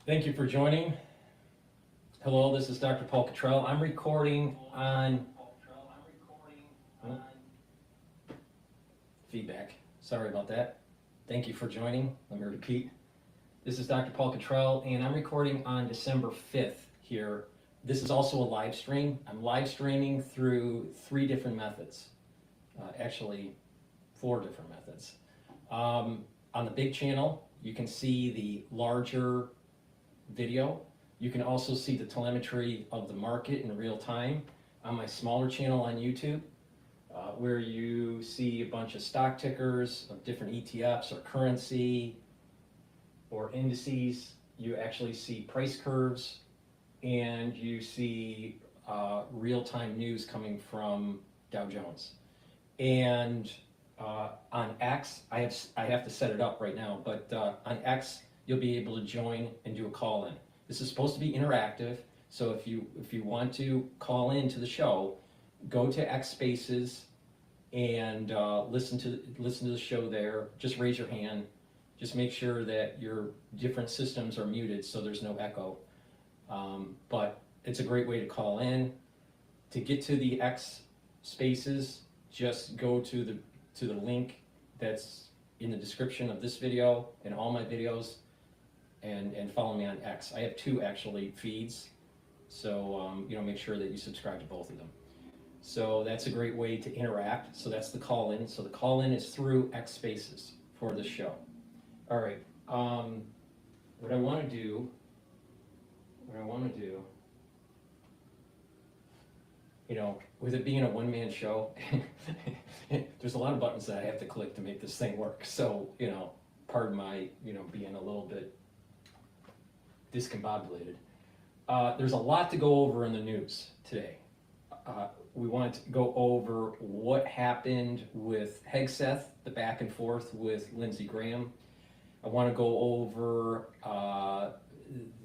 Thank you for joining. Hello, this is Dr. Paul Cottrell. I'm recording on feedback. Sorry about that. Thank you for joining. Let me repeat. This is Dr. Paul Cottrell, and I'm recording on December 5th here. This is also a live stream. I'm live streaming through 3 different methods. Actually, 4 different methods. On the big channel, you can see the larger video. You can also see the telemetry of the market in real time on my smaller channel on YouTube, where you see a bunch of stock tickers of different ETFs or currency or indices. You actually see price curves, and you see real-time news coming from Dow Jones. And on X, I have to set it up right now, but on X, you'll be able to join and do a call in. This is supposed to be interactive, so if you want to call in to the show, go to X Spaces and listen to the show there. Just raise your hand. Just make sure that your different systems are muted so there's no echo. But it's a great way to call in. To get to the X Spaces, just go to the link that's in the description of this video and all my videos, and follow me on X. I have 2 actually feeds, so make sure that you subscribe to both of them. So that's a great way to interact. So that's the call in. So the call in is through X Spaces for the show. All right. What I want to do, with it being a one-man show, there's a lot of buttons that I have to click to make this thing work. So, pardon my, being a little bit discombobulated. There's a lot to go over in the news today. We want to go over what happened with Hegseth, the back and forth with Lindsey Graham. I want to go over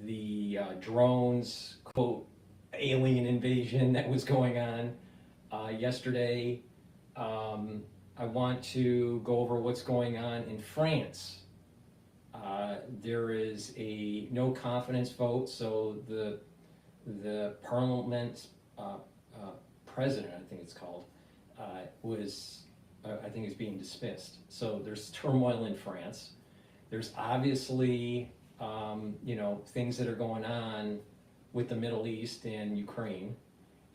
the drones, quote, alien invasion that was going on yesterday. I want to go over what's going on in France. There is a no confidence vote, so the parliament president, I think it's called, is being dismissed. So there's turmoil in France. There's obviously things that are going on with the Middle East and Ukraine,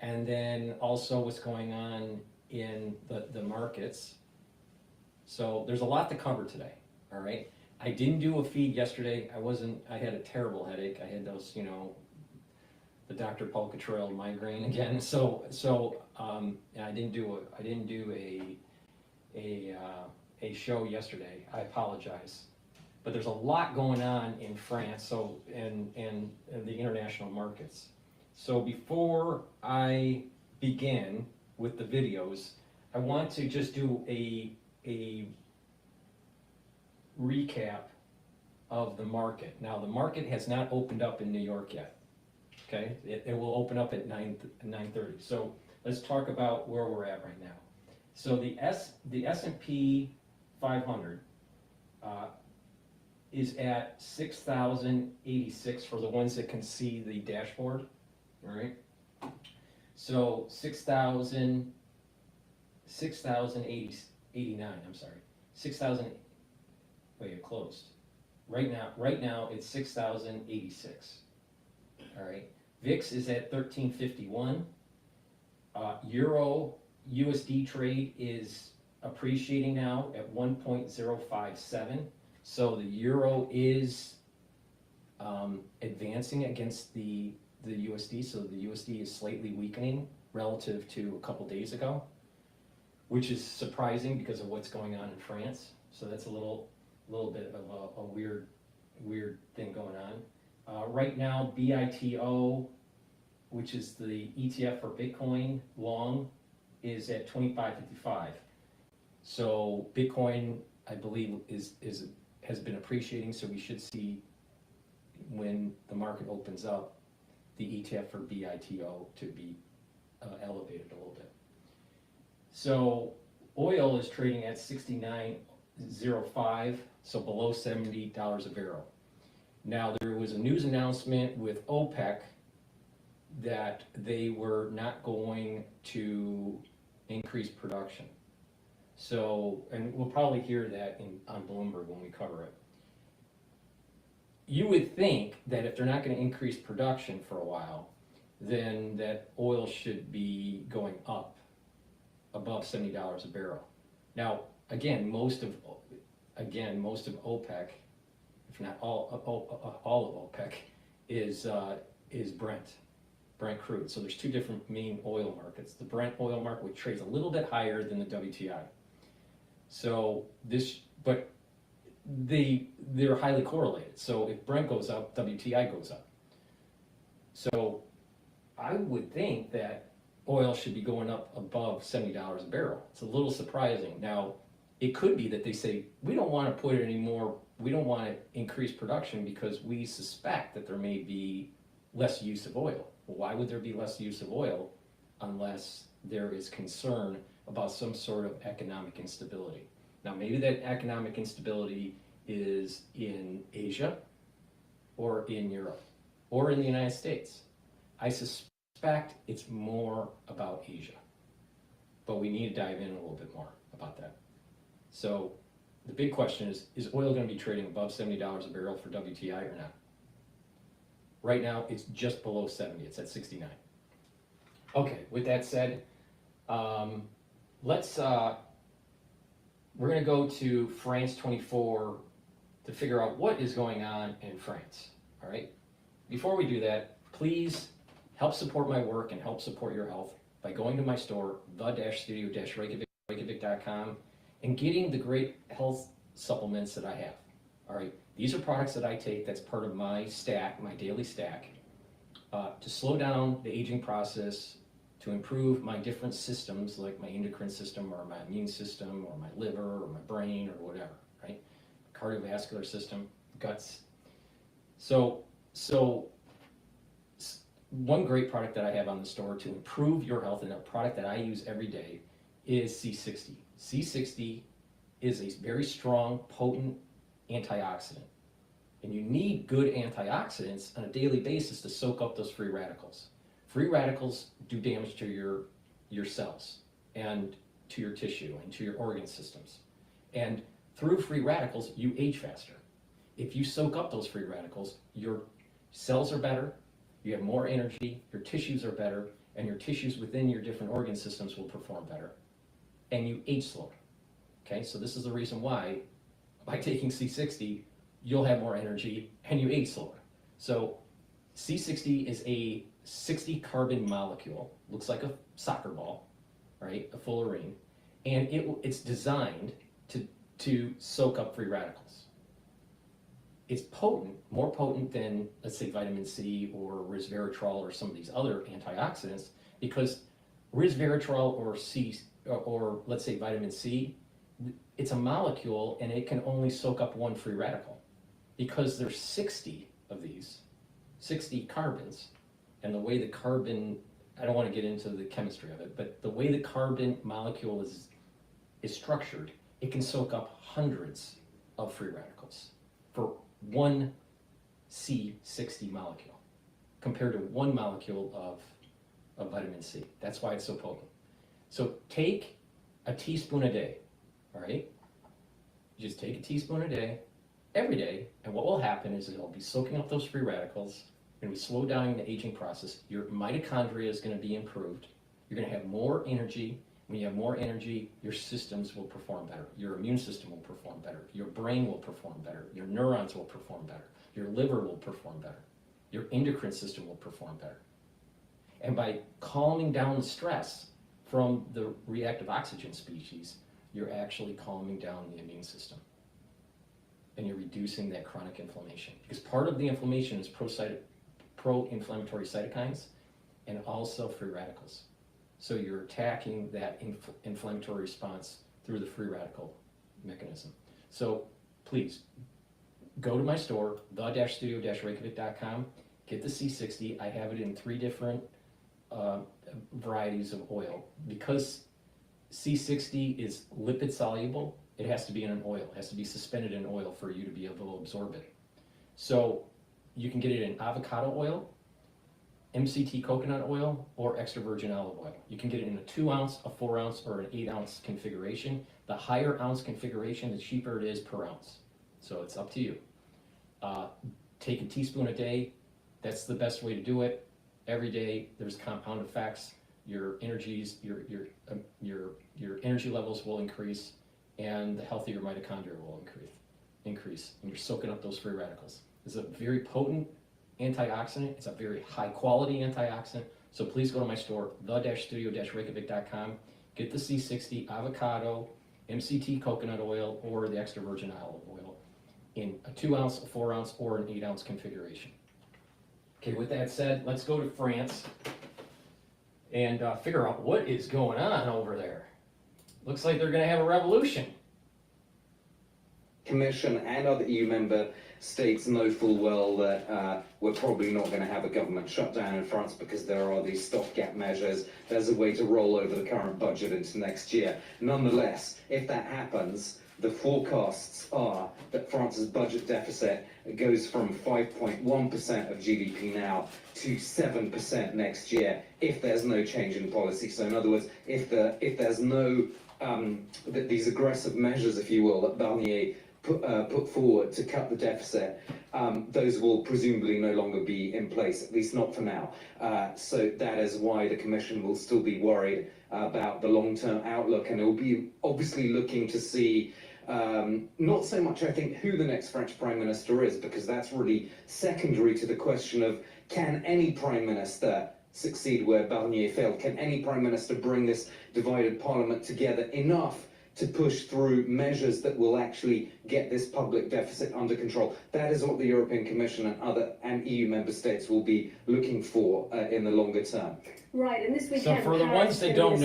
and then also what's going on in the markets. So there's a lot to cover today, all right? I didn't do a feed yesterday. I had a terrible headache. I had those, the Dr. Paul Cottrell migraine again. So I didn't do a show yesterday. I apologize. But there's a lot going on in France, and the international markets. So before I begin with the videos, I want to just do a recap of the market. Now, the market has not opened up in New York yet. Okay, it will open up at 9:30. So let's talk about where we're at right now. So the S&P 500 is at 6,086 for the ones that can see the dashboard. All right. So 6,089. I'm sorry. 6,000. Wait, it closed. Right now it's 6,086. All right. VIX is at 1351. Euro USD trade is appreciating now at 1.057. So the euro is advancing against the USD. So the USD is slightly weakening relative to a couple days ago, which is surprising because of what's going on in France. So that's a little bit of a weird thing going on. Right now, BITO, which is the ETF for Bitcoin long, is at 25.55. So Bitcoin, I believe, has been appreciating. So we should see, when the market opens up, the ETF for BITO to be elevated a little bit. So oil is trading at 69.05, so below $70 a barrel. Now, there was a news announcement with OPEC that they were not going to increase production. So, and we'll probably hear that on Bloomberg when we cover it. You would think that if they're not going to increase production for a while, then that oil should be going up above $70 a barrel. Now, again, most of OPEC, if not all of OPEC, is Brent crude. So there's two different main oil markets. The Brent oil market, which trades a little bit higher than the WTI. So but they're highly correlated. So if Brent goes up, WTI goes up. So I would think that oil should be going up above $70 a barrel. It's a little surprising. Now, it could be that they say, we don't want to put it anymore, we don't want to increase production because we suspect that there may be less use of oil. Well, why would there be less use of oil unless there is concern about some sort of economic instability? Now, maybe that economic instability is in Asia or in Europe or in the United States. I suspect it's more about Asia, but we need to dive in a little bit more about that. So the big question is oil going to be trading above $70 a barrel for WTI or not? Right now, it's just below 70. It's at 69. Okay, with that said, we're going to go to France 24 to figure out what is going on in France, all right? Before we do that, please help support my work and help support your health by going to my store, the-studio-reykjavik.com, and getting the great health supplements that I have, all right? These are products that I take that's part of my stack, my daily stack, to slow down the aging process, to improve my different systems like my endocrine system or my immune system or my liver or my brain or whatever, right? Cardiovascular system, guts. So one great product that I have on the store to improve your health, and a product that I use every day, is C60. C60 is a very strong, potent antioxidant. And you need good antioxidants on a daily basis to soak up those free radicals. Free radicals do damage to your cells and to your tissue and to your organ systems. And through free radicals, you age faster. If you soak up those free radicals, your cells are better, you have more energy, your tissues are better, and your tissues within your different organ systems will perform better. And you age slower. Okay, so this is the reason why by taking C60, you'll have more energy and you age slower. So C60 is a 60 carbon molecule, looks like a soccer ball, right, a fullerene, and it's designed to soak up free radicals. It's potent, more potent than, let's say, vitamin C or resveratrol or some of these other antioxidants, because resveratrol or let's say vitamin C, it's a molecule and it can only soak up one free radical. Because there's 60 of these, 60 carbons, and the way the carbon, I don't want to get into the chemistry of it, but the way the carbon molecule is structured, it can soak up hundreds of free radicals for one C60 molecule, compared to one molecule of vitamin C. That's why it's so potent. So take a teaspoon a day, all right? You just take a teaspoon a day, every day, and what will happen is it'll be soaking up those free radicals, and we slow down the aging process. Your mitochondria is going to be improved. You're going to have more energy. When you have more energy, your systems will perform better. Your immune system will perform better. Your brain will perform better. Your neurons will perform better. Your liver will perform better. Your endocrine system will perform better. And by calming down the stress from the reactive oxygen species, you're actually calming down the immune system. And you're reducing that chronic inflammation. Because part of the inflammation is pro-inflammatory cytokines and also free radicals. So you're attacking that inflammatory response through the free radical mechanism. So please, go to my store, the-studio-reykjavik.com, get the C60. I have it in 3 different varieties of oil. Because C60 is lipid soluble, it has to be in an oil. It has to be suspended in oil for you to be able to absorb it. So You can get it in avocado oil, MCT coconut oil, or extra virgin olive oil. You can get it in a 2 ounce, a 4 ounce, or an 8 ounce configuration. The higher ounce configuration, the cheaper it is per ounce. So it's up to you. Take a teaspoon a day. That's the best way to do it. Every day, there's compound effects. Your energies, your energy levels will increase, and the healthier mitochondria will increase, and you're soaking up those free radicals. It's a very potent antioxidant. It's a very high quality antioxidant. So please go to my store, the-studio-reykjavik.com. Get the C60 avocado, MCT coconut oil, or the extra virgin olive oil in a 2 ounce, a 4 ounce, or an 8 ounce configuration. Okay, with that said, let's go to France and figure out what is going on over there. Looks like they're going to have a revolution. Commission and other EU member states know full well that we're probably not going to have a government shutdown in France because there are these stopgap measures. There's a way to roll over the current budget into next year. Nonetheless, if that happens, the forecasts are that France's budget deficit goes from 5.1% of GDP now to 7% next year if there's no change in policy. So in other words, if there's no these aggressive measures, if you will, that Barnier put forward to cut the deficit, those will presumably no longer be in place, at least not for now. So that is why the Commission will still be worried about the long-term outlook, and it will be obviously looking to see not so much, I think, who the next French Prime Minister is, because that's really secondary to the question of can any Prime Minister succeed where Barnier failed? Can any Prime Minister bring this divided Parliament together enough to push through measures that will actually get this public deficit under control? That is what the European Commission and EU member states will be looking for in the longer term. Right, and this weekend. So for the ones that don't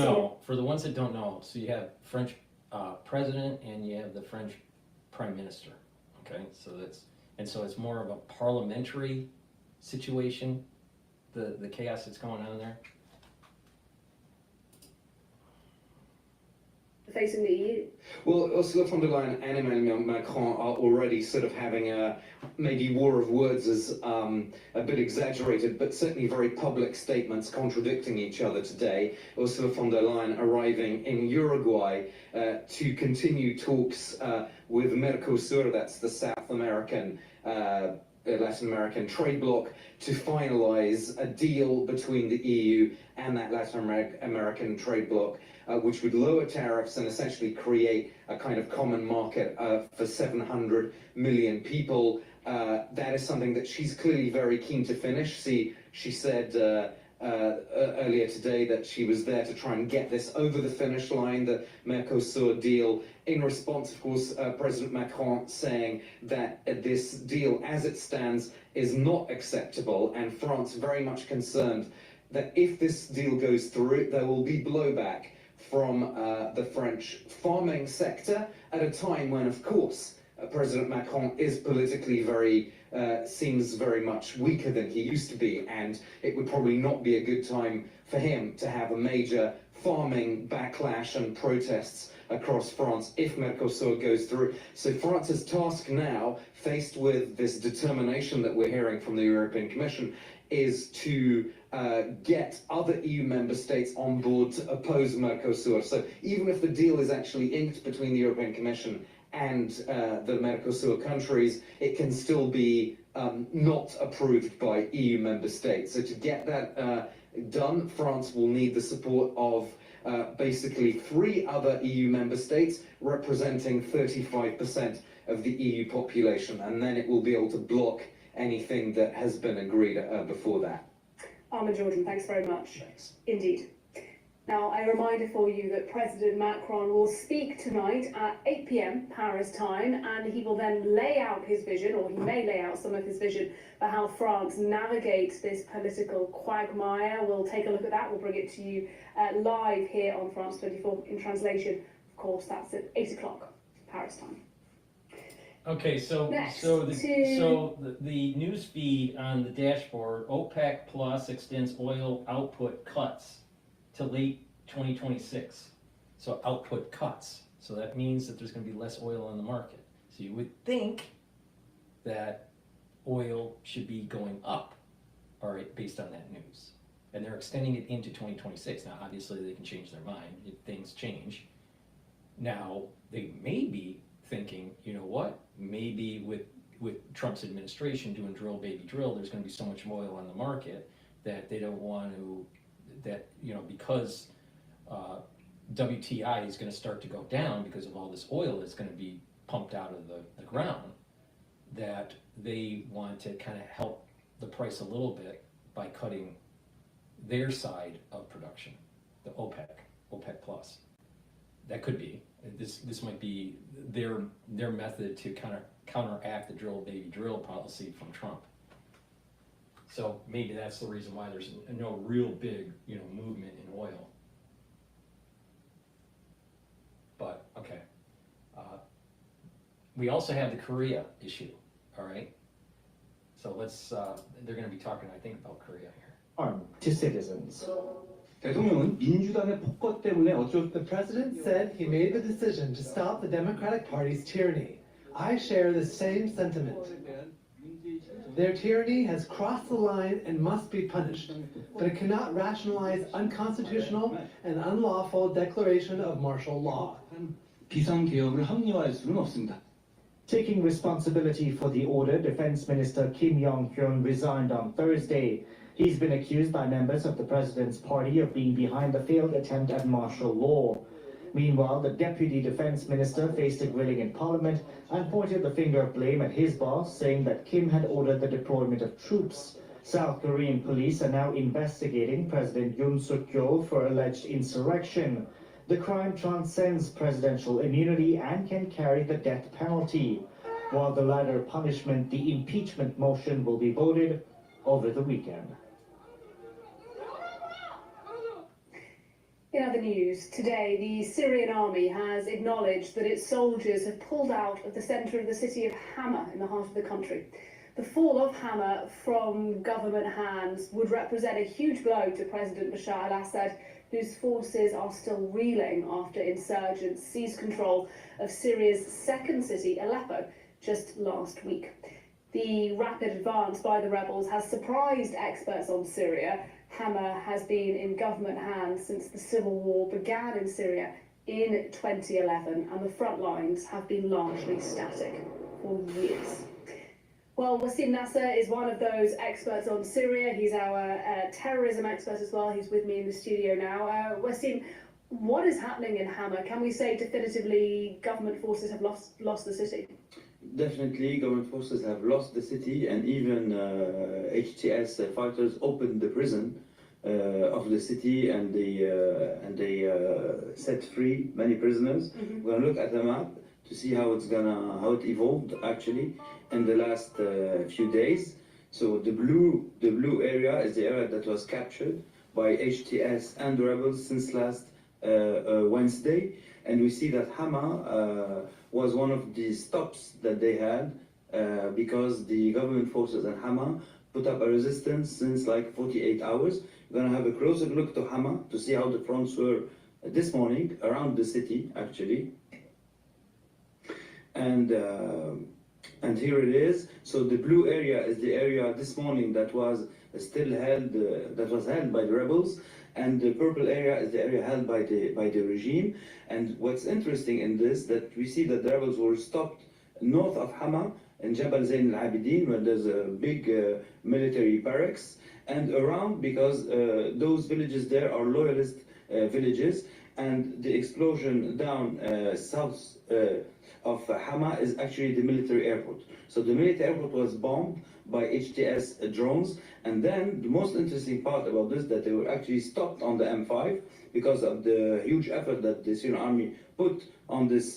know, so you have French president and you have the French prime minister. Okay, so it's more of a parliamentary situation, the chaos that's going on there. Facing the EU? Well, Ursula von der Leyen and Emmanuel Macron are already sort of having a maybe war of words is a bit exaggerated, but certainly very public statements contradicting each other today. Ursula von der Leyen arriving in Uruguay to continue talks with Mercosur, that's the South American Latin American trade bloc, to finalize a deal between the EU and that Latin American trade bloc, which would lower tariffs and essentially create a kind of common market for 700 million people. That is something that she's clearly very keen to finish. She said earlier today that she was there to try and get this over the finish line, the Mercosur deal, in response, of course, President Macron saying that this deal as it stands is not acceptable, and France very much concerned that if this deal goes through, there will be blowback from the French farming sector at a time when, of course, President Macron is politically seems very much weaker than he used to be, and it would probably not be a good time for him to have a major farming backlash and protests across France if Mercosur goes through. So France's task now, faced with this determination that we're hearing from the European Commission, is to get other EU member states on board to oppose Mercosur. So even if the deal is actually inked between the European Commission and the Mercosur countries, it can still be not approved by EU member states. So to get that done, France will need the support of basically 3 other EU member states representing 35% of the EU population, and then it will be able to block anything that has been agreed before that. Armin Jordan, thanks very much. Thanks. Indeed. Now, a reminder for you that President Macron will speak tonight at 8 p.m. Paris time, and he will then lay out his vision, or he may lay out some of his vision for how France navigates this political quagmire. We'll take a look at that. We'll bring it to you live here on France 24 in translation. Of course, that's at 8 o'clock Paris time. Okay, so the news feed on the dashboard, OPEC Plus extends oil output cuts to late 2026. So output cuts. So that means that there's going to be less oil on the market. So you would think that oil should be going up, all right, based on that news. And they're extending it into 2026. Now, obviously, they can change their mind if things change. Now, they may be thinking, you know what, maybe with Trump's administration doing drill, baby, drill, there's going to be so much oil on the market that they don't want to, that, you know, because WTI is going to start to go down because of all this oil that's going to be pumped out of the ground, that they want to kind of help the price a little bit by cutting their side of production, the OPEC plus. That could be. This might be their method to kind of counteract the drill baby drill policy from Trump. So maybe that's the reason why there's no real big, you know, movement in oil. But okay, we also have the Korea issue. All right. So let's. They're going to be talking, I think, about Korea here. Harm to citizens. 대통령은 민주당의 폭거 때문에 어쩔 The president said he made the decision to stop the Democratic Party's tyranny. I share the same sentiment. Their tyranny has crossed the line and must be punished, but it cannot rationalize unconstitutional and unlawful declaration of martial law. 비상개혁을 합리화할 수는 없습니다. Taking responsibility for the order, Defense Minister Kim Yong-hyun resigned on Thursday. He's been accused by members of the president's party of being behind the failed attempt at martial law. Meanwhile, the deputy defense minister faced a grilling in parliament and pointed the finger of blame at his boss, saying that Kim had ordered the deployment of troops. South Korean police are now investigating President Yoon Suk-yeol for alleged insurrection. The crime transcends presidential immunity and can carry the death penalty. While the latter punishment, the impeachment motion, will be voted over the weekend. In other news, today the Syrian army has acknowledged that its soldiers have pulled out of the centre of the city of Hama in the heart of the country. The fall of Hama from government hands would represent a huge blow to President Bashar al-Assad, whose forces are still reeling after insurgents seized control of Syria's second city, Aleppo, just last week. The rapid advance by the rebels has surprised experts on Syria. Hama has been in government hands since the civil war began in Syria in 2011, and the front lines have been largely static for years. Well, Wasim Nasser is one of those experts on Syria. He's our terrorism expert as well. He's with me in the studio now. Wasim, what is happening in Hama? Can we say definitively government forces have lost the city? Definitely, government forces have lost the city, and even HTS fighters opened the prison of the city, and they set free many prisoners. We're gonna look at the map to see how it evolved actually in the last few days. So the blue area is the area that was captured by HTS and the rebels since last Wednesday, and we see that Hama was one of the stops that they had because the government forces in Hama put up a resistance since like 48 hours. We're gonna have a closer look to Hama to see how the fronts were this morning around the city actually. And here it is. So the blue area is the area this morning that was still held, held by the rebels, and the purple area is the area held by the regime. And what's interesting in this, that we see that the rebels were stopped north of Hama in Jabal Zain al-Abidin, where there's a big military barracks, and around, because those villages there are loyalist villages, and the explosion down south of Hama is actually the military airport. So the military airport was bombed by HTS drones, and then the most interesting part about this, that they were actually stopped on the M5 because of the huge effort that the Syrian army put on this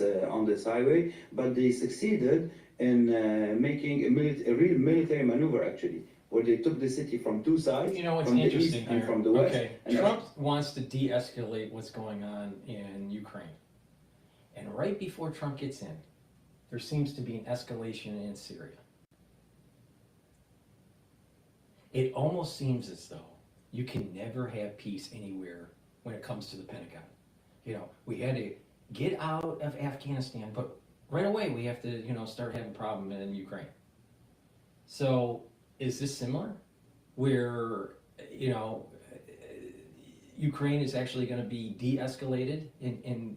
highway, but they succeeded in making a real military maneuver actually, where they took the city from two sides, You know what's from the interesting east here? and from the west. Okay, And Trump wants to de-escalate what's going on in Ukraine. And right before Trump gets in, there seems to be an escalation in Syria. It almost seems as though you can never have peace anywhere when it comes to the Pentagon. You know, we had to get out of Afghanistan, but right away we have to, start having a problem in Ukraine. So is this similar? Where, you know, Ukraine is actually going to be de-escalated in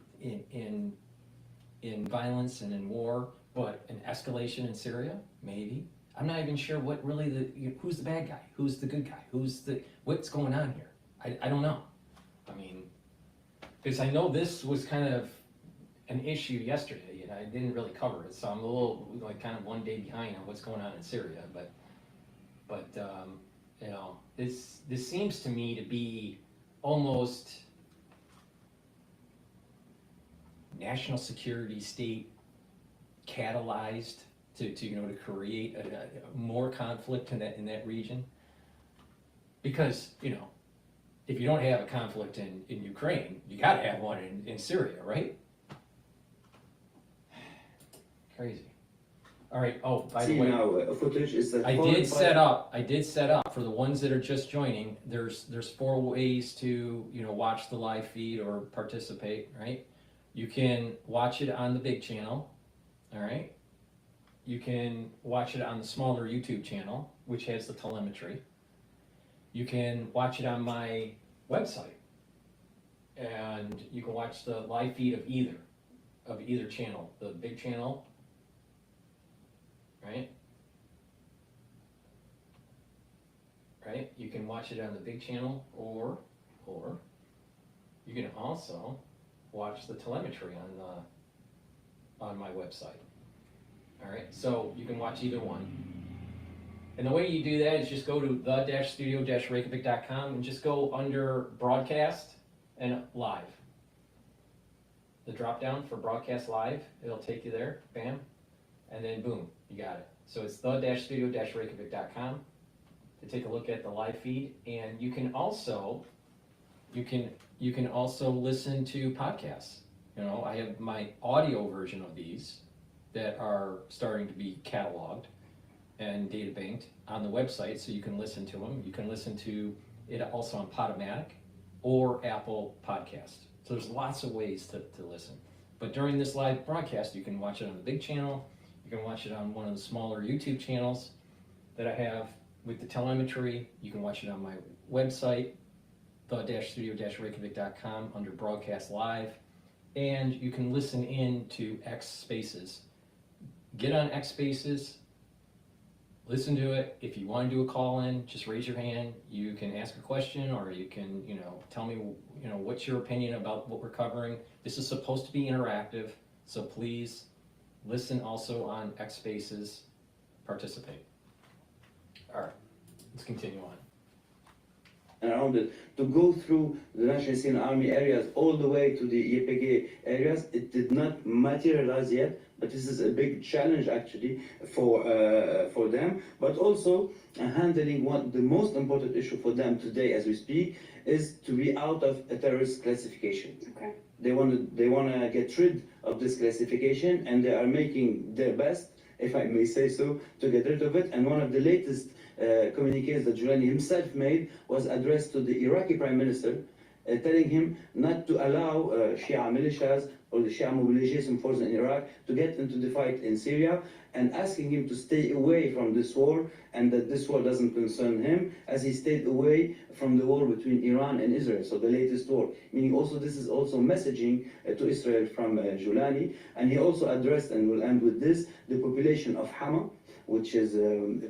violence and in war, but an escalation in Syria, maybe. I'm not even sure what really who's the bad guy, who's the good guy, what's going on here. I don't know. I mean, because I know this was kind of an issue yesterday, and I didn't really cover it, so I'm a little like kind of one day behind on what's going on in Syria. But you know, this seems to me to be almost national security state catalyzed to you know, to create more conflict in that region. Because, you know, if you don't have a conflict in Ukraine, you got to have one in Syria, right? Crazy. All right. Oh, by the way, now footage is that I did set up for the ones that are just joining. There's 4 ways to, you know, watch the live feed or participate. Right. You can watch it on the big channel. All right. You can watch it on the smaller YouTube channel, which has the telemetry. You can watch it on my website, and you can watch the live feed of either channel, the big channel, right? Right? You can watch it on the big channel, or you can also watch the telemetry on my website. All right, so you can watch either one. And the way you do that is just go to the-studio-reykjavik.com and just go under broadcast and live. The drop down for broadcast live, it'll take you there, bam, and then boom, you got it. So it's the-studio-reykjavik.com to take a look at the live feed, and you can also listen to podcasts. You know, I have my audio version of these that are starting to be cataloged and data banked on the website, so you can listen to them. You can listen to it also on Podomatic or Apple Podcast. So there's lots of ways to listen. But during this live broadcast, you can watch it on the big channel. You can watch it on one of the smaller YouTube channels that I have with the telemetry. You can watch it on my website, the-studio-reykjavik.com under broadcast live. And you can listen in to X Spaces. Get on X Spaces, listen to it. If you want to do a call in, just raise your hand. You can ask a question, or you can, you know, tell me, you know, what's your opinion about what we're covering. This is supposed to be interactive, so please listen also on X Spaces, participate. All right, let's continue on. Around it, to go through the National Syrian Army areas all the way to the YPG areas, it did not materialize yet, but this is a big challenge actually for them. But also handling the most important issue for them today as we speak is to be out of a terrorist classification. Okay. They want to get rid of this classification, and they are making their best, if I may say so, to get rid of it. And one of the latest communiques that Giuliani himself made was addressed to the Iraqi Prime Minister, telling him not to allow Shia militias or the Shia mobilization force in Iraq to get into the fight in Syria, and asking him to stay away from this war, and that this war doesn't concern him, as he stayed away from the war between Iran and Israel, so the latest war. Meaning also this is also messaging to Israel from Giuliani. And he also addressed, and we'll end with this, the population of Hama, which is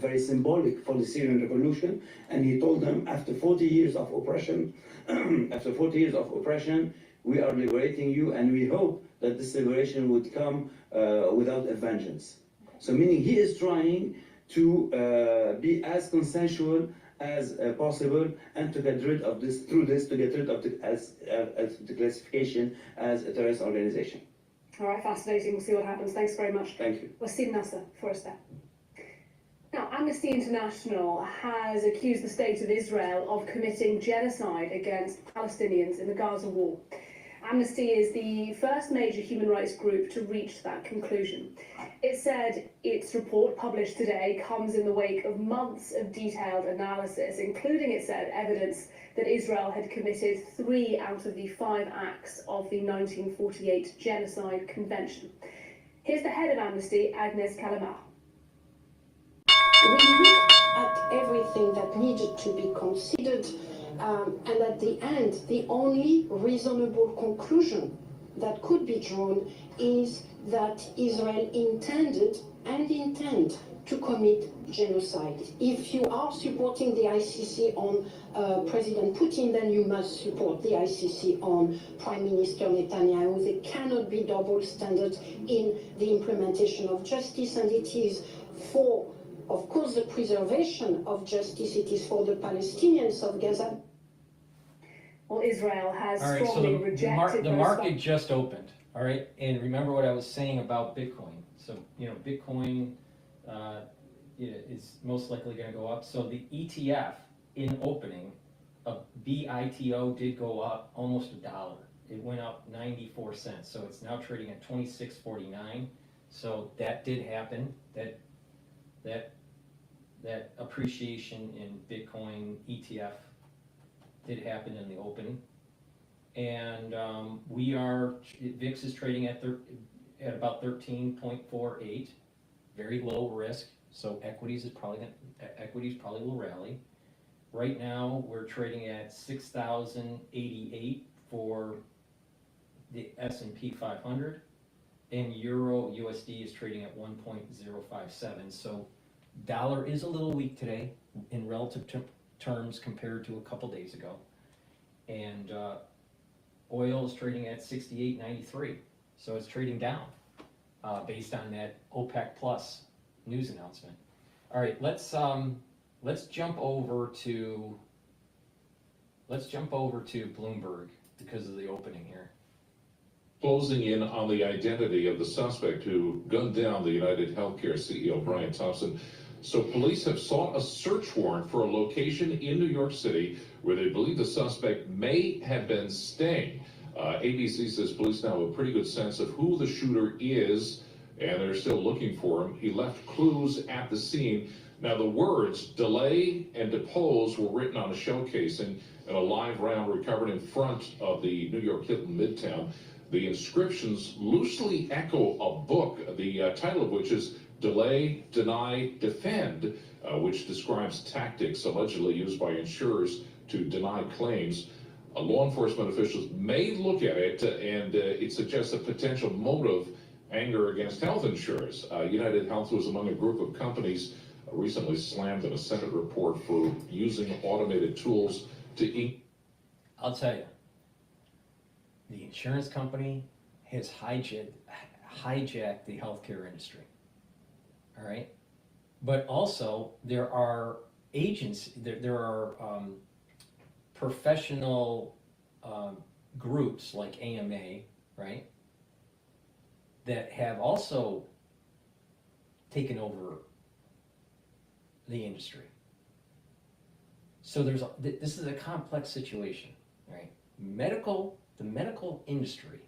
very symbolic for the Syrian revolution. And he told them, after 40 years of oppression, we are liberating you, and we hope that this liberation would come without a vengeance. So meaning he is trying to be as consensual as possible, and to get rid of this, through this, to get rid of the classification as a terrorist organization. All right, fascinating. We'll see what happens. Thanks very much. Thank you. Wasim Nasser for a step. Now, Amnesty International has accused the state of Israel of committing genocide against Palestinians in the Gaza war. Amnesty is the first major human rights group to reach that conclusion. It said its report, published today, comes in the wake of months of detailed analysis, including, it said, evidence that Israel had committed 3 out of the 5 acts of the 1948 Genocide Convention. Here's the head of Amnesty, Agnes Kalamar. We looked at everything that needed to be considered, and at the end, the only reasonable conclusion that could be drawn is that Israel intended and intend to commit genocide. If you are supporting the ICC on President Putin, then you must support the ICC on Prime Minister Netanyahu. There cannot be double standards in the implementation of justice, and it is for, of course, the preservation of justice. It is for the Palestinians of Gaza. Well, Israel has All right, so strongly rejected the those market just opened, all right? And remember what I was saying about Bitcoin. So, Bitcoin is most likely going to go up. So the ETF in opening of BITO did go up almost $1. It went up 94 cents. So it's now trading at 26.49. So that did happen. That appreciation in Bitcoin ETF did happen in the open, and VIX is trading at about 13.48, very low risk. So equities probably will rally. Right now we're trading at 6,088 for the S&P 500, and Euro USD is trading at 1.057. So dollar is a little weak today in relative terms compared to a couple days ago, and oil is trading at 68.93, so it's trading down based on that OPEC plus news announcement. All right, let's jump over to Bloomberg because of the opening here. Closing in on the identity of the suspect who gunned down the United Healthcare CEO Brian Thompson. So police have sought a search warrant for a location in New York City where they believe the suspect may have been staying. ABC says police now have a pretty good sense of who the shooter is, and they're still looking for him. He left clues at the scene. Now the words delay and depose were written on a shell casing and a live round recovered in front of the New York Hilton Midtown. The inscriptions loosely echo a book, the title of which is Delay, Deny, Defend, which describes tactics allegedly used by insurers to deny claims. Law enforcement officials may look at it, and it suggests a potential motive, anger against health insurers. United Health was among a group of companies recently slammed in a Senate report for using automated tools to... I'll tell you, the insurance company has hijacked the healthcare industry. All right, but also there are agents, there are professional groups like AMA, right, that have also taken over the industry. So this is a complex situation, right? The medical industry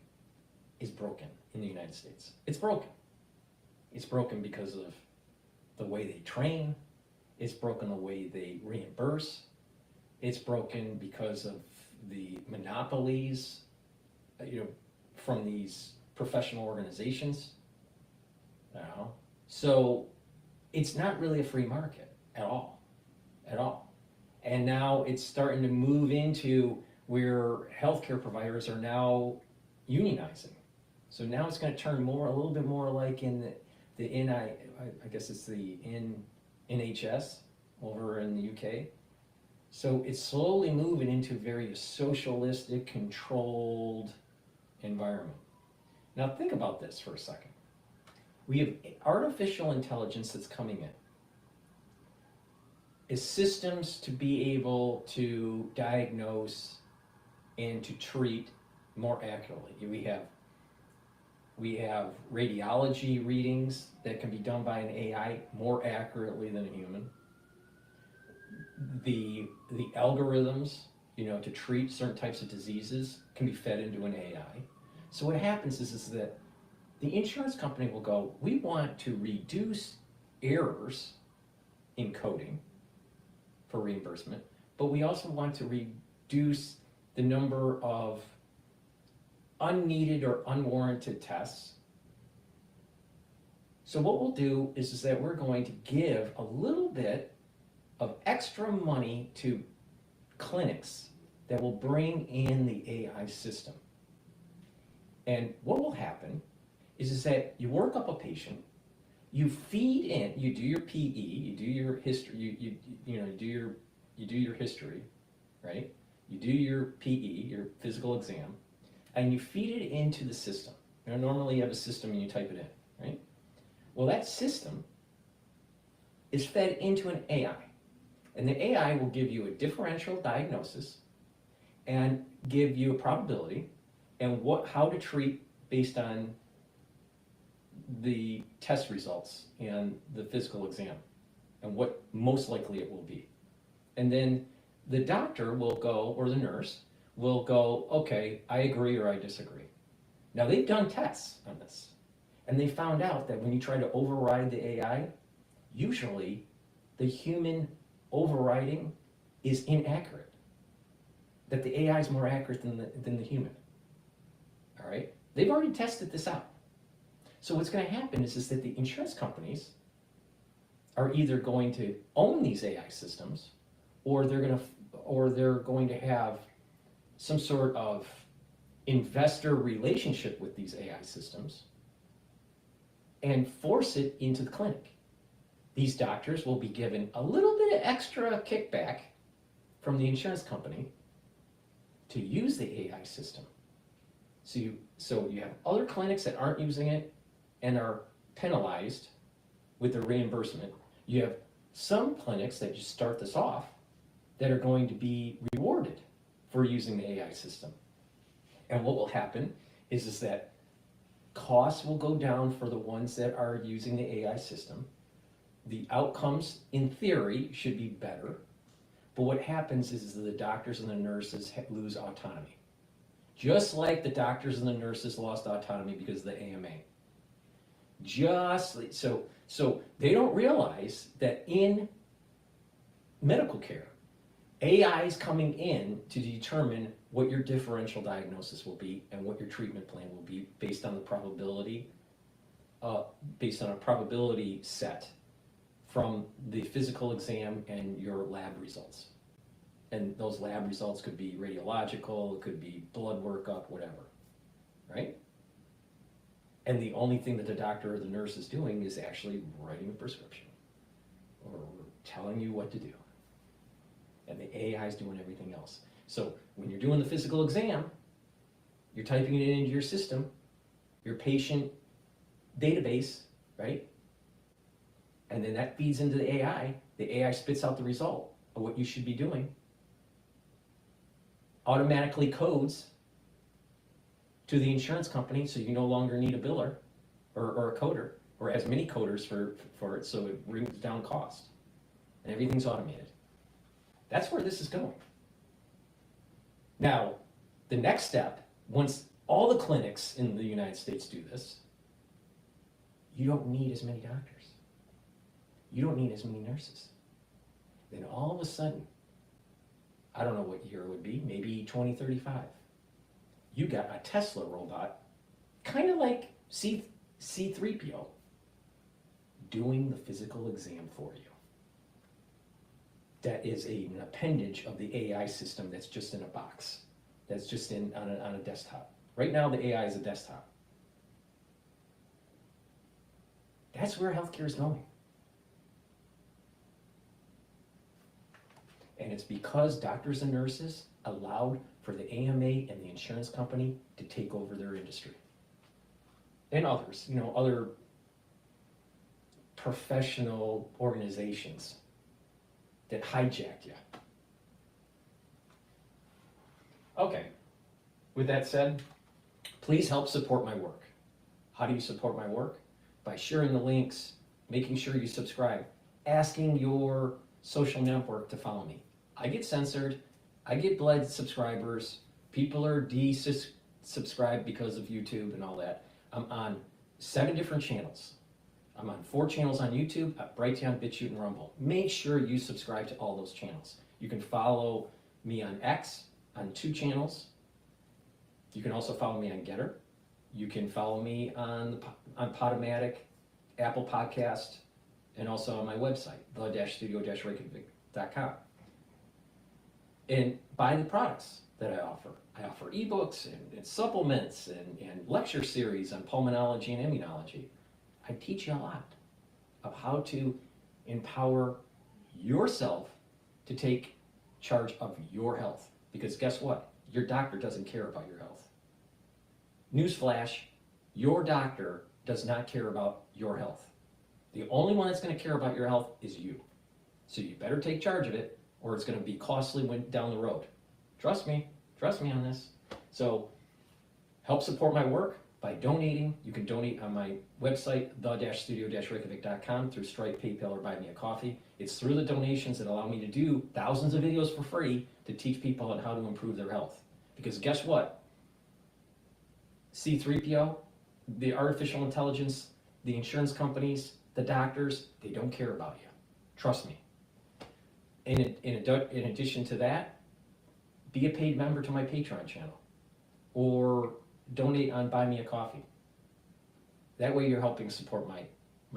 is broken in the United States. It's broken. It's broken because of the way they train. It's broken the way they reimburse. It's broken because of the monopolies, from these professional organizations. So it's not really a free market at all. And now it's starting to move into where healthcare providers are now unionizing. So now it's going to turn a little bit more like in I guess it's the NHS over in the UK. So it's slowly moving into a very socialistic, controlled environment. Now think about this for a second. We have artificial intelligence that's coming in. It's systems to be able to diagnose and to treat more accurately. We have radiology readings that can be done by an AI more accurately than a human. The algorithms, to treat certain types of diseases can be fed into an AI. So what happens is that the insurance company will go, we want to reduce errors in coding for reimbursement, but we also want to reduce the number of unneeded or unwarranted tests. So what we'll do is that we're going to give a little bit of extra money to clinics that will bring in the AI system. And what will happen is that you work up a patient, you feed in, you do your PE, you do your history, you do your history, right? You do your PE, your physical exam, and you feed it into the system. You know, normally you have a system and you type it in, right? Well, that system is fed into an AI, and the AI will give you a differential diagnosis and give you a probability and how to treat based on the test results and the physical exam and what most likely it will be. And then the doctor will go, or the nurse will go, okay, I agree or I disagree. Now they've done tests on this, and they found out that when you try to override the AI, usually the human overriding is inaccurate. That the AI is more accurate than the human. All right? They've already tested this out. So what's going to happen is that the insurance companies are either going to own these AI systems, or they're going to have some sort of investor relationship with these AI systems and force it into the clinic. These doctors will be given a little bit of extra kickback from the insurance company to use the AI system. So you have other clinics that aren't using it and are penalized with the reimbursement. You have some clinics that just start this off that are going to be rewarded for using the AI system. And what will happen is that costs will go down for the ones that are using the AI system. The outcomes, in theory, should be better. But what happens is that the doctors and the nurses lose autonomy. Just like the doctors and the nurses lost autonomy because of the AMA. So they don't realize that in medical care, AI is coming in to determine what your differential diagnosis will be and what your treatment plan will be based on the probability, based on a probability set from the physical exam and your lab results. And those lab results could be radiological, it could be blood workup, whatever, right? And the only thing that the doctor or the nurse is doing is actually writing a prescription or telling you what to do. And the AI is doing everything else. So when you're doing the physical exam, you're typing it into your system, your patient database, right? And then that feeds into the AI. The AI spits out the result of what you should be doing, automatically codes to the insurance company, so you no longer need a biller or a coder, or as many coders for it, so it brings down cost. And everything's automated. That's where this is going. Now, the next step, once all the clinics in the United States do this, you don't need as many doctors. You don't need as many nurses. Then all of a sudden, I don't know what year it would be, maybe 2035, you got a Tesla robot, kind of like C3PO, doing the physical exam for you. That is an appendage of the AI system that's just in a box, that's just on a desktop. Right now, the AI is a desktop. That's where healthcare is going. And it's because doctors and nurses allowed for the AMA and the insurance company to take over their industry. And others, other professional organizations that hijacked you. Okay, with that said, please help support my work. How do you support my work? By sharing the links, making sure you subscribe, asking your social network to follow me. I get censored, I get bled subscribers, people are de-subscribed because of YouTube and all that. I'm on 7 different channels. I'm on 4 channels on YouTube, Brighteon, Bitchute, and Rumble. Make sure you subscribe to all those channels. You can follow me on X on 2 channels. You can also follow me on GETTR. You can follow me on Podomatic Apple Podcast, and also on my website, the-studio-reykjavik.com. And buy the products that I offer. I offer ebooks and supplements and lecture series on pulmonology and immunology. I teach you a lot of how to empower yourself to take charge of your health. Because guess what? Your doctor doesn't care about your health. Newsflash, your doctor does not care about your health. The only one that's going to care about your health is you. So you better take charge of it, or it's going to be costly down the road. Trust me on this. So help support my work by donating. You can donate on my website, the-studio-reykjavik.com, through Stripe, PayPal, or Buy Me a Coffee. It's through the donations that allow me to do thousands of videos for free to teach people on how to improve their health. Because guess what? C-3PO, the artificial intelligence, the insurance companies, the doctors, they don't care about you. Trust me. In addition to that, be a paid member to my Patreon channel or donate on Buy Me a Coffee. That way you're helping support my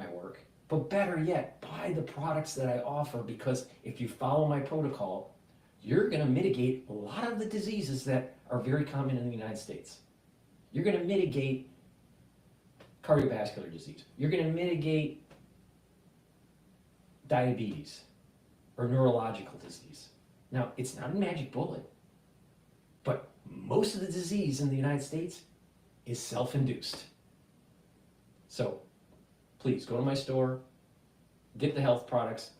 work. But better yet, buy the products that I offer, because if you follow my protocol, you're going to mitigate a lot of the diseases that are very common in the United States. You're going to mitigate cardiovascular disease. You're going to mitigate diabetes or neurological disease. Now, it's not a magic bullet, but most of the disease in the United States is self-induced. So please go to my store, get the health products,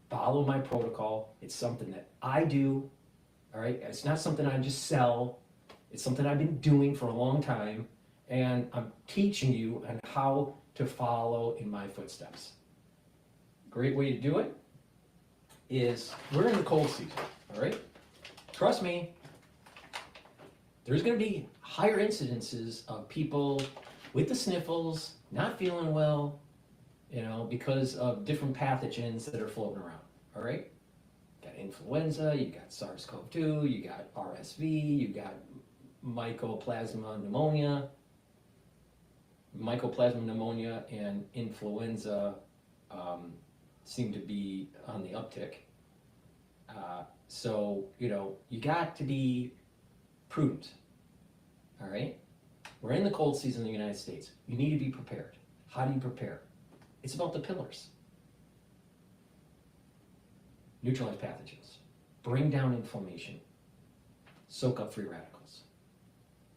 follow my protocol. It's something that I do, all right? It's not something I just sell. It's something I've been doing for a long time, and I'm teaching you on how to follow in my footsteps. Great way to do it is, we're in the cold season, all right? Trust me, there's going to be higher incidences of people with the sniffles, not feeling well, because of different pathogens that are floating around, all right? You got influenza, you got SARS-CoV-2, you got RSV, you got mycoplasma pneumonia. Mycoplasma pneumonia and influenza seem to be on the uptick. So, you got to be prudent, all right? We're in the cold season in the United States. You need to be prepared. How do you prepare? It's about the pillars. Neutralize pathogens, bring down inflammation, soak up free radicals,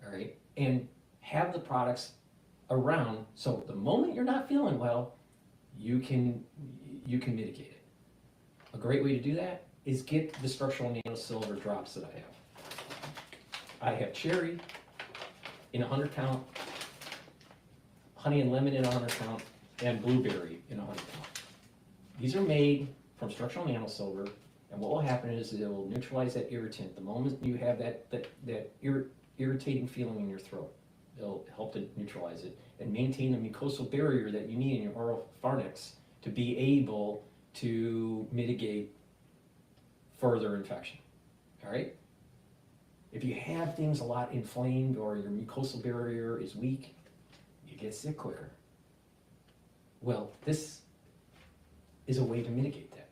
all right? And have the products around, so the moment you're not feeling well, you can mitigate it. A great way to do that is get the structural nano silver drops that I have. I have cherry in 100 count, honey and lemon in 100 count, and blueberry in 100 count. These are made from structural nano silver, and what will happen is it will neutralize that irritant the moment you have that irritating feeling in your throat. It'll help to neutralize it and maintain the mucosal barrier that you need in your oral pharynx to be able to mitigate further infection, all right? If you have things a lot inflamed or your mucosal barrier is weak, you get sick quicker. Well, this is a way to mitigate that.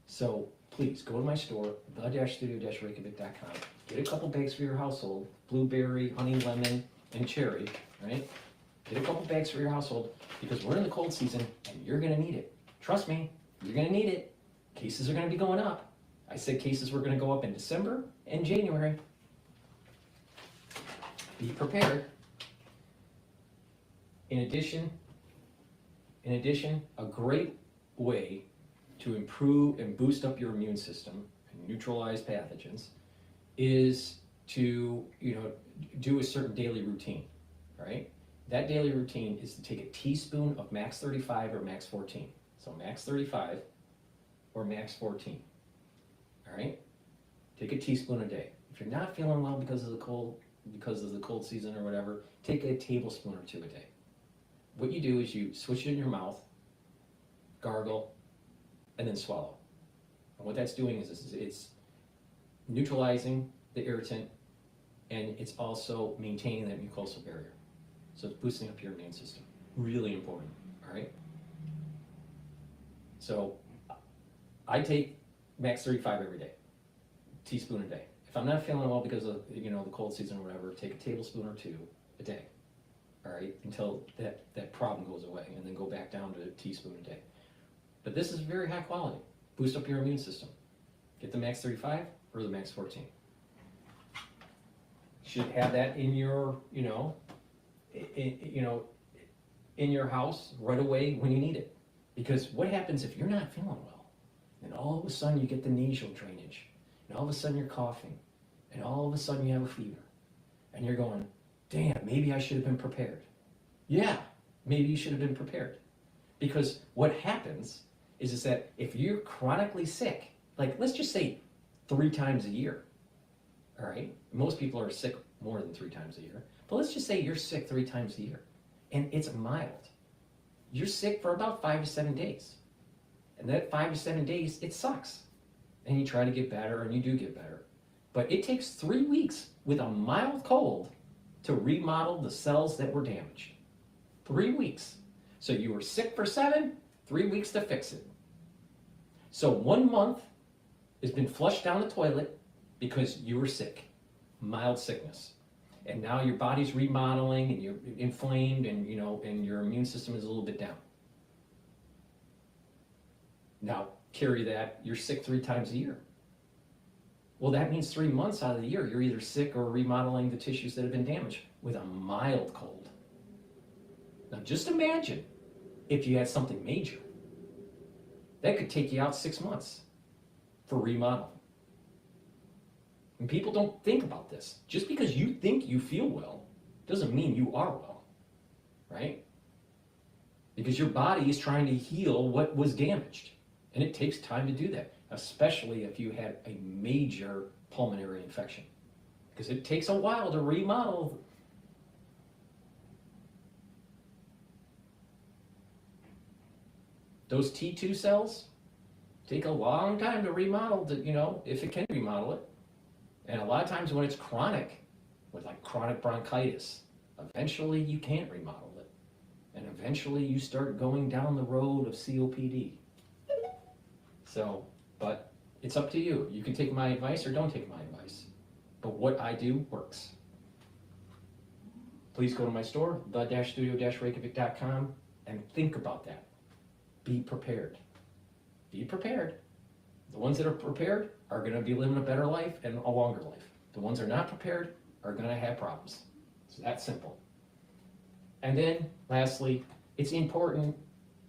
So please go to my store, the-studio-reykjavik.com. Get a couple bags for your household, blueberry, honey, lemon, and cherry, right? Get a couple bags for your household, because we're in the cold season and you're gonna need it. Trust me, you're gonna need it. Cases are gonna be going up. I said cases were gonna go up in December and January. Be prepared. In addition, a great way to improve and boost up your immune system and neutralize pathogens is to do a certain daily routine, right? That daily routine is to take a teaspoon of max 35 or max 14. So max 35 or max 14, all right? Take a teaspoon a day. If you're not feeling well because of the cold season or whatever, take a tablespoon or two a day. What you do is you switch it in your mouth, gargle, and then swallow. And what that's doing is it's neutralizing the irritant, and it's also maintaining that mucosal barrier. So it's boosting up your immune system. Really important, all right? So I take Max 35 every day, teaspoon a day. If I'm not feeling well because of, the cold season or whatever, take a tablespoon or two a day, all right, until that problem goes away, and then go back down to a teaspoon a day. But this is very high quality. Boost up your immune system. Get the Max 35 or the Max 14. Should have that in your, in your house right away when you need it. Because what happens if you're not feeling well, and all of a sudden you get the nasal drainage, and all of a sudden you're coughing, and all of a sudden you have a fever, and you're going, damn, maybe I should have been prepared. Yeah, maybe you should have been prepared. Because what happens is that if you're chronically sick, like let's just say 3 times a year, all right? Most people are sick more than 3 times a year, but let's just say you're sick 3 times a year, and it's mild. You're sick for about 5 to 7 days. And that 5 to 7 days, it sucks. And you try to get better, and you do get better. But it takes 3 weeks with a mild cold to remodel the cells that were damaged. 3 weeks. So you were sick for 7, 3 weeks to fix it. So 1 month has been flushed down the toilet because you were sick, mild sickness. And now your body's remodeling, and you're inflamed, and and your immune system is a little bit down. Now carry that, you're sick 3 times a year. Well, that means 3 months out of the year you're either sick or remodeling the tissues that have been damaged with a mild cold. Now just imagine if you had something major. That could take you out 6 months for remodeling. And people don't think about this. Just because you think you feel well doesn't mean you are well, right? Because your body is trying to heal what was damaged. And it takes time to do that, especially if you had a major pulmonary infection. Because it takes a while to remodel. Those T2 cells take a long time to remodel, if it can remodel it. And a lot of times when it's chronic, with like chronic bronchitis, eventually you can't remodel it. And eventually you start going down the road of COPD. So, but it's up to you. You can take my advice or don't take my advice. But what I do works. Please go to my store, the-studio-reykjavik.com, and think about that. Be prepared. Be prepared. The ones that are prepared are going to be living a better life and a longer life. The ones that are not prepared are going to have problems. It's that simple. And then, lastly, it's important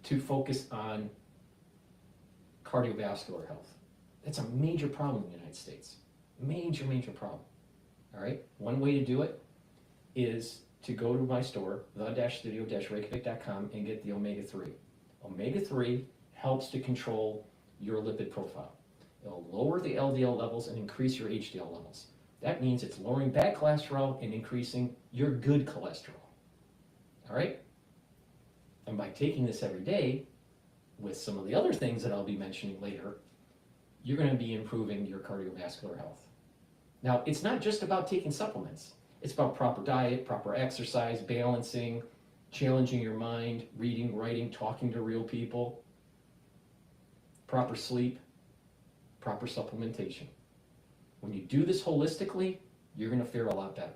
to focus on cardiovascular health. That's a major problem in the United States. Major, major problem. All right? One way to do it is to go to my store, the-studio-reykjavik.com, and get the omega-3. Omega-3 helps to control your lipid profile. It'll lower the LDL levels and increase your HDL levels. That means it's lowering bad cholesterol and increasing your good cholesterol. All right? And by taking this every day, with some of the other things that I'll be mentioning later, you're going to be improving your cardiovascular health. Now, it's not just about taking supplements. It's about proper diet, proper exercise, balancing, challenging your mind, reading, writing, talking to real people, proper sleep, proper supplementation. When you do this holistically, you're going to fare a lot better.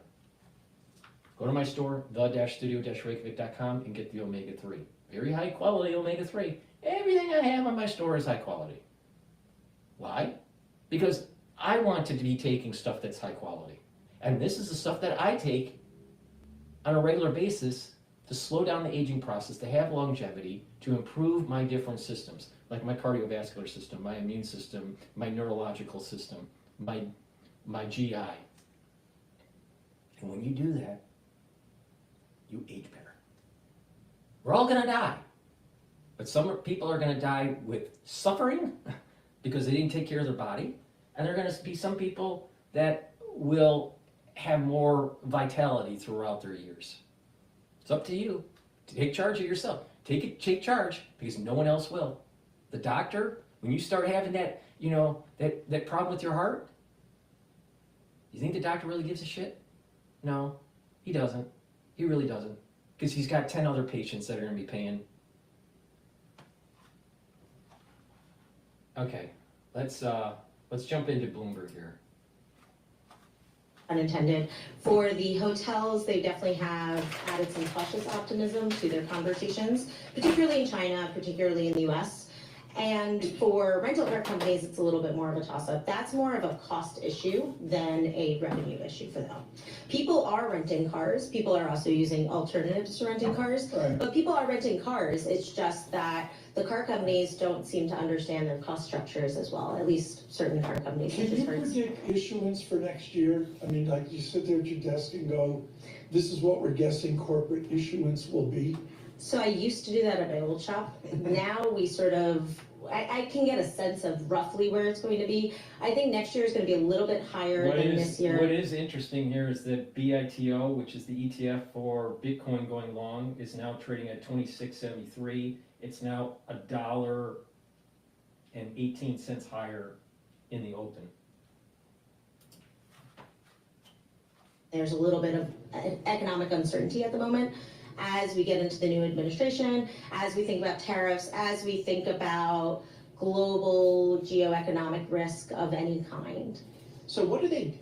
Go to my store, the-studio-reykjavik.com, and get the omega-3. Very high quality omega-3. Everything I have on my store is high quality. Why? Because I want to be taking stuff that's high quality. And this is the stuff that I take on a regular basis to slow down the aging process, to have longevity, to improve my different systems, like my cardiovascular system, my immune system, my neurological system, my GI. And when you do that, you age better. We're all going to die. But some people are going to die with suffering because they didn't take care of their body. And there are going to be some people that will have more vitality throughout their years. It's up to you. Take charge of yourself. Take charge, because no one else will. The doctor, when you start having that, that problem with your heart, you think the doctor really gives a shit? No, he doesn't. He really doesn't. Because he's got 10 other patients that are going to be paying Okay, let's jump into Bloomberg here. Unintended. For the hotels, they definitely have added some cautious optimism to their conversations, particularly in China, particularly in the US. And for rental car companies, it's a little bit more of a toss-up. That's more of a cost issue than a revenue issue for them. People are renting cars. People are also using alternatives to renting cars. Right. But people are renting cars. It's just that the car companies don't seem to understand their cost structures as well, at least certain car companies. Can such as you Hertz. predict issuance for next year? I mean, like you sit there at your desk and go, this is what we're guessing corporate issuance will be? So I used to do that at my old shop. Now we sort of, I can get a sense of roughly where it's going to be. I think next year is going to be a little bit higher than this year. What is interesting here is that BITO, which is the ETF for Bitcoin going long, is now trading at 26.73. It's now $1.18 higher in the open. There's a little bit of economic uncertainty at the moment. As we get into the new administration, as we think about tariffs, as we think about global geoeconomic risk of any kind. So what do they,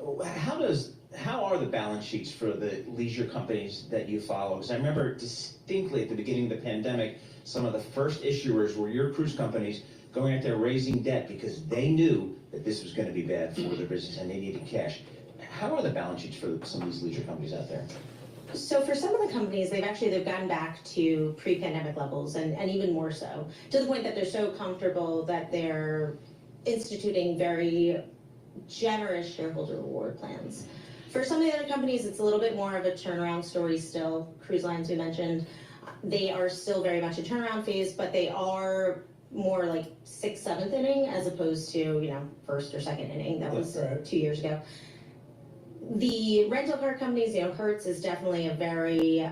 how are the balance sheets for the leisure companies that you follow? Because I remember distinctly at the beginning of the pandemic, some of the first issuers were your cruise companies going out there raising debt because they knew that this was going to be bad for their business and they needed cash. How are the balance sheets for some of these leisure companies out there? So for some of the companies, they've gone back to pre-pandemic levels and even more so, to the point that they're so comfortable that they're instituting very generous shareholder reward plans. For some of the other companies, it's a little bit more of a turnaround story still. Cruise lines we mentioned, they are still very much a turnaround phase, but they are more like 6th, 7th inning as opposed to, first or second inning. That was 2 years ago. The rental car companies, Hertz is definitely a very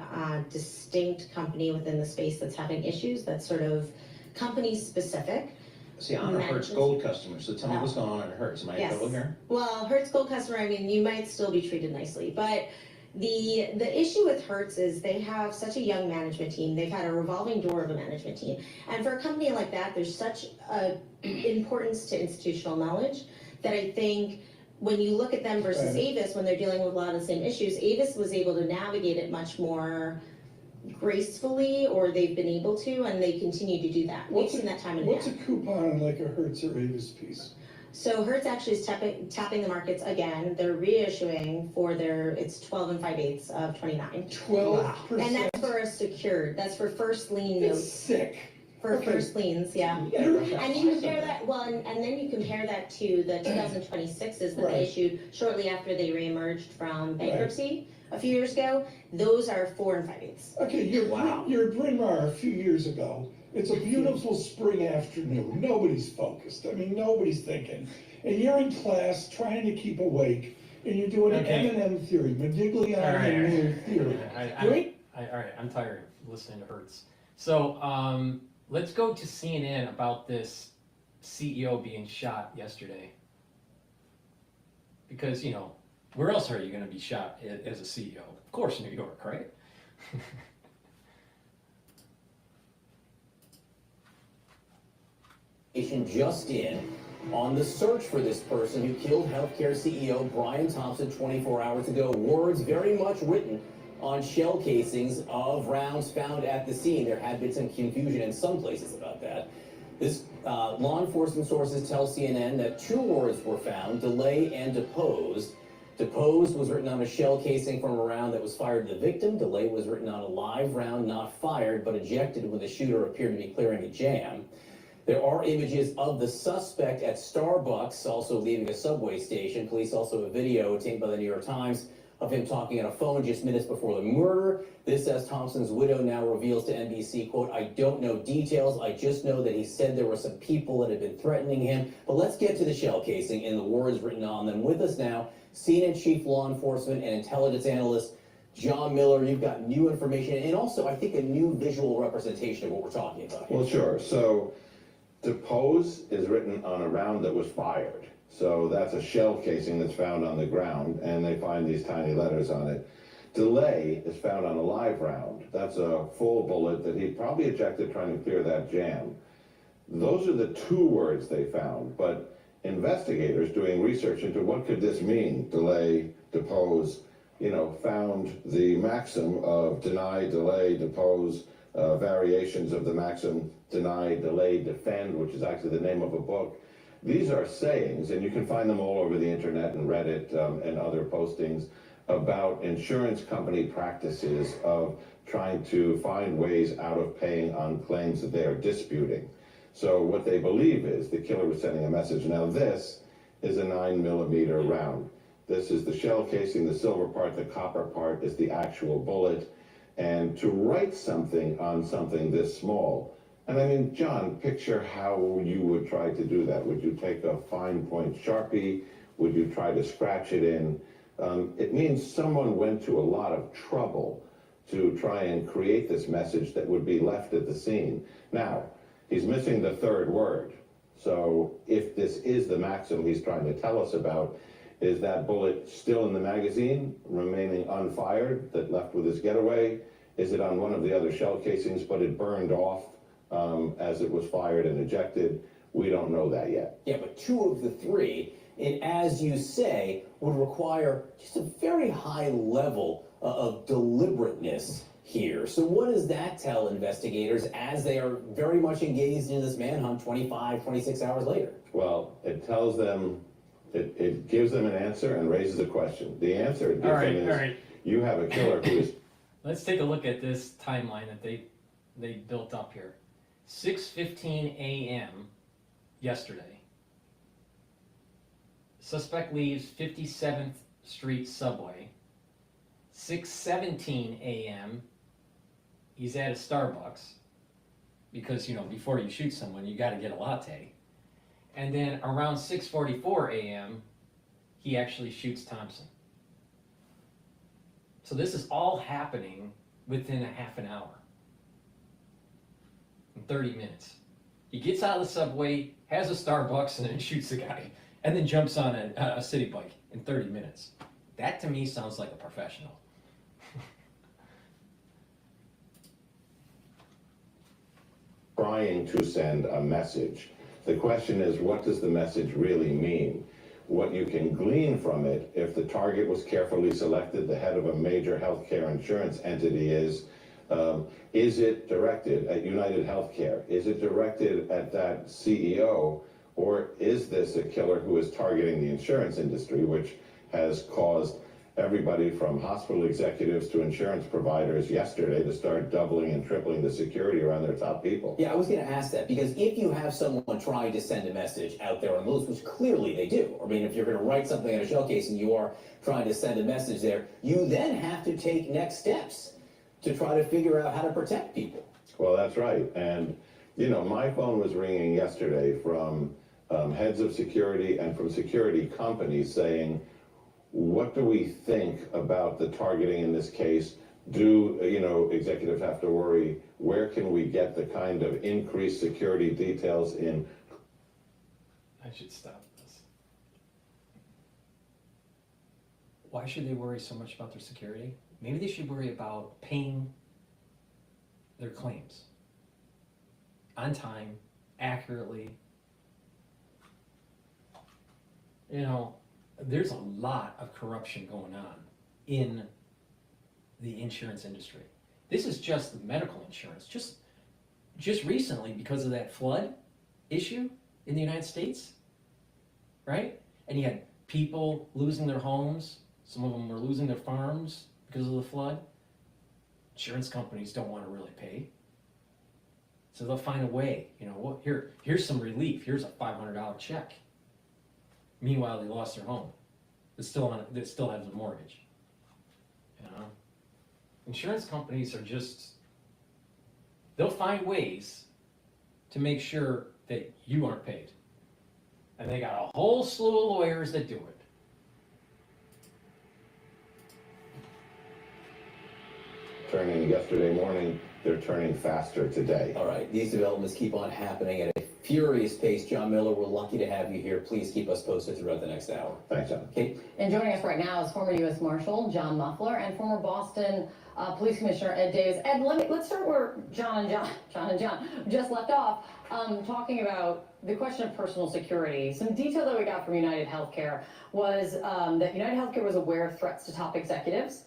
distinct company within the space that's having issues. That's sort of company specific. See, I'm a Hertz Gold customer, so tell me what's going on at Hertz. Am I in trouble here? Well, Hertz Gold customer, you might still be treated nicely, but the issue with Hertz is they have such a young management team. They've had a revolving door of a management team. And for a company like that, there's such an importance to institutional knowledge that I think when you look at them versus Avis, when they're dealing with a lot of the same issues, Avis was able to navigate it much more gracefully, or they've been able to, and they continue to do that. We've seen that time and again. What's a coupon on like a Hertz or Avis piece? So Hertz actually is tapping the markets again. They're reissuing for it's 12 5/8 of 29. 12%? And that's for a secured, that's for first lien notes. It's sick. For first liens, yeah. And you compare that, and then you compare that to the 2026s that they issued shortly after they reemerged from bankruptcy a few years ago. Those are 4 5/8. Okay, your Bryn Mawr a few years ago. It's a beautiful spring afternoon. Nobody's focused. Nobody's thinking. And you're in class trying to keep awake, and you're doing an M&M theory, Modigliani and theory. All right, I'm tired of listening to Hertz. So, let's go to CNN about this CEO being shot yesterday. Because, where else are you going to be shot as a CEO? Of course, New York, right? Just in on the search for this person who killed healthcare CEO Brian Thompson 24 hours ago. Words very much written on shell casings of rounds found at the scene. There had been some confusion in some places about that. This law enforcement sources tell CNN that 2 words were found: delay and deposed. Deposed was written on a shell casing from a round that was fired to the victim. Delay was written on a live round not fired but ejected when the shooter appeared to be clearing a jam. There are images of the suspect at Starbucks, also leaving a subway station. Police also have a video taken by the New York Times of him talking on a phone just minutes before the murder. This, as Thompson's widow now reveals to NBC, quote, "I don't know details. I just know that he said there were some people that had been threatening him." But let's get to the shell casing and the words written on them. With us now, CNN Chief Law Enforcement and Intelligence Analyst John Miller. You've got new information and also, I think, a new visual representation of what we're talking about here. Well, sure. So, depose is written on a round that was fired. So that's a shell casing that's found on the ground, and they find these tiny letters on it. Delay is found on a live round. That's a full bullet that he probably ejected trying to clear that jam. Those are the two words they found, but investigators doing research into what could this mean, delay, depose, found the maxim of deny, delay, depose, variations of the maxim deny, delay, defend, which is actually the name of a book. These are sayings, and you can find them all over the internet and Reddit and other postings about insurance company practices of trying to find ways out of paying on claims that they are disputing. So what they believe is the killer was sending a message. Now this is a 9mm round. This is the shell casing, the silver part, the copper part is the actual bullet. And to write something on something this small, and I mean, John, picture how you would try to do that. Would you take a fine point Sharpie? Would you try to scratch it in? It means someone went to a lot of trouble to try and create this message that would be left at the scene. Now, he's missing the third word. So if this is the maxim he's trying to tell us about, is that bullet still in the magazine, remaining unfired, that left with his getaway? Is it on one of the other shell casings, but it burned off as it was fired and ejected? We don't know that yet. Yeah, but two of the three, and as you say, would require just a very high level of deliberateness here. So what does that tell investigators as they are very much engaged in this manhunt 25, 26 hours later? Well, it tells them, it gives them an answer and raises a question. The answer it gives them is, you have a killer who is... Let's take a look at this timeline that they built up here. 6:15 a.m. yesterday. Suspect leaves 57th Street subway. 6:17 a.m. he's at a Starbucks because, before you shoot someone, you got to get a latte. And then around 6:44 a.m., he actually shoots Thompson. So this is all happening within a half an hour. In 30 minutes. He gets out of the subway, has a Starbucks, and then shoots the guy. And then jumps on a city bike in 30 minutes. That to me sounds like a professional. Trying to send a message. The question is, what does the message really mean? What you can glean from it, if the target was carefully selected, the head of a major healthcare insurance entity is it directed at United Healthcare? Is it directed at that CEO? Or is this a killer who is targeting the insurance industry, which has caused everybody from hospital executives to insurance providers yesterday to start doubling and tripling the security around their top people? Yeah, I was going to ask that, because if you have someone trying to send a message out there on the loose, which clearly they do, I mean, if you're going to write something on a shell case and you are trying to send a message there, you then have to take next steps to try to figure out how to protect people. Well, that's right. And, my phone was ringing yesterday from heads of security and from security companies saying, what do we think about the targeting in this case? Do, executives have to worry? Where can we get the kind of increased security details in? I should stop this. Why should they worry so much about their security? Maybe they should worry about paying their claims on time, accurately. There's a lot of corruption going on in the insurance industry. This is just the medical insurance. Just recently, because of that flood issue in the United States, right? And you had people losing their homes. Some of them were losing their farms because of the flood. Insurance companies don't want to really pay. So they'll find a way, here's some relief. Here's a $500 check. Meanwhile, they lost their home. That still has a mortgage. Insurance companies are they'll find ways to make sure that you aren't paid. And they got a whole slew of lawyers that do it. Turning yesterday morning, they're turning faster today. All right, these developments keep on happening at a furious pace. John Miller, we're lucky to have you here. Please keep us posted throughout the next hour. Thanks, John. Kate? And joining us right now is former U.S. Marshal John Muffler and former Boston Police Commissioner Ed Davis. Ed, let's start where John and John just left off, talking about the question of personal security. Some detail that we got from United Healthcare was that United Healthcare was aware of threats to top executives.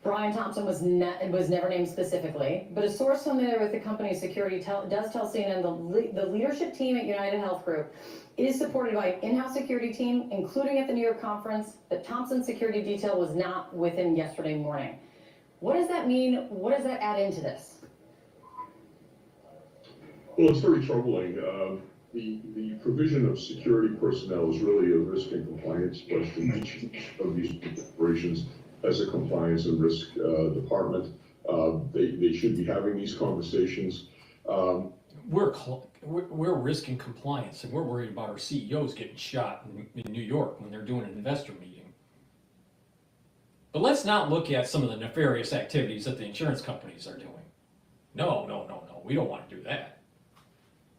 Brian Thompson was never named specifically, but a source familiar with the company's security does tell CNN the leadership team at United Health Group is supported by an in-house security team, including at the New York conference, that Thompson's security detail was not with him yesterday morning. What does that mean? What does that add into this? Well, it's very troubling. The provision of security personnel is really a risk and compliance question. Each of these operations has a compliance and risk department. They should be having these conversations. We're risk and compliance, and we're worried about our CEOs getting shot in New York when they're doing an investor meeting. But let's not look at some of the nefarious activities that the insurance companies are doing. No, we don't want to do that.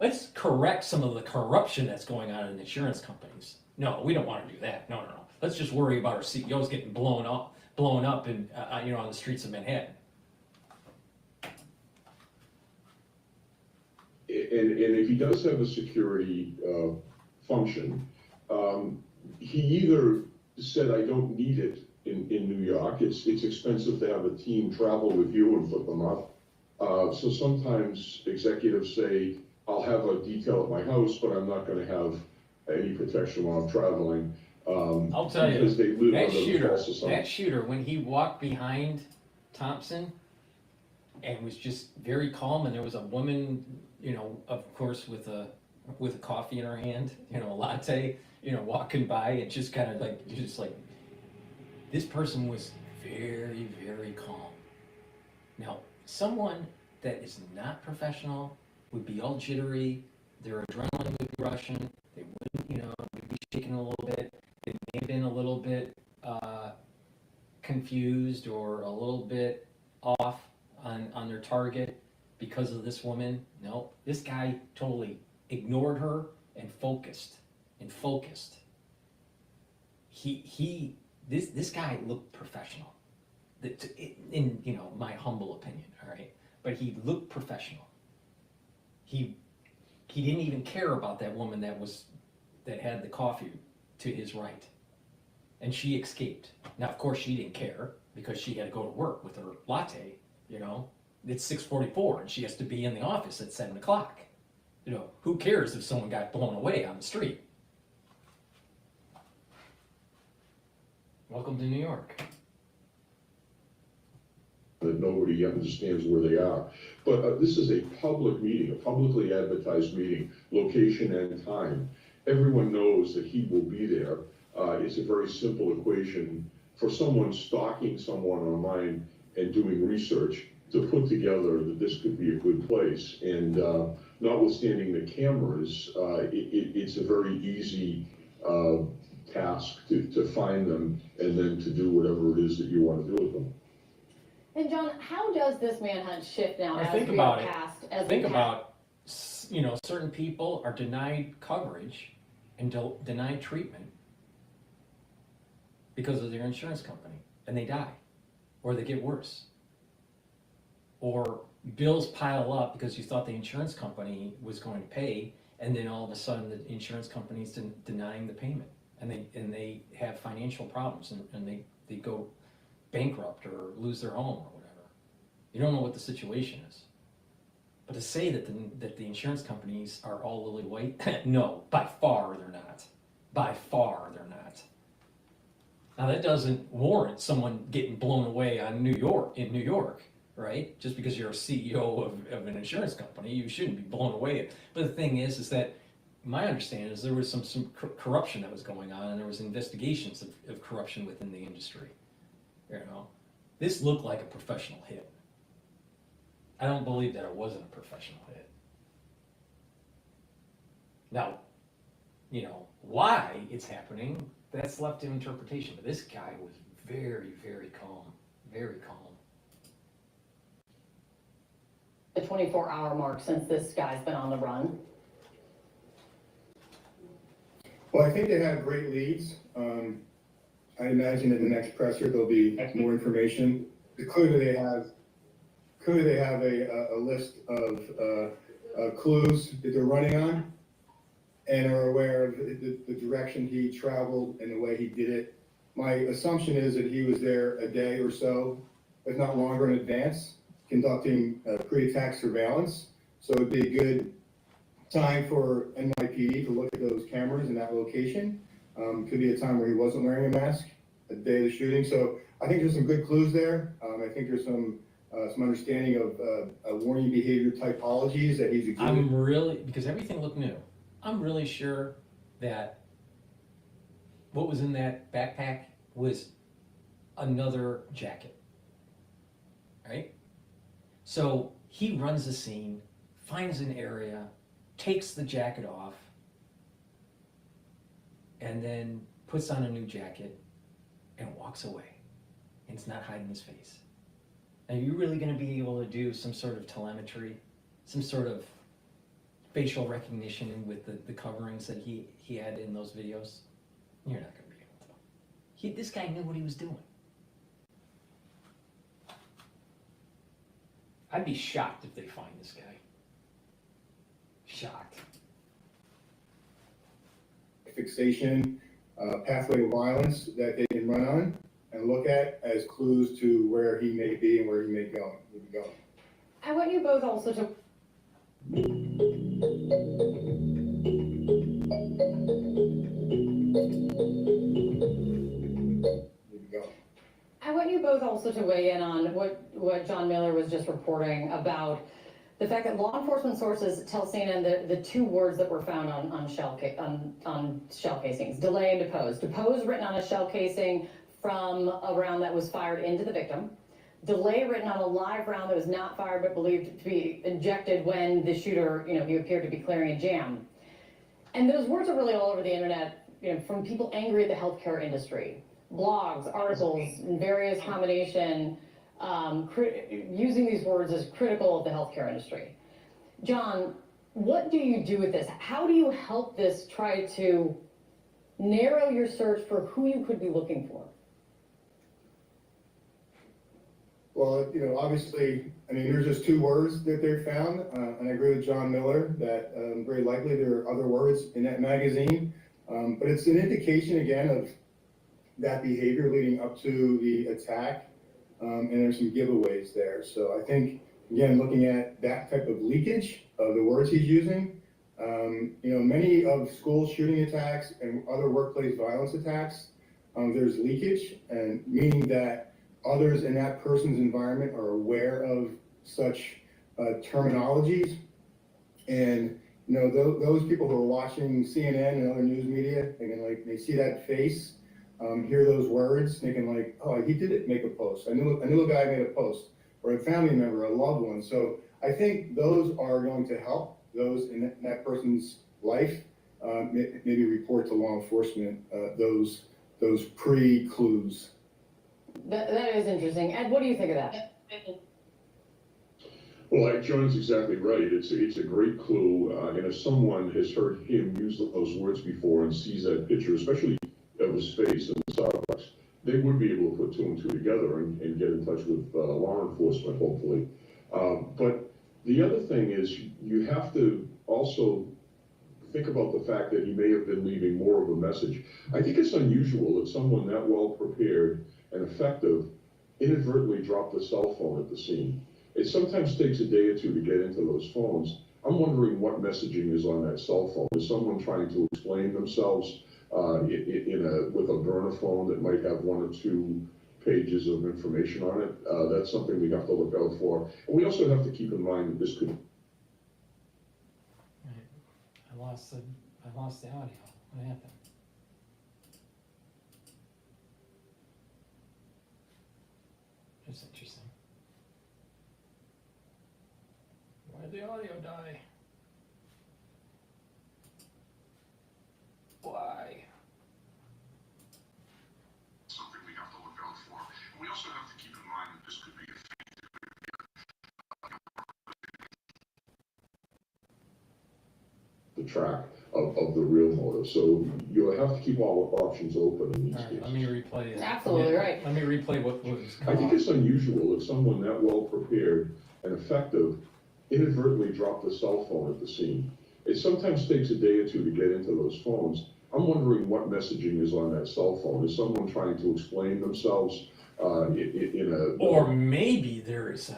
Let's correct some of the corruption that's going on in insurance companies. No, we don't want to do that. No. Let's just worry about our CEOs getting blown up in, on the streets of Manhattan. And if he does have a security function, he either said, I don't need it in New York. It's expensive to have a team travel with you and put them up. So sometimes executives say, I'll have a detail at my house, but I'm not going to have any protection while I'm traveling. I'll tell you, because they live that under the false assumption. that shooter, when he walked behind Thompson and was just very calm, and there was a woman, of course, with a coffee in her hand, a latte, walking by, and just kind of like, this person was very, very calm. Now, someone that is not professional would be all jittery, their adrenaline would be rushing, they wouldn't, would be shaking a little bit, they may have been a little bit confused or a little bit off on their target because of this woman. No, this guy totally ignored her and focused. This guy looked professional, in my humble opinion. All right, but he looked professional. He didn't even care about that woman that had the coffee to his right, and she escaped. Now, of course, she didn't care because she had to go to work with her latte. It's 6:44 and she has to be in the office at 7 o'clock. Who cares if someone got blown away on the street? Welcome to New York. That nobody understands where they are. But this is a public meeting, a publicly advertised meeting, location and time. Everyone knows that he will be there. It's a very simple equation for someone stalking someone online and doing research to put together that this could be a good place. And notwithstanding the cameras, it's a very easy task to find them and then to do whatever it is that you want to do with them. And John, how does this manhunt shift now as Think we about are it. past? Certain people are denied coverage and denied treatment because of their insurance company, and they die, or they get worse, or bills pile up because you thought the insurance company was going to pay, and then all of a sudden the insurance company's denying the payment, and they have financial problems, and they go bankrupt or lose their home or whatever. You don't know what the situation is. But to say that the insurance companies are all lily white, no, by far they're not. By far they're not. Now that doesn't warrant someone getting blown away in New York, right? Just because you're a CEO of an insurance company, you shouldn't be blown away. But the thing is that my understanding is there was some corruption that was going on, and there was investigations of corruption within the industry. This looked like a professional hit. I don't believe that it wasn't a professional hit. Now, why it's happening, that's left to interpretation. But this guy was very, very calm. Very calm. The 24-hour mark since this guy's been on the run. Well, I think they have great leads. I imagine in the next presser there'll be more information. Clearly they have a list of clues that they're running on and are aware of the direction he traveled and the way he did it. My assumption is that he was there a day or so, if not longer in advance, conducting pre-attack surveillance. So it'd be a good time for NYPD to look at those cameras in that location. Could be a time where he wasn't wearing a mask the day of the shooting. So I think there's some good clues there. I think there's some understanding of warning behavior typologies that he's exhibiting. I'm really, because everything looked new, I'm really sure that what was in that backpack was another jacket, right? So he runs the scene, finds an area, takes the jacket off, and then puts on a new jacket and walks away. And it's not hiding his face. Are you really going to be able to do some sort of telemetry, some sort of facial recognition with the coverings that he had in those videos? You're not going to be able to. This guy knew what he was doing. I'd be shocked if they find this guy. Shocked. Fixation, pathway of violence that they can run on and look at as clues to where he may be and where he may go. I want you both also to weigh in on what John Miller was just reporting about the fact that law enforcement sources tell CNN the two words that were found on shell casings: delay and depose. Depose written on a shell casing from a round that was fired into the victim. Delay written on a live round that was not fired but believed to be ejected when the shooter, he appeared to be clearing a jam. And those words are really all over the internet, from people angry at the healthcare industry. Blogs, articles, in various combination, using these words as critical of the healthcare industry. John, what do you do with this? How do you help this try to narrow your search for who you could be looking for? Well, obviously, there's just two words that they found, and I agree with John Miller that very likely there are other words in that magazine, but it's an indication, again, of that behavior leading up to the attack, and there's some giveaways there. So I think, again, looking at that type of leakage of the words he's using, many of school shooting attacks and other workplace violence attacks, there's leakage, and meaning that others in that person's environment are aware of such terminologies. And, those people who are watching CNN and other news media, they see that face, hear those words, thinking like, oh, he did make a post. I knew a guy made a post, or a family member, a loved one. So I think those are going to help those in that person's life, maybe report to law enforcement those pre-clues. That is interesting. Ed, what do you think of that? Well, John's exactly right. It's a great clue, and if someone has heard him use those words before and sees that picture, especially of his face in the Starbucks, they would be able to put two and two together and get in touch with law enforcement, hopefully. But the other thing is you have to also think about the fact that he may have been leaving more of a message. I think it's unusual that someone that well prepared and effective inadvertently dropped a cell phone at the scene. It sometimes takes a day or two to get into those phones. I'm wondering what messaging is on that cell phone. Is someone trying to explain themselves with a burner phone that might have one or two pages of information on it? That's something we have to look out for. And we also have to keep in mind that this could... I lost the audio. What happened? That's interesting. Why did the audio die? Why? Something we have to look out for. And we also have to keep in mind that this could be a thing. The track. of the real motive. So you'll have to keep all options open in these All right, cases. let me replay it. Absolutely right. Let me replay what was. I think it's unusual if someone that well prepared and effective inadvertently dropped a cell phone at the scene. It sometimes takes a day or two to get into those phones. I'm wondering what messaging is on that cell phone. Is someone trying to explain themselves in a... Or maybe there is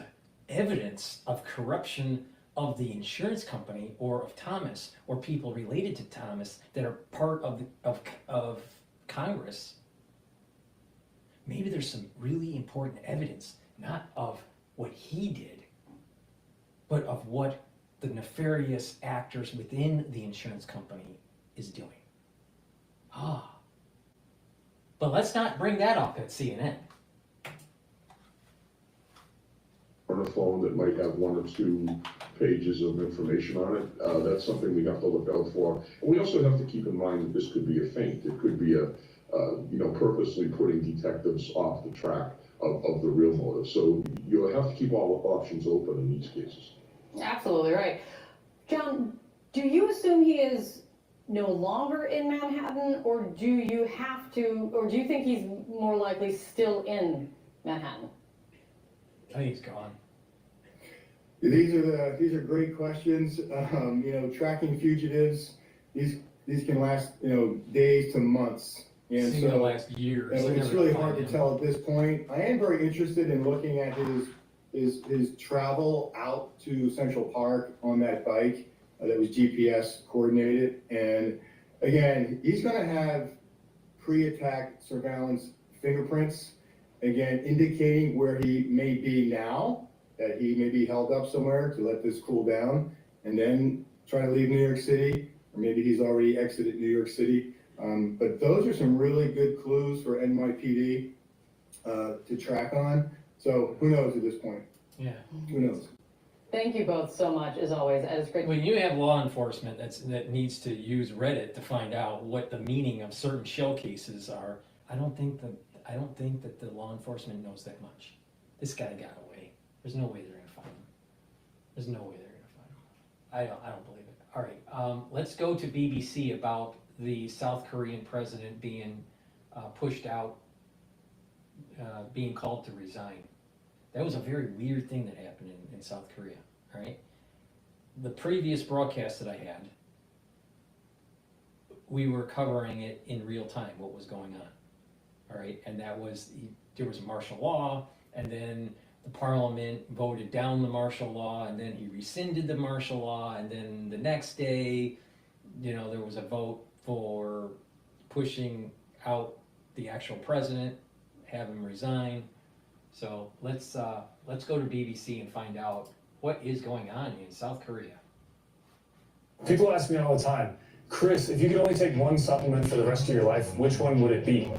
evidence of corruption of the insurance company or of Thomas or people related to Thomas that are part of Congress. Maybe there's some really important evidence, not of what he did, but of what the nefarious actors within the insurance company is doing. But let's not bring that up at CNN. On a phone that might have 1 or 2 pages of information on it, that's something we have to look out for. And we also have to keep in mind that this could be a feint. It could be purposely putting detectives off the track of the real motive. So you'll have to keep all options open in these cases. Absolutely right. John, do you assume he is no longer in Manhattan, or do you think he's more likely still in Manhattan? I think he's gone. These are great questions. Tracking fugitives, these can last, days to months. And Seem to last years. It's really hard to tell at this point. I am very interested in looking at his travel out to Central Park on that bike that was GPS coordinated. And again, he's going to have pre-attack surveillance fingerprints, again, indicating where he may be now, that he may be held up somewhere to let this cool down, and then try to leave New York City, or maybe he's already exited New York City. But those are some really good clues for NYPD to track on. So who knows at this point? Yeah. Who knows? Thank you both so much, as always. It's great. When you have law enforcement that needs to use Reddit to find out what the meaning of certain shell cases are, I don't think that the law enforcement knows that much. This guy got away. There's no way they're gonna find him. There's no way they're gonna find him. I don't believe it. All right, let's go to BBC about the South Korean president being pushed out, being called to resign. That was a very weird thing that happened in South Korea, all right? The previous broadcast that I had, we were covering it in real time, what was going on, all right? And that was, there was martial law, and then the parliament voted down the martial law, and then he rescinded the martial law, and then the next day, there was a vote for pushing out the actual president, have him resign. So let's go to BBC and find out what is going on in South Korea. People ask me all the time, Chris, if you could only take one supplement for the rest of your life, which one would it be?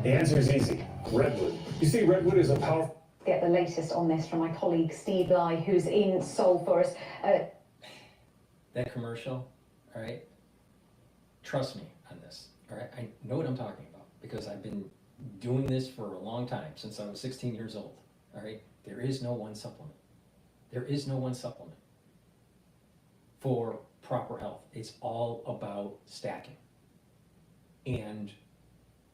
The answer is easy, redwood. You see, redwood is a powerful... Get the latest on this from my colleague Steve Lai, who's in Seoul for us. That commercial, all right? Trust me on this, all right? I know what I'm talking about because I've been doing this for a long time, since I was 16 years old, all right? There is no one supplement. There is no one supplement for proper health. It's all about stacking and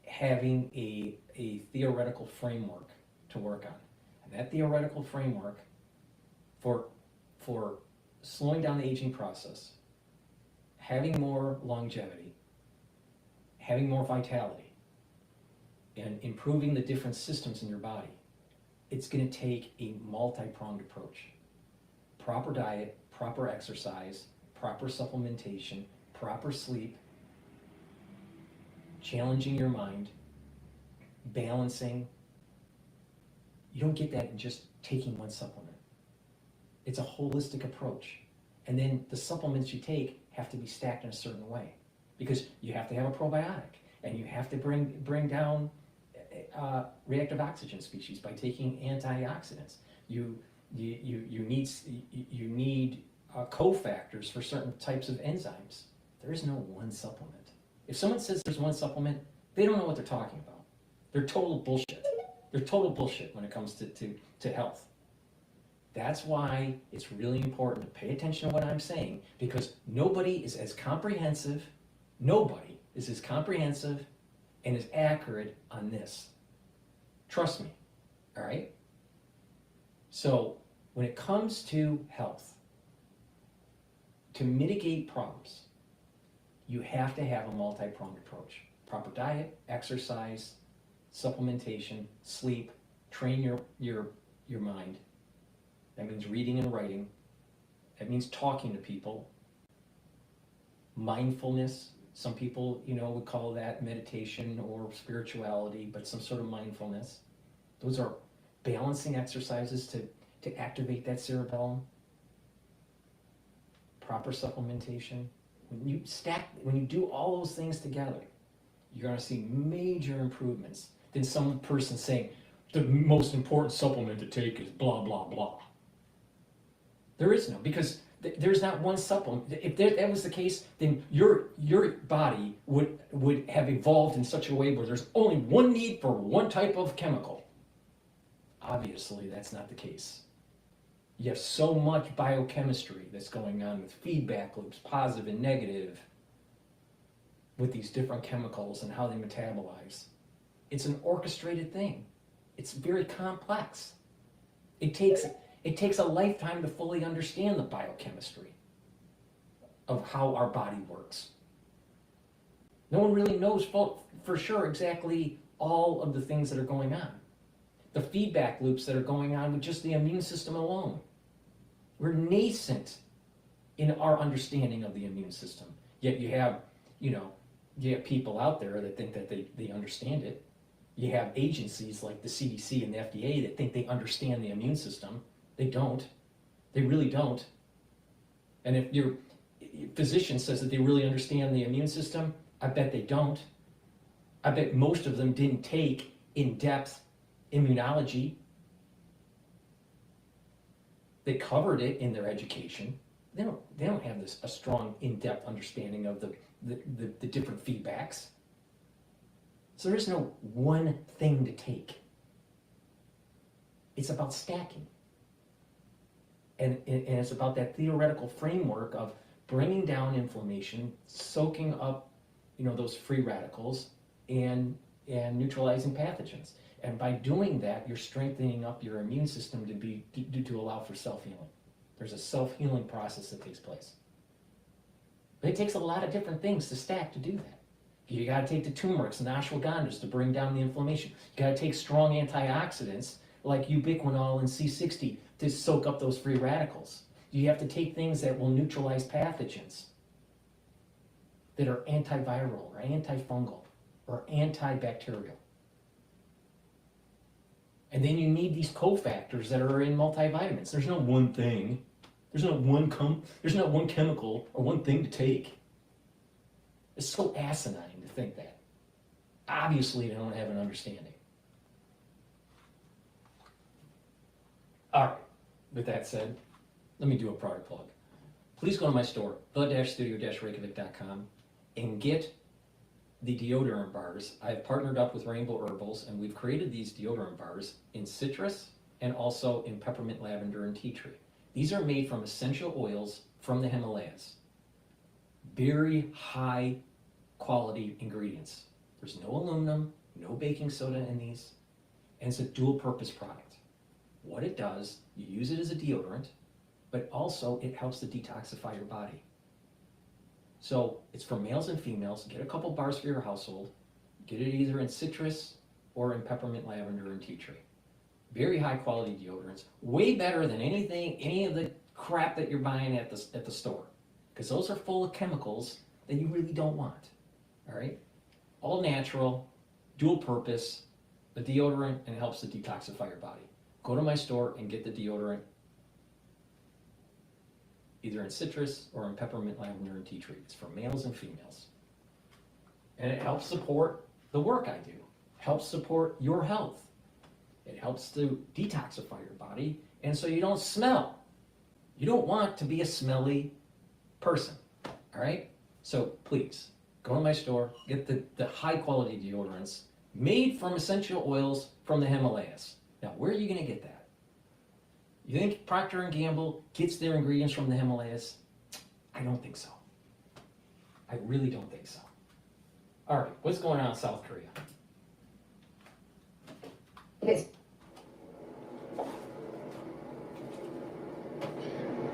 having a theoretical framework to work on. And that theoretical framework for slowing down the aging process, having more longevity, having more vitality, and improving the different systems in your body, it's going to take a multi-pronged approach. Proper diet, proper exercise, proper supplementation, proper sleep, challenging your mind, balancing. You don't get that in just taking one supplement. It's a holistic approach. And then the supplements you take have to be stacked in a certain way, because you have to have a probiotic, and you have to bring down reactive oxygen species by taking antioxidants. You need cofactors for certain types of enzymes. There is no one supplement. If someone says there's one supplement, they don't know what they're talking about. They're total bullshit. They're total bullshit when it comes to health. That's why it's really important to pay attention to what I'm saying, because nobody is as comprehensive and as accurate on this. Trust me, all right? So when it comes to health, to mitigate problems, you have to have a multi-pronged approach. Proper diet, exercise, supplementation, sleep, train your mind. That means reading and writing. That means talking to people. Mindfulness. Some people, would call that meditation or spirituality, but some sort of mindfulness. Those are balancing exercises to activate that cerebellum. Proper supplementation. When you do all those things together, you're going to see major improvements than some person saying, the most important supplement to take is blah, blah, blah. There is no, because there's not one supplement. If that was the case, then your body would have evolved in such a way where there's only one need for one type of chemical. Obviously, that's not the case. You have so much biochemistry that's going on with feedback loops, positive and negative, with these different chemicals and how they metabolize. It's an orchestrated thing. It's very complex. It takes a lifetime to fully understand the biochemistry of how our body works. No one really knows for sure exactly all of the things that are going on. The feedback loops that are going on with just the immune system alone. We're nascent in our understanding of the immune system. Yet you have people out there that think that they understand it. You have agencies like the CDC and the FDA that think they understand the immune system. They don't. They really don't. And if your physician says that they really understand the immune system, I bet they don't. I bet most of them didn't take in-depth immunology. They covered it in their education. They don't have a strong in-depth understanding of the different feedbacks. So there is no one thing to take. It's about stacking. And it's about that theoretical framework of bringing down inflammation, soaking up, those free radicals, and neutralizing pathogens. And by doing that, you're strengthening up your immune system to allow for self-healing. There's a self-healing process that takes place. But it takes a lot of different things to stack to do that. You got to take the turmerics and ashwagandhas to bring down the inflammation. You got to take strong antioxidants like ubiquinol and C60 to soak up those free radicals. You have to take things that will neutralize pathogens that are antiviral or antifungal or antibacterial. And then you need these cofactors that are in multivitamins. There's no one thing. There's not one chemical or one thing to take. It's so asinine to think that. Obviously, they don't have an understanding. All right, with that said, let me do a product plug. Please go to my store, the-studio-reykjavik.com, and get the deodorant bars. I've partnered up with Rainbow Herbals, and we've created these deodorant bars in citrus and also in peppermint, lavender, and tea tree. These are made from essential oils from the Himalayas. Very high quality ingredients. There's no aluminum, no baking soda in these, and it's a dual purpose product. What it does, you use it as a deodorant, but also it helps to detoxify your body. So it's for males and females. Get a couple bars for your household. Get it either in citrus or in peppermint, lavender, and tea tree. Very high quality deodorants. Way better than any of the crap that you're buying at the store. Because those are full of chemicals that you really don't want. All right? All natural, dual purpose, the deodorant, and it helps to detoxify your body. Go to my store and get the deodorant either in citrus or in peppermint, lavender, and tea tree. It's for males and females. And it helps support the work I do. Helps support your health. It helps to detoxify your body, and so you don't smell. You don't want to be a smelly person, all right? So please, go to my store, get the high quality deodorants made from essential oils from the Himalayas. Now, where are you gonna get that? You think Procter & Gamble gets their ingredients from the Himalayas? I don't think so. I really don't think so. All right, what's going on in South Korea?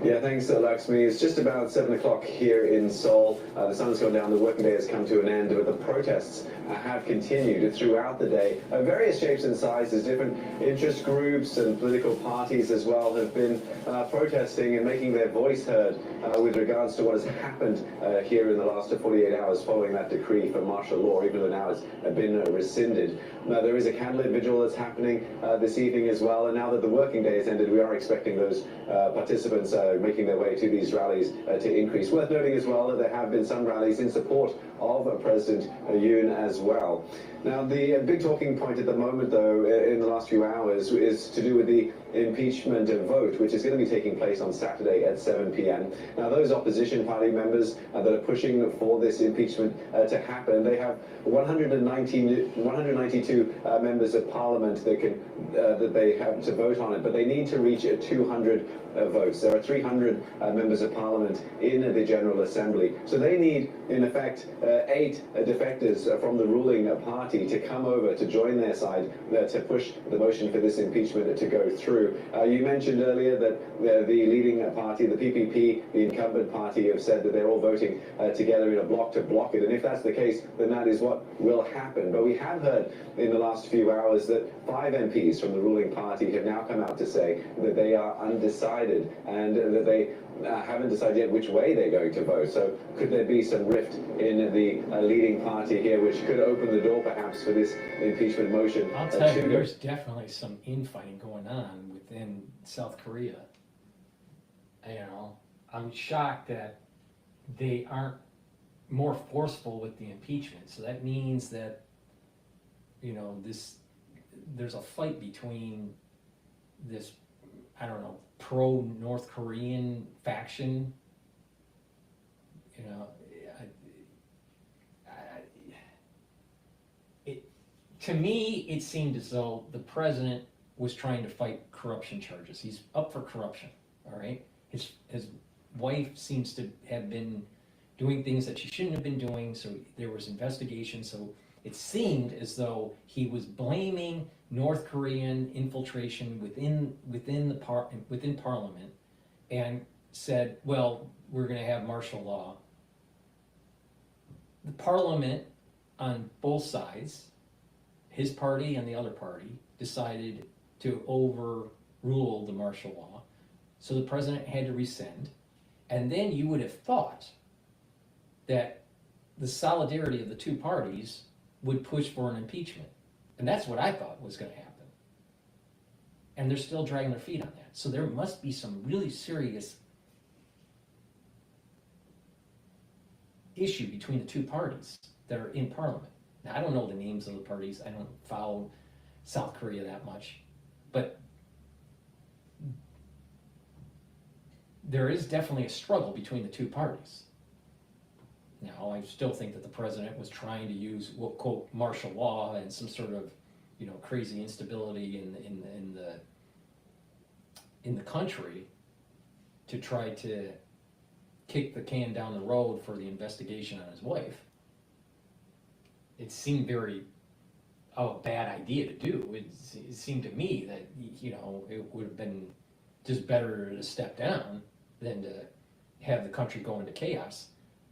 Yeah, thanks, Lakshmi. It's just about 7 o'clock here in Seoul. The sun's gone down, the working day has come to an end, but the protests have continued throughout the day. Various shapes and sizes, different interest groups and political parties as well have been protesting and making their voice heard with regards to what has happened here in the last 48 hours following that decree for martial law, even though now it's been rescinded. Now, there is a candlelit vigil that's happening this evening as well, and now that the working day has ended, we are expecting those participants making their way to these rallies to increase. Worth noting as well that there have been some rallies in support of President Yoon as well. Now, the big talking point at the moment, though, in the last few hours is to do with the impeachment vote, which is going to be taking place on Saturday at 7 p.m. Now, those opposition party members that are pushing for this impeachment to happen, they have 192 members of parliament that they have to vote on it, but they need to reach 200 votes. There are 300 members of parliament in the General Assembly, so they need, in effect, 8 defectors from the ruling party to come over to join their side to push the motion for this impeachment to go through. You mentioned earlier that the leading party, the PPP, the incumbent party, have said that they're all voting together in a block to block it, and if that's the case, then that is what will happen. But we have heard in the last few hours that 5 MPs from the ruling party have now come out to say that they are undecided and that they haven't decided yet which way they're going to vote. So could there be some rift in the leading party here, which could open the door perhaps for this impeachment motion? I'll tell you, there's definitely some infighting going on within South Korea. You know, I'm shocked that they aren't more forceful with the impeachment. So that means that, you know, there's a fight between this, I don't know, pro-North Korean faction. You know, to me, it seemed as though the president was trying to fight corruption charges. He's up for corruption, all right? His wife seems to have been doing things that she shouldn't have been doing, so there was investigation. So it seemed as though he was blaming North Korean infiltration within Parliament, and said, "Well, we're going to have martial law." The Parliament on both sides, his party and the other party, decided to overrule the martial law, so the president had to rescind. And then you would have thought that the solidarity of the two parties would push for an impeachment. And that's what I thought was going to happen. And they're still dragging their feet on that. So there must be some really serious issue between the two parties that are in Parliament. Now, I don't know the names of the parties. I don't follow South Korea that much. But there is definitely a struggle between the two parties. Now, I still think that the president was trying to use, well, quote, martial law and some sort of, you know, crazy instability in the country to try to kick the can down the road for the investigation on his wife. It seemed very a bad idea to do. It seemed to me that, you know, it would have been just better to step down than to have the country go into chaos.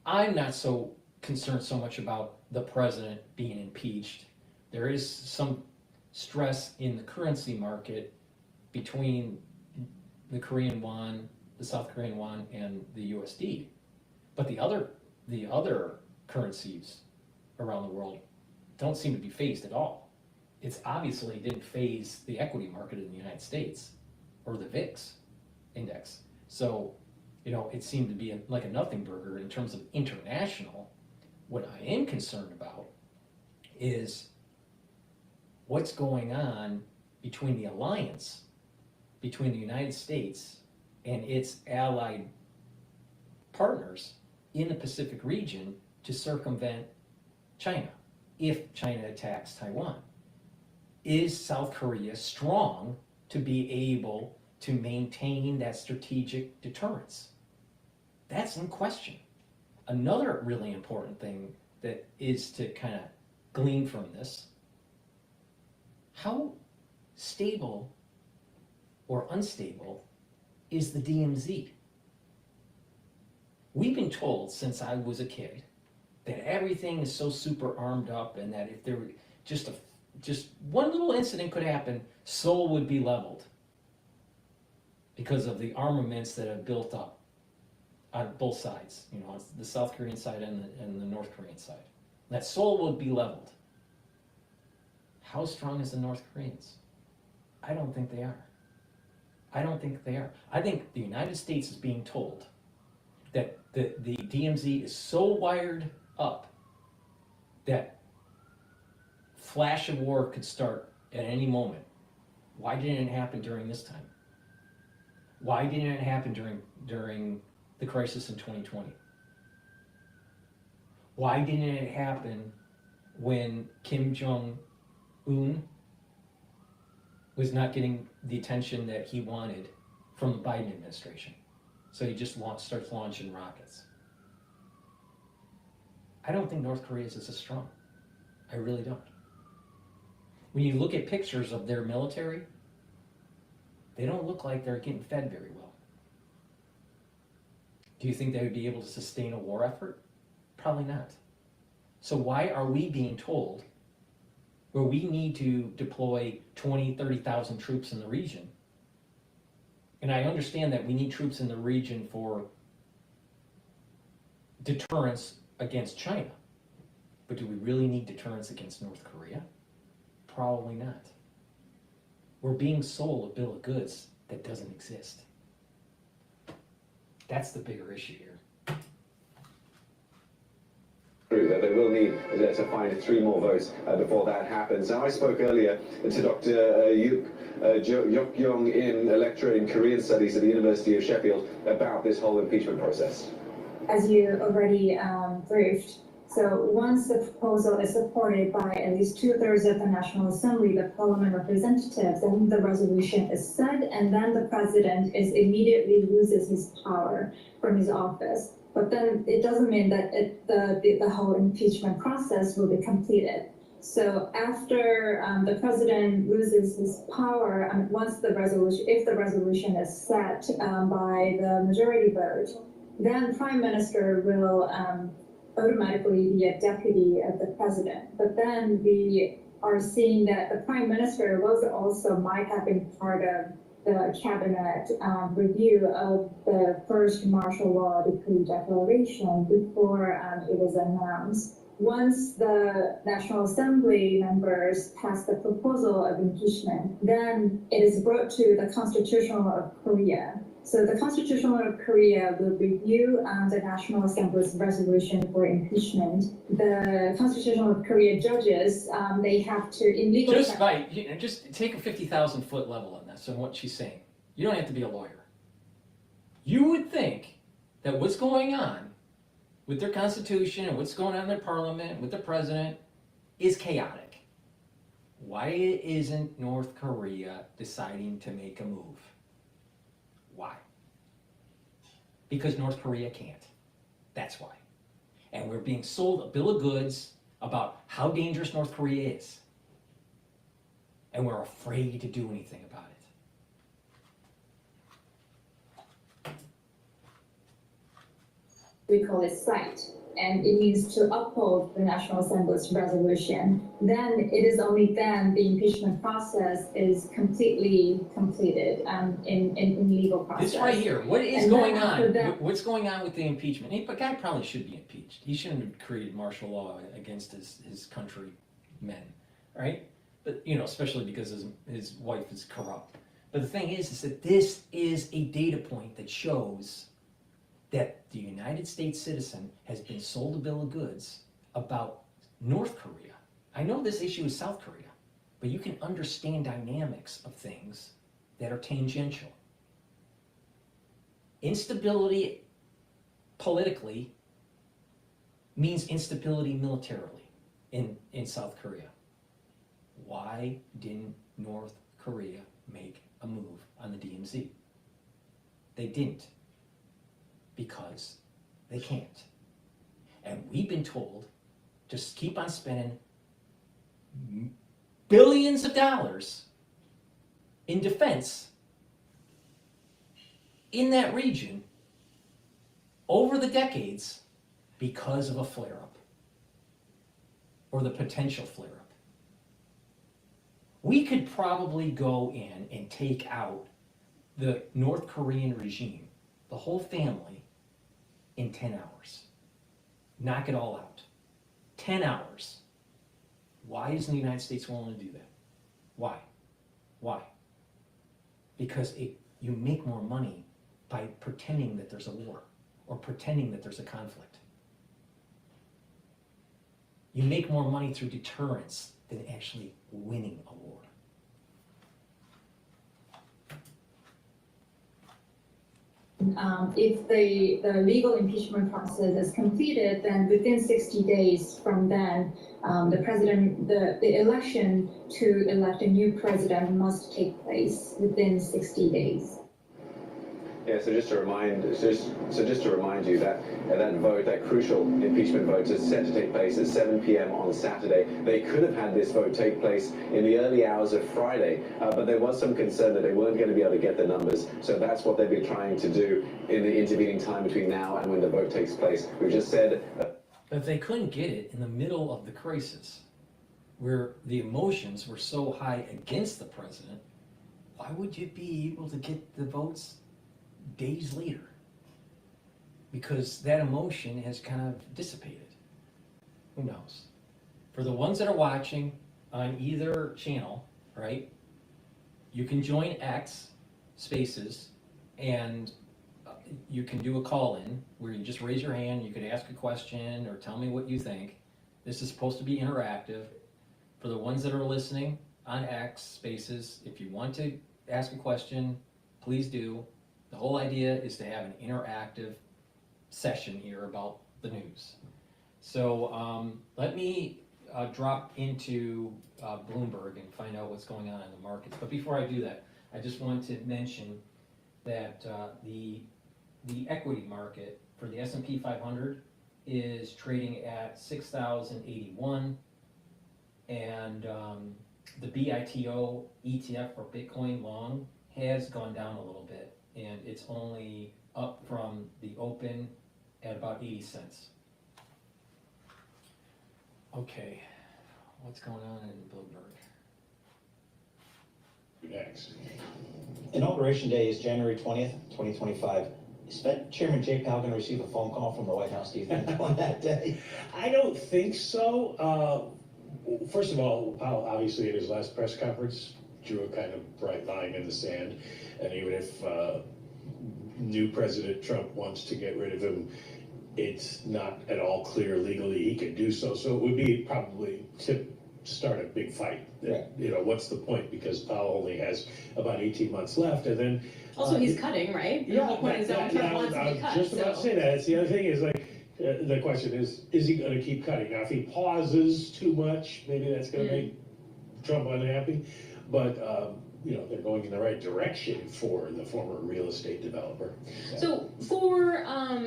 I'm not so concerned so much about the president being impeached. There is some stress in the currency market between the Korean won, the South Korean won, and the USD. But the other currencies around the world don't seem to be phased at all. It's obviously didn't phase the equity market in the United States or the VIX index. So, you know, it seemed to be like a nothing burger in terms of international. What I am concerned about is what's going on between the alliance between the United States and its allied partners in the Pacific region to circumvent China if China attacks Taiwan. Is South Korea strong to be able to maintain that strategic deterrence. That's in question. Another really important thing that is to kind of glean from this, how stable or unstable is the DMZ? We've been told since I was a kid that everything is so super armed up, and that if there were just one little incident could happen, Seoul would be leveled because of the armaments that have built up on both sides, you know, on the South Korean side and the North Korean side. That Seoul would be leveled. How strong is the North Koreans? I don't think they are. I don't think they are. I think the United States is being told that the DMZ is so wired up that flash of war could start at any moment. Why didn't it happen during this time? Why didn't it happen during the crisis in 2020? Why didn't it happen when Kim Jong-un was not getting the attention that he wanted from the Biden administration? So he just starts launching rockets. I don't think North Korea is as strong. I really don't. When you look at pictures of their military, they don't look like they're getting fed very well. Do you think they would be able to sustain a war effort? Probably not. So why are we being told where we need to deploy 20, 30,000 troops in the region? And I understand that we need troops in the region for deterrence against China. But do we really need deterrence against North Korea? Probably not. We're being sold a bill of goods that doesn't exist. That's the bigger issue here. True that they will need to find 3 more votes before that happens. Now, I spoke earlier to Dr. Yok Yong-in, a lecturer in Korean Studies at the University of Sheffield, about this whole impeachment process. As you already briefed, so once the proposal is supported by at least 2/3 of the National Assembly, the Parliament representatives, then the resolution is set, and then the president immediately loses his power from his office. But then it doesn't mean that the whole impeachment process will be completed. So after the president loses his power, once the resolution, if the resolution is set by the majority vote, then Prime Minister will automatically be a deputy of the president. But then we are seeing that the Prime Minister might have been part of the cabinet review of the first martial law decree declaration before it was announced. Once the National Assembly members pass the proposal of impeachment, then it is brought to the Constitutional of Korea. So the Constitutional of Korea will review the National Assembly's resolution for impeachment. The Constitutional of Korea judges, they have to, in legal... Just take a 50,000 foot level on this and what she's saying. You don't have to be a lawyer. You would think that what's going on with their constitution and what's going on in their parliament, with the president, is chaotic. Why isn't North Korea deciding to make a move? Why? Because North Korea can't. That's why. And we're being sold a bill of goods about how dangerous North Korea is. And we're afraid to do anything about it. We call it cite, and it means to uphold the National Assembly's resolution. Then it is only then the impeachment process is completely completed in legal process. This right here, what is going on? What's going on with the impeachment? The guy probably should be impeached. He shouldn't have created martial law against his countrymen, right? But especially because his wife is corrupt. But the thing is that this is a data point that shows that the United States citizen has been sold a bill of goods about North Korea. I know this issue is South Korea, but you can understand dynamics of things that are tangential. Instability politically means instability militarily in South Korea. Why didn't North Korea make a move on the DMZ. They didn't, because they can't. And we've been told to keep on spending billions of dollars in defense in that region over the decades because of a flare-up or the potential flare-up. We could probably go in and take out the North Korean regime, the whole family, in 10 hours. Knock it all out. 10 hours. Why isn't the United States willing to do that? Why? Why? Because you make more money by pretending that there's a war or pretending that there's a conflict. You make more money through deterrence than actually winning a war. If the legal impeachment process is completed, then within 60 days from then, the election to elect a new president must take place within 60 days. Yeah, so just to remind you that that vote, that crucial impeachment vote, is set to take place at 7 p.m. on Saturday. They could have had this vote take place in the early hours of Friday, but there was some concern that they weren't going to be able to get the numbers. So that's what they've been trying to do in the intervening time between now and when the vote takes place. We've just said. But if they couldn't get it in the middle of the crisis, where the emotions were so high against the president, why would you be able to get the votes days later? Because that emotion has kind of dissipated. Who knows? For the ones that are watching on either channel, right, you can join X Spaces and you can do a call-in where you just raise your hand, you could ask a question or tell me what you think. This is supposed to be interactive. For the ones that are listening on X Spaces, if you want to ask a question, please do. The whole idea is to have an interactive session here about the news. So let me drop into Bloomberg and find out what's going on in the markets. But before I do that, I just want to mention that the equity market for the S&P 500 is trading at 6,081, and the BITO ETF for Bitcoin long has gone down a little bit, and it's only up from the open at about 80 cents. Okay, what's going on in Bloomberg? Next. Inauguration Day is January 20th, 2025. Is Fed Chairman Jay Powell going to receive a phone call from the White House, do you think, on that day? I don't think so. First of all, Powell obviously at his last press conference drew a kind of bright line in the sand, and even if new President Trump wants to get rid of him, it's not at all clear legally he can do so. So it would be probably to start a big fight. Right. You know, what's the point? Because Powell only has about 18 months left, and then Also, he's cutting, right? yeah, The whole point is that Trump wants to I be was cut. just about to say that. It's the other thing is like, the question is he going to keep cutting? Now, if he pauses too much, maybe that's going to make Trump unhappy. But, you know, they're going in the right direction for the former real estate developer. So for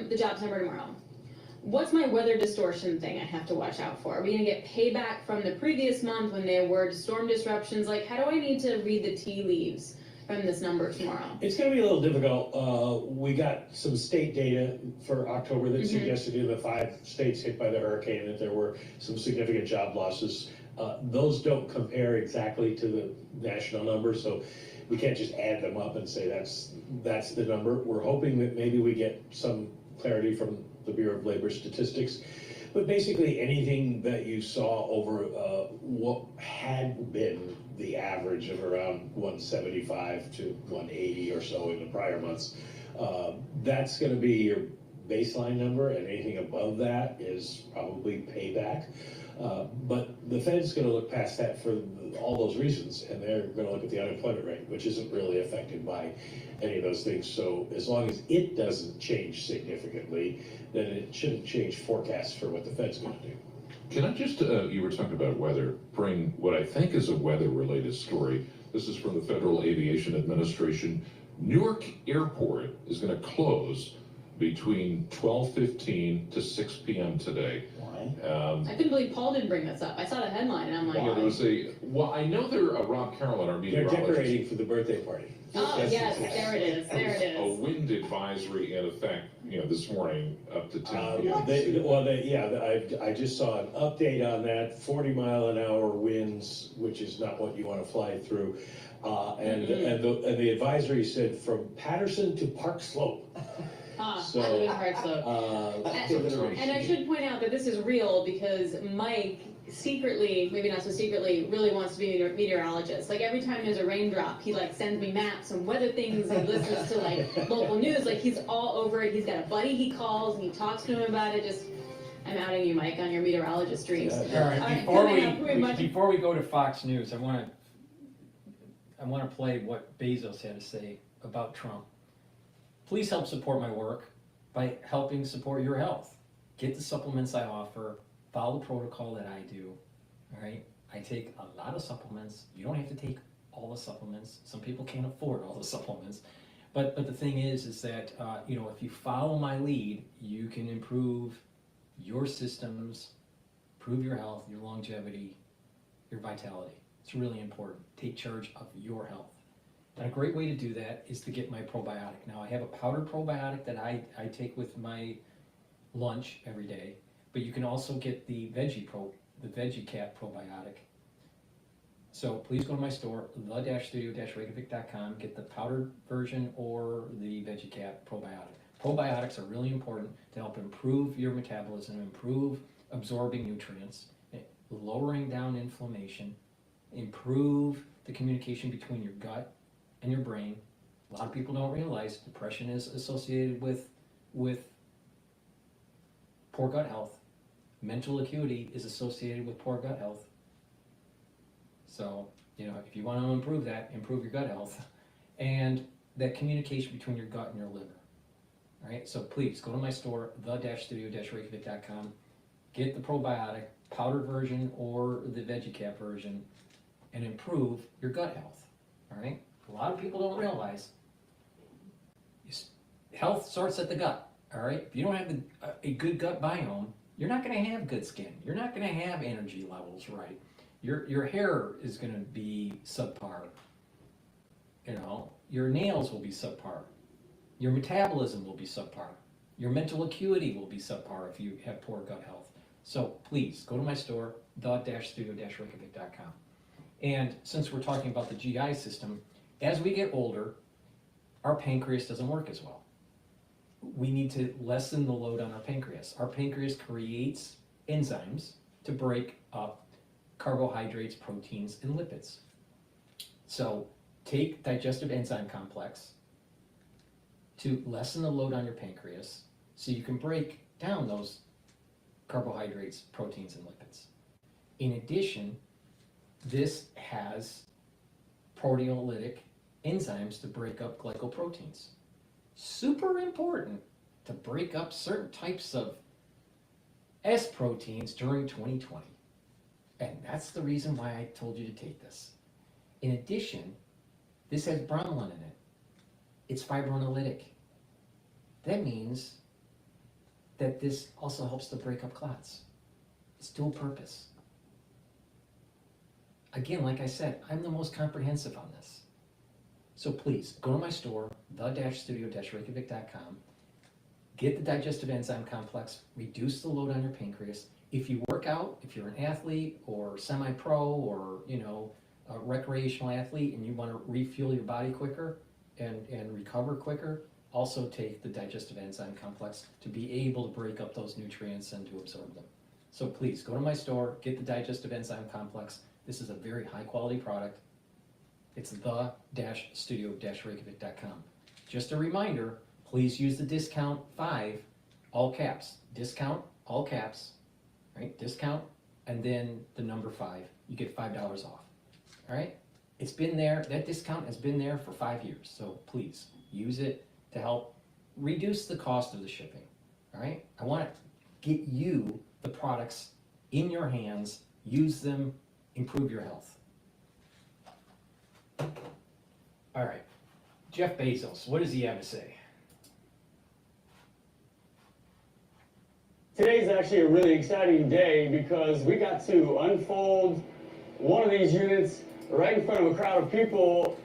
the jobs number tomorrow, what's my weather distortion thing I have to watch out for? Are we going to get payback from the previous month when there were storm disruptions? Like, how do I need to read the tea leaves from this number tomorrow? It's going to be a little difficult. We got some state data for October that suggested in the 5 states hit by the hurricane that there were some significant job losses. Those don't compare exactly to the national number, so we can't just add them up and say that's the number. We're hoping that maybe we get some clarity from the Bureau of Labor Statistics. But basically anything that you saw over what had been the average of around 175 to 180 or so in the prior months, that's going to be your baseline number, and anything above that is probably payback. But the Fed's going to look past that for all those reasons, and they're going to look at the unemployment rate, which isn't really affected by any of those things. So as long as it doesn't change significantly, then it shouldn't change forecasts for what the Fed's going to do. Can I just, you were talking about weather, bring what I think is a weather-related story This is from the Federal Aviation Administration. Newark Airport is going to close between 12:15 to 6 p.m. today. Why? I couldn't believe Paul didn't bring this up. I saw the headline and I'm like, Yeah, there was well, I know Rob Carroll, our They're meteorologist. decorating for the birthday party. oh yes, there it is, there it A is. wind advisory in effect, this morning up to 10 p.m. I just saw an update on that, 40-mile-an-hour winds, which is not what you want to fly through. And the advisory said from Patterson to Park Slope. So, I live in Park Slope. And I should point out that this is real because Mike secretly, maybe not so secretly, really wants to be a meteorologist. Like every time there's a raindrop, he like sends me maps and weather things and listens to like local news. Like he's all over it. He's got a buddy he calls and he talks to him about it. Just, I'm outing you, Mike, on your meteorologist dreams. All right, before we go to Fox News, I want to play what Bezos had to say about Trump. Please help support my work by helping support your health. Get the supplements I offer, follow the protocol that I do, all right? I take a lot of supplements. You don't have to take all the supplements. Some people can't afford all the supplements. But the thing is that, if you follow my lead, you can improve your systems, improve your health, your longevity, your vitality. It's really important. Take charge of your health. And a great way to do that is to get my probiotic. Now, I have a powdered probiotic that I take with my lunch every day, but you can also get the VeggieCap probiotic. So please go to my store, the-studio-reykjavik.com, get the powdered version or the VeggieCap probiotic. Probiotics are really important to help improve your metabolism, improve absorbing nutrients, lowering down inflammation, improve the communication between your gut and your brain. A lot of people don't realize depression is associated with poor gut health. Mental acuity is associated with poor gut health. So, if you want to improve your gut health and that communication between your gut and your liver. All right, so please go to my store, the-studio-reykjavik.com, get the probiotic, powdered version or the VeggieCap version, and improve your gut health. All right, a lot of people don't realize health starts at the gut. All right, if you don't have a good gut biome, you're not going to have good skin. You're not going to have energy levels right. Your hair is going to be subpar. Your nails will be subpar. Your metabolism will be subpar. Your mental acuity will be subpar if you have poor gut health. So please go to my store, the-studio-reykjavik.com. And since we're talking about the GI system, as we get older, our pancreas doesn't work as well. We need to lessen the load on our pancreas. Our pancreas creates enzymes to break up carbohydrates, proteins, and lipids. So take digestive enzyme complex to lessen the load on your pancreas so you can break down those carbohydrates, proteins, and lipids. In addition, this has proteolytic enzymes to break up glycoproteins. Super important to break up certain types of S proteins during 2020. And that's the reason why I told you to take this. In addition, this has bromelain in it. It's fibrinolytic. That means that this also helps to break up clots. It's dual purpose. Again, like I said, I'm the most comprehensive on this. So please, go to my store, the-studio-reykjavik.com, get the digestive enzyme complex, reduce the load on your pancreas. If you work out, if you're an athlete or semi-pro or, a recreational athlete and you want to refuel your body quicker and recover quicker, also take the digestive enzyme complex to be able to break up those nutrients and to absorb them. So please, go to my store, get the digestive enzyme complex. This is a very high quality product. It's the-studio-reykjavik.com. Just a reminder, please use the discount 5, all caps. Discount, all caps, right? Discount, and then the number 5. You get $5 off, all right? It's been there, that discount has been there for 5 years. So please, use it to help reduce the cost of the shipping, all right? I want to get you the products in your hands, use them, improve your health. All right, Jeff Bezos, what does he have to say? Today's actually a really exciting day because we got to unfold one of these units right in front of a crowd of people.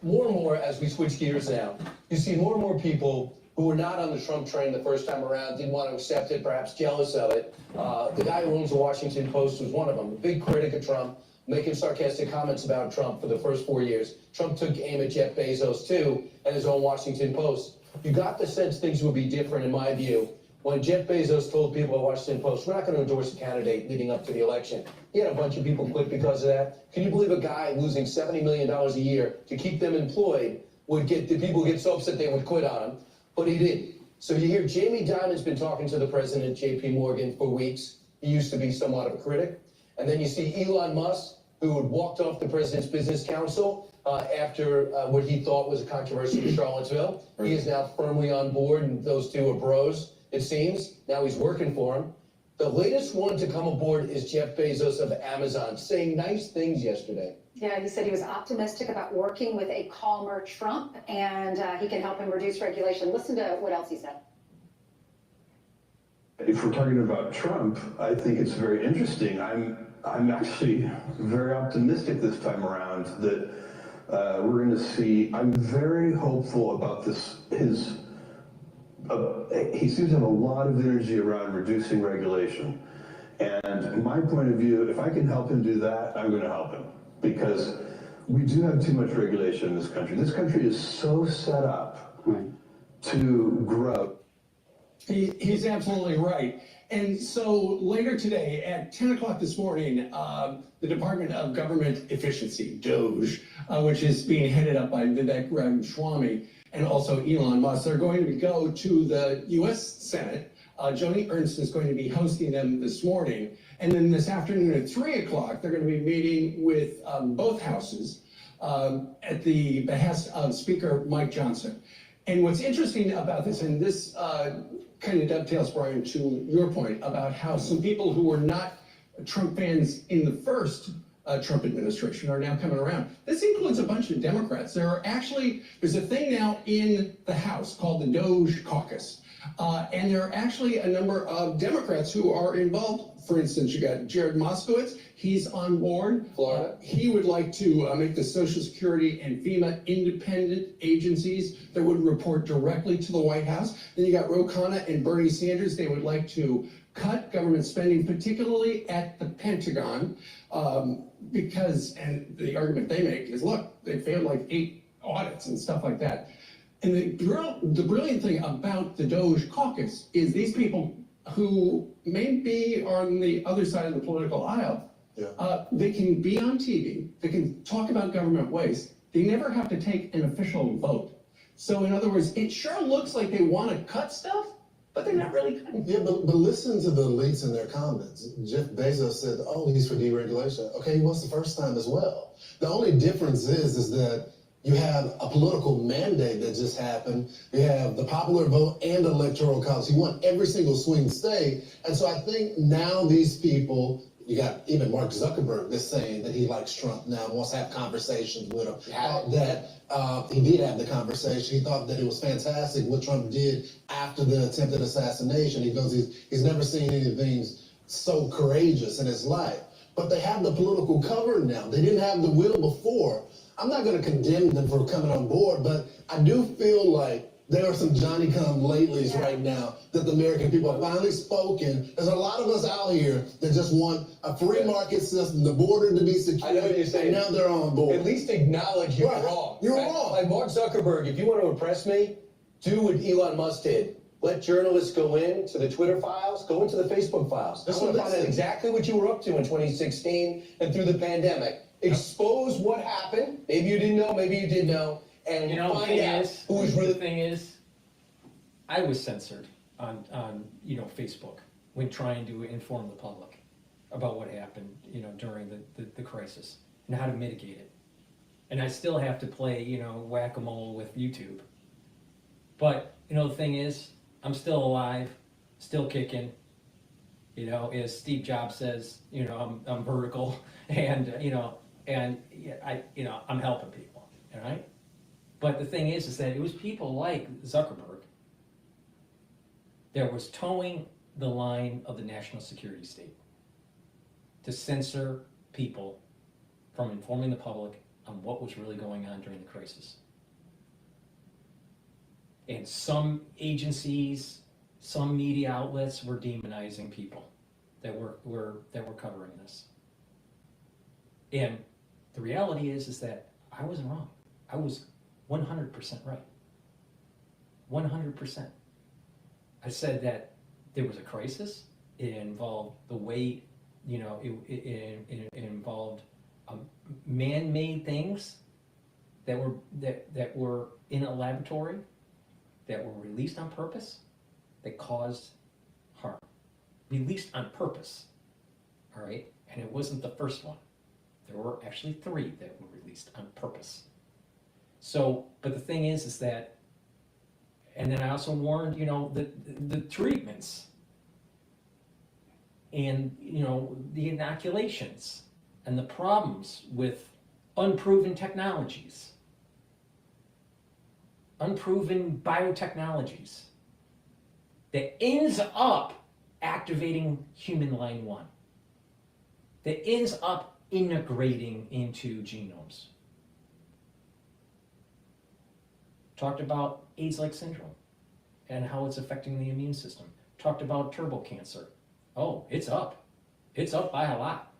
More and more, as we switch gears now, you see more and more people who were not on the Trump train the first time around, didn't want to accept it, perhaps jealous of it. The guy who owns the Washington Post was one of them, a big critic of Trump, making sarcastic comments about Trump for the first 4 years. Trump took aim at Jeff Bezos, too, and his own Washington Post. You got the sense things would be different, in my view, when Jeff Bezos told people at Washington Post, we're not going to endorse a candidate leading up to the election. He had a bunch of people quit because of that. Can you believe a guy losing $70 million a year to keep them employed would get the people get so upset they would quit on him? But he didn't. So you hear Jamie Dimon's been talking to the president at JP Morgan for weeks. He used to be somewhat of a critic. And then you see Elon Musk, who had walked off the president's business council after what he thought was a controversy in Charlottesville. He is now firmly on board, and those two are bros, it seems. Now he's working for him. The latest one to come aboard is Jeff Bezos of Amazon, saying nice things yesterday. Yeah, he said he was optimistic about working with a calmer Trump, and he can help him reduce regulation. Listen to what else he said. If we're talking about Trump, I think it's very interesting. I'm actually very optimistic this time around that we're going to see. I'm very hopeful about this. He seems to have a lot of energy around reducing regulation. And my point of view, if I can help him do that, I'm going to help him. Because we do have too much regulation in this country. This country is so set up to grow. He's absolutely right. And so later today at 10 o'clock this morning, the Department of Government Efficiency, DOGE, which is being headed up by Vivek Ramaswamy and also Elon Musk, they're going to go to the U.S. Senate. Joni Ernst is going to be hosting them this morning. And then this afternoon at 3 o'clock, they're going to be meeting with both houses at the behest of Speaker Mike Johnson. And what's interesting about this, and this kind of dovetails, Brian, to your point about how some people who were not Trump fans in the first Trump administration are now coming around. This includes a bunch of Democrats. There's a thing now in the House called the DOGE caucus. And there are actually a number of Democrats who are involved. For instance, you got Jared Moskowitz. He's on board. Florida. He would like to make the Social Security and FEMA independent agencies that would report directly to the White House. Then you got Ro Khanna and Bernie Sanders. They would like to cut government spending, particularly at the Pentagon, because, and the argument they make is, look, they failed like 8 audits and stuff like that. And the brilliant thing about the DOGE caucus is these people who may be on the other side of the political aisle, they can be on TV, they can talk about government waste, they never have to take an official vote. So in other words, it sure looks like they want to cut stuff, but they're not really cutting. Yeah, but listen to the elites in their comments. Jeff Bezos said, oh, he's for deregulation. Okay, he was the first time as well. The only difference is that you have a political mandate that just happened. You have the popular vote and electoral college. You want every single swing state. And so I think now these people, you got even Mark Zuckerberg that's saying that he likes Trump now and wants to have conversations with him. He did have the conversation. He thought that it was fantastic what Trump did after the attempted assassination. He goes, he's never seen anything so courageous in his life. But they have the political cover now. They didn't have the will before. I'm not going to condemn them for coming on board, but I do feel like there are some Johnny-come-latelys right now that the American people have finally spoken. There's a lot of us out here that just want a free market system, the border to be secure. I know what you're saying. And now they're on board. At least acknowledge you're wrong. You're wrong. Like Mark Zuckerberg, if you want to impress me, do what Elon Musk did. Let journalists go in to the Twitter files, go into the Facebook files. I want to find out exactly what you were up to in 2016 and through the pandemic. Expose what happened. Maybe you didn't know, maybe you did know, and find out who was really. The thing is, I was censored on Facebook when trying to inform the public about what happened, during the crisis and how to mitigate it. And I still have to play, whack-a-mole with YouTube. But, the thing is, I'm still alive, still kicking. As Steve Jobs says, I'm vertical, and And yeah, I'm helping people, all right? But the thing is that it was people like Zuckerberg that was towing the line of the national security state to censor people from informing the public on what was really going on during the crisis. And some agencies, some media outlets were demonizing people that were covering this. And the reality is that I wasn't wrong. I was 100% right. 100%. I said that there was a crisis. It involved the way, it involved man-made things that were in a laboratory, that were released on purpose, that caused harm. Released on purpose, all right? And it wasn't the first one. There were actually 3 that were released on purpose. So, but the thing is that, and then I also warned, the treatments and, the inoculations and the problems with unproven technologies, unproven biotechnologies that ends up activating human line 1, that ends up integrating into genomes. Talked about AIDS-like syndrome and how it's affecting the immune system. Talked about turbo cancer. Oh, it's up. It's up by a lot.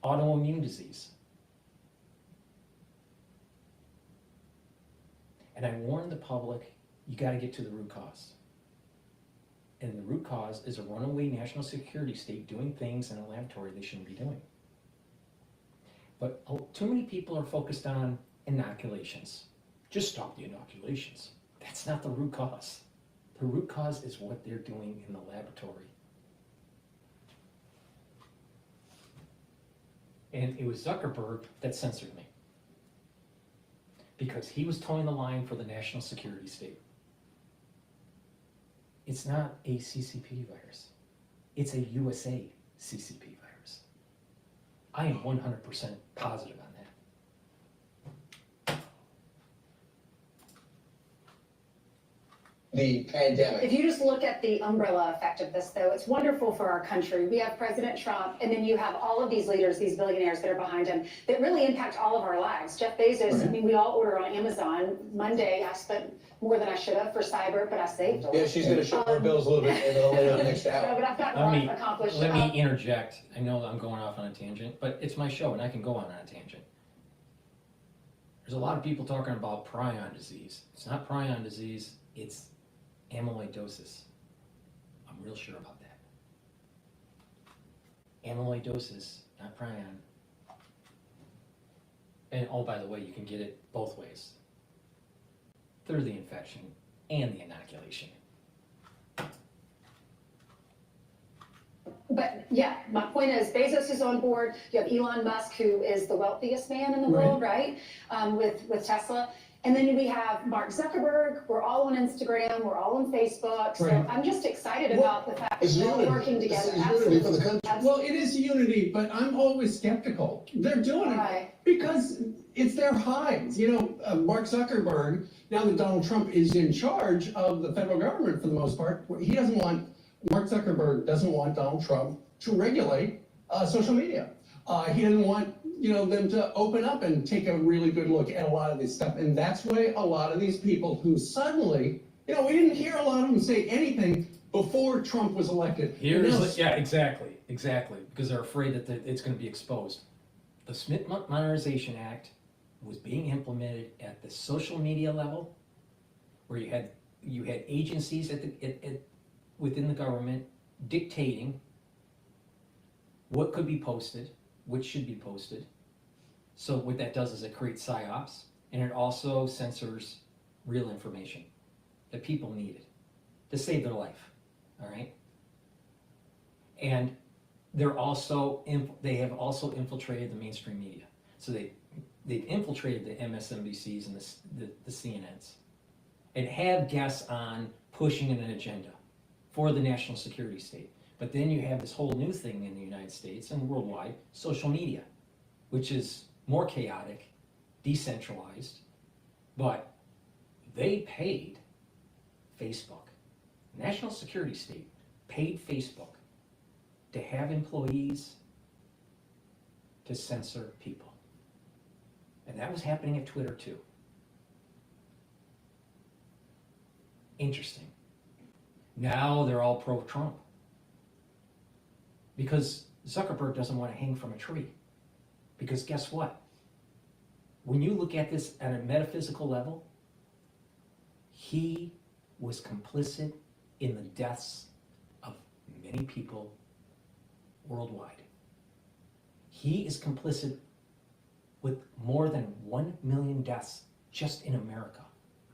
Autoimmune disease. And I warned the public, you got to get to the root cause. And the root cause is a runaway national security state doing things in a laboratory they shouldn't be doing. But too many people are focused on inoculations. Just stop the inoculations. That's not the root cause. The root cause is what they're doing in the laboratory. And it was Zuckerberg that censored me, because he was towing the line for the national security state. It's not a CCP virus. It's a USA CCP virus. I am 100% positive on that. The pandemic. If you just look at the umbrella effect of this, though, it's wonderful for our country. We have President Trump, and then you have all of these leaders, these billionaires that are behind him, that really impact all of our lives. Jeff Bezos, Right. I mean, we all order on Amazon. Monday, I spent more than I should have for cyber, but I saved a lot. Yeah, she's going to show her bills a little bit later on next hour. No, but I've gotten a lot accomplished. Let me interject. I know I'm going off on a tangent, but it's my show and I can go on a tangent. There's a lot of people talking about prion disease. It's not prion disease, it's amyloidosis. I'm real sure about that. Amyloidosis, not prion. And oh, by the way, you can get it both ways. Through the infection and the inoculation. But yeah, my point is Bezos is on board. You have Elon Musk, who is the wealthiest man in the world, right? With Tesla. And then we have Mark Zuckerberg. We're all on Instagram. We're all on Facebook. So Right. I'm just excited about the fact that we're all working together. Well, it is unity, but I'm always skeptical. They're doing it because it's their hives. Mark Zuckerberg, now that Donald Trump is in charge of the federal government for the most part, Mark Zuckerberg doesn't want Donald Trump to regulate social media. He doesn't want them to open up and take a really good look at a lot of this stuff. And that's why a lot of these people who suddenly, we didn't hear a lot of them say anything before Trump was elected. Exactly, because they're afraid that it's going to be exposed. The Smith Modernization Act was being implemented at the social media level, where you had agencies within the government dictating what could be posted, which should be posted. So what that does is it creates psyops, and it also censors real information that people needed to save their life, all right? And they have also infiltrated the mainstream media. So they've infiltrated the MSNBCs and the CNNs, and have guests on pushing an agenda for the national security state. But then you have this whole new thing in the United States and worldwide, social media, which is more chaotic, decentralized, but they paid Facebook, national security state, paid Facebook to have employees to censor people. And that was happening at Twitter too. Interesting. Now they're all pro-Trump. Because Zuckerberg doesn't want to hang from a tree. Because guess what? When you look at this at a metaphysical level, he was complicit in the deaths of many people worldwide. He is complicit with more than 1 million deaths just in America,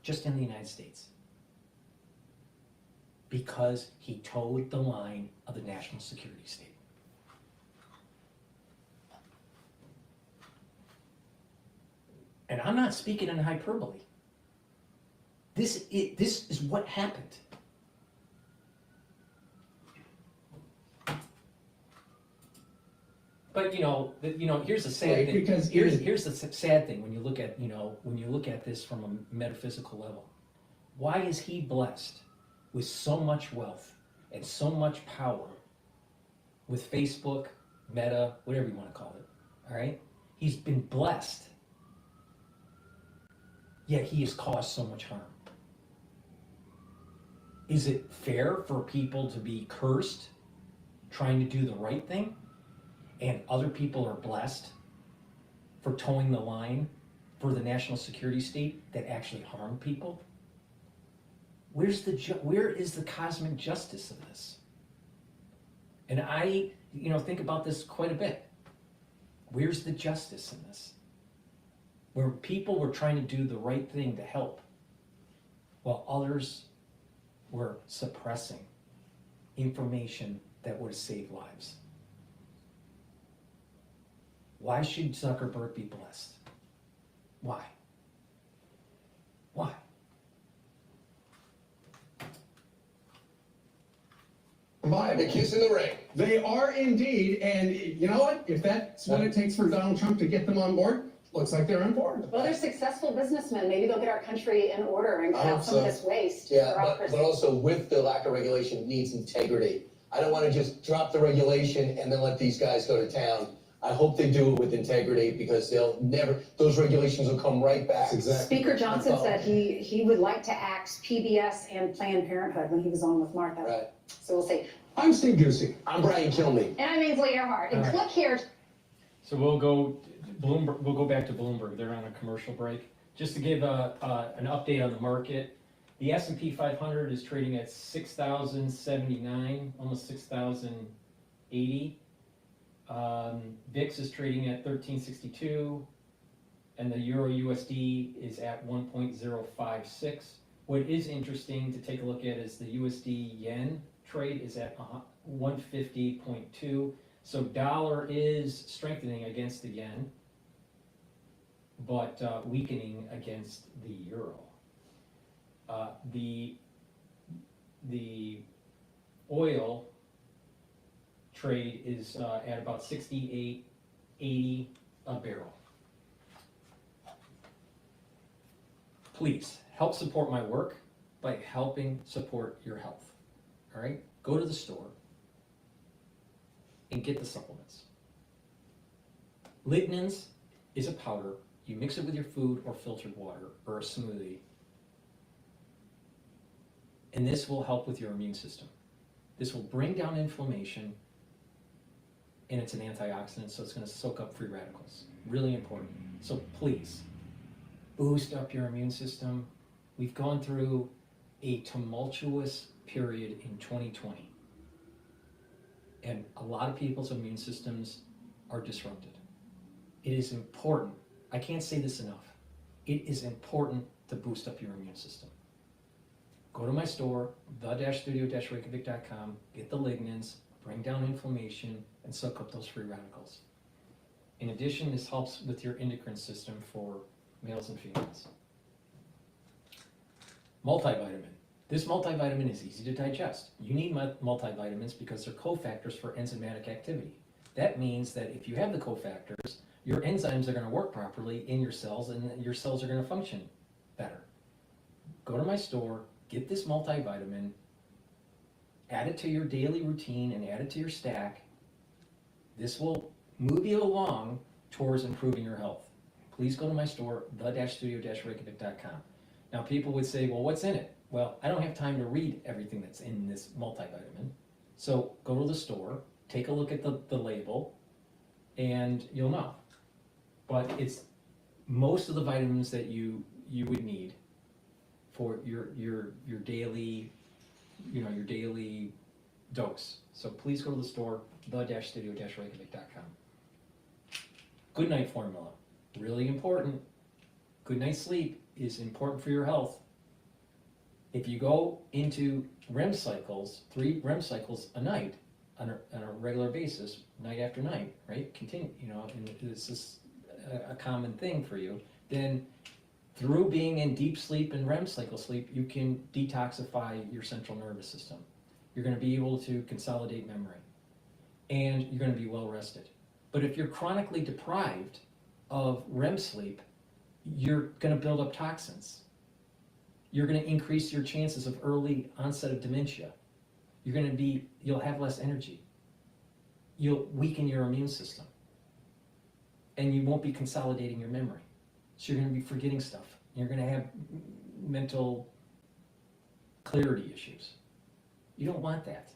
just in the United States, because he toed the line of the national security state. And I'm not speaking in hyperbole. This is what happened. But here's the sad thing. Because here's the sad thing when you look at this from a metaphysical level. Why is he blessed with so much wealth and so much power with Facebook, Meta, whatever you want to call it? All right, he's been blessed. Yet he has caused so much harm. Is it fair for people to be cursed trying to do the right thing, and other people are blessed for towing the line for the national security state that actually harm people? Where is the cosmic justice of this? And I think about this quite a bit. Where's the justice in this? Where people were trying to do the right thing to help, while others were suppressing information that would have saved lives. Why should Zuckerberg be blessed? Why? Why? By the kiss in the ring. they are indeed, and you know what? If that's what it takes for Donald Trump to get them on board, looks like they're on board. Well, they're successful businessmen. Maybe they'll get our country in order and cut out some of this waste. Yeah, for our but person. also with the lack of regulation needs integrity. I don't want to just drop the regulation and then let these guys go to town. I hope they do it with integrity, because those regulations will come right back. Speaker Johnson said he would like to axe PBS and Planned Parenthood when he was on with Martha. Right. So we'll see. I'm Steve Ducey. I'm Brian Kilmeade. And I'm Ainsley Earhart. And All right. click here. So we'll go back to Bloomberg. They're on a commercial break. Just to give an update on the market, the S&P 500 is trading at 6,079, almost 6,080. VIX is trading at 1362, and the Euro USD is at 1.056. What is interesting to take a look at is the USD yen trade is at 150.2. So dollar is strengthening against the yen, but weakening against the euro. The oil trade is at about 68.80 a barrel. Please help support my work by helping support your health. All right, go to the store and get the supplements. Lignans is a powder. You mix it with your food or filtered water or a smoothie, and this will help with your immune system. This will bring down inflammation, and it's an antioxidant, so it's going to soak up free radicals. Really important. So please, boost up your immune system. We've gone through a tumultuous period in 2020. And a lot of people's immune systems are disrupted. It is important, I can't say this enough, it is important to boost up your immune system. Go to my store, the-studio-reykjavik.com, get the lignans, bring down inflammation, and soak up those free radicals. In addition, this helps with your endocrine system for males and females. Multivitamin. This multivitamin is easy to digest. You need multivitamins because they're cofactors for enzymatic activity. That means that if you have the cofactors, your enzymes are going to work properly in your cells and your cells are going to function better. Go to my store, get this multivitamin, add it to your daily routine and add it to your stack. This will move you along towards improving your health. Please go to my store, the-studio-reykjavik.com. Now people would say, well, what's in it? Well, I don't have time to read everything that's in this multivitamin. So go to the store, take a look at the label, and you'll know. But it's most of the vitamins that you would need for your daily, your daily dose. So please go to the store, the-studio-reykjavik.com. Good night formula, really important. Good night's sleep is important for your health. If you go into REM cycles, 3 REM cycles a night on a regular basis, night after night, right? Continue, and this is a common thing for you, then through being in deep sleep and REM cycle sleep, you can detoxify your central nervous system. You're going to be able to consolidate memory, and you're going to be well rested. But if you're chronically deprived of REM sleep, you're going to build up toxins. You're going to increase your chances of early onset of dementia. You'll have less energy. You'll weaken your immune system. And you won't be consolidating your memory. So you're going to be forgetting stuff. You're going to have mental clarity issues. You don't want that.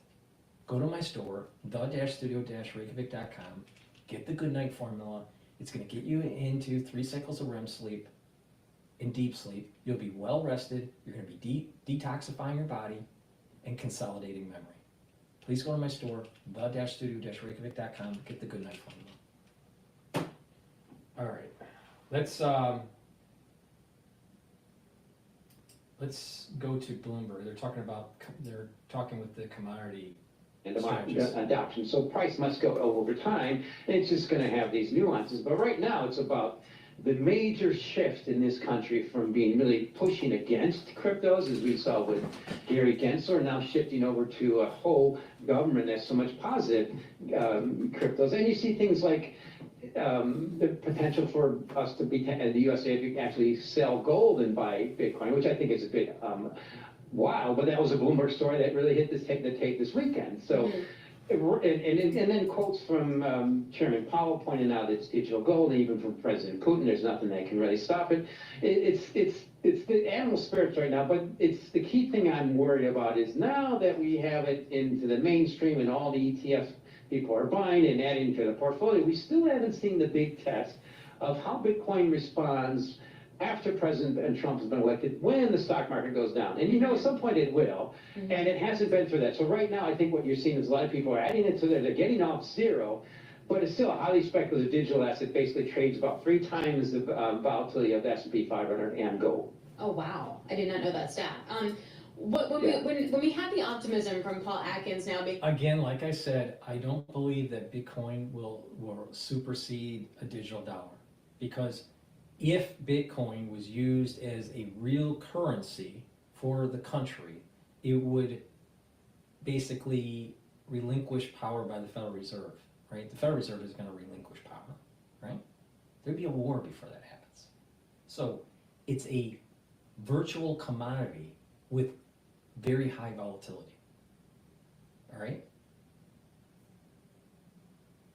Go to my store, the-studio-reykjavik.com, get the Good Night formula. It's going to get you into 3 cycles of REM sleep. In deep sleep, you'll be well rested, you're going to be detoxifying your body and consolidating memory. Please go to my store, the-studio-reykjavik.com, get the Good Night formula. All right, let's go to Bloomberg. They're talking with the commodity and adoption. So price must go over time. It's just going to have these nuances. But right now, it's about the major shift in this country from being really pushing against cryptos, as we saw with Gary Gensler, now shifting over to a whole government that's so much positive cryptos. And you see things like the potential for us to be, the USA to actually sell gold and buy Bitcoin, which I think is a bit wild, but that was a Bloomberg story that really hit the tape this weekend. So. And then quotes from Chairman Powell pointing out it's digital gold, and even from President Putin, there's nothing that can really stop it. It's the animal spirits right now, but it's the key thing I'm worried about is now that we have it into the mainstream and all the ETFs people are buying and adding to the portfolio, we still haven't seen the big test of how Bitcoin responds after President Trump has been elected, when the stock market goes down. And at some point it will, and it hasn't been through that. So right now, I think what you're seeing is a lot of people are adding it to they're getting off zero, but it's still a highly speculative digital asset, basically trades about 3 times the volatility of the S&P 500 and gold. Oh, wow. I did not know that stat. When we have the optimism from Paul Atkins now... Again, like I said, I don't believe that Bitcoin will supersede a digital dollar, because if Bitcoin was used as a real currency for the country, it would basically relinquish power by the Federal Reserve, right? The Federal Reserve is going to relinquish power, right? There'd be a war before that happens. So it's a virtual commodity with very high volatility, all right?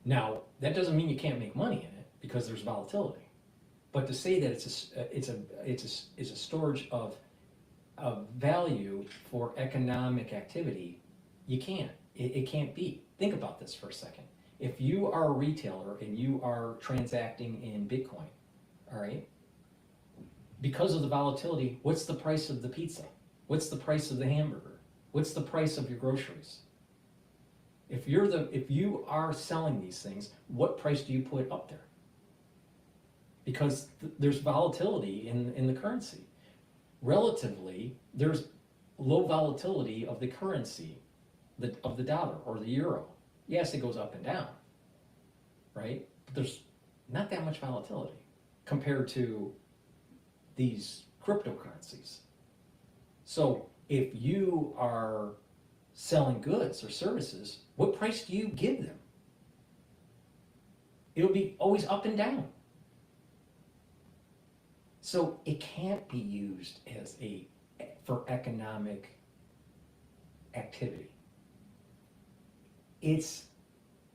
Now, that doesn't mean you can't make money in it because there's volatility. But to say that it's a storage of value for economic activity, you can't. It can't be. Think about this for a second. If you are a retailer and you are transacting in Bitcoin, all right, because of the volatility, what's the price of the pizza? What's the price of the hamburger? What's the price of your groceries? If you are selling these things, what price do you put up there? Because there's volatility in the currency. Relatively, there's low volatility of the currency, of the dollar or the euro. Yes, it goes up and down, right? But there's not that much volatility compared to these cryptocurrencies. So If you are selling goods or services, what price do you give them? It'll be always up and down. So it can't be used as for economic activity. It's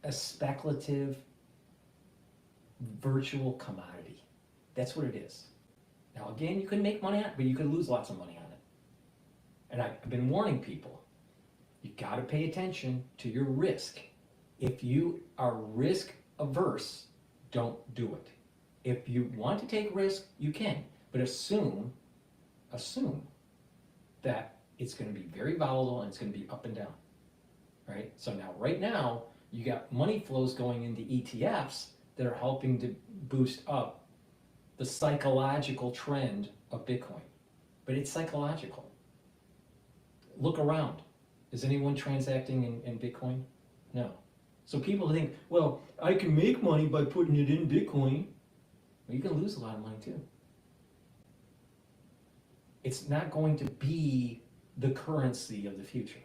a speculative virtual commodity. That's what it is. Now again, you can make money on it, but you can lose lots of money on it. And I've been warning people, you gotta pay attention to your risk. If you are risk averse, don't do it. If you want to take risk, you can, but assume that it's gonna be very volatile and it's gonna be up and down, right? So now, right now, you got money flows going into ETFs that are helping to boost up the psychological trend of Bitcoin. But it's psychological. Look around. Is anyone transacting in Bitcoin? No. So people think, well, I can make money by putting it in Bitcoin. Well, you can lose a lot of money too. It's not going to be the currency of the future.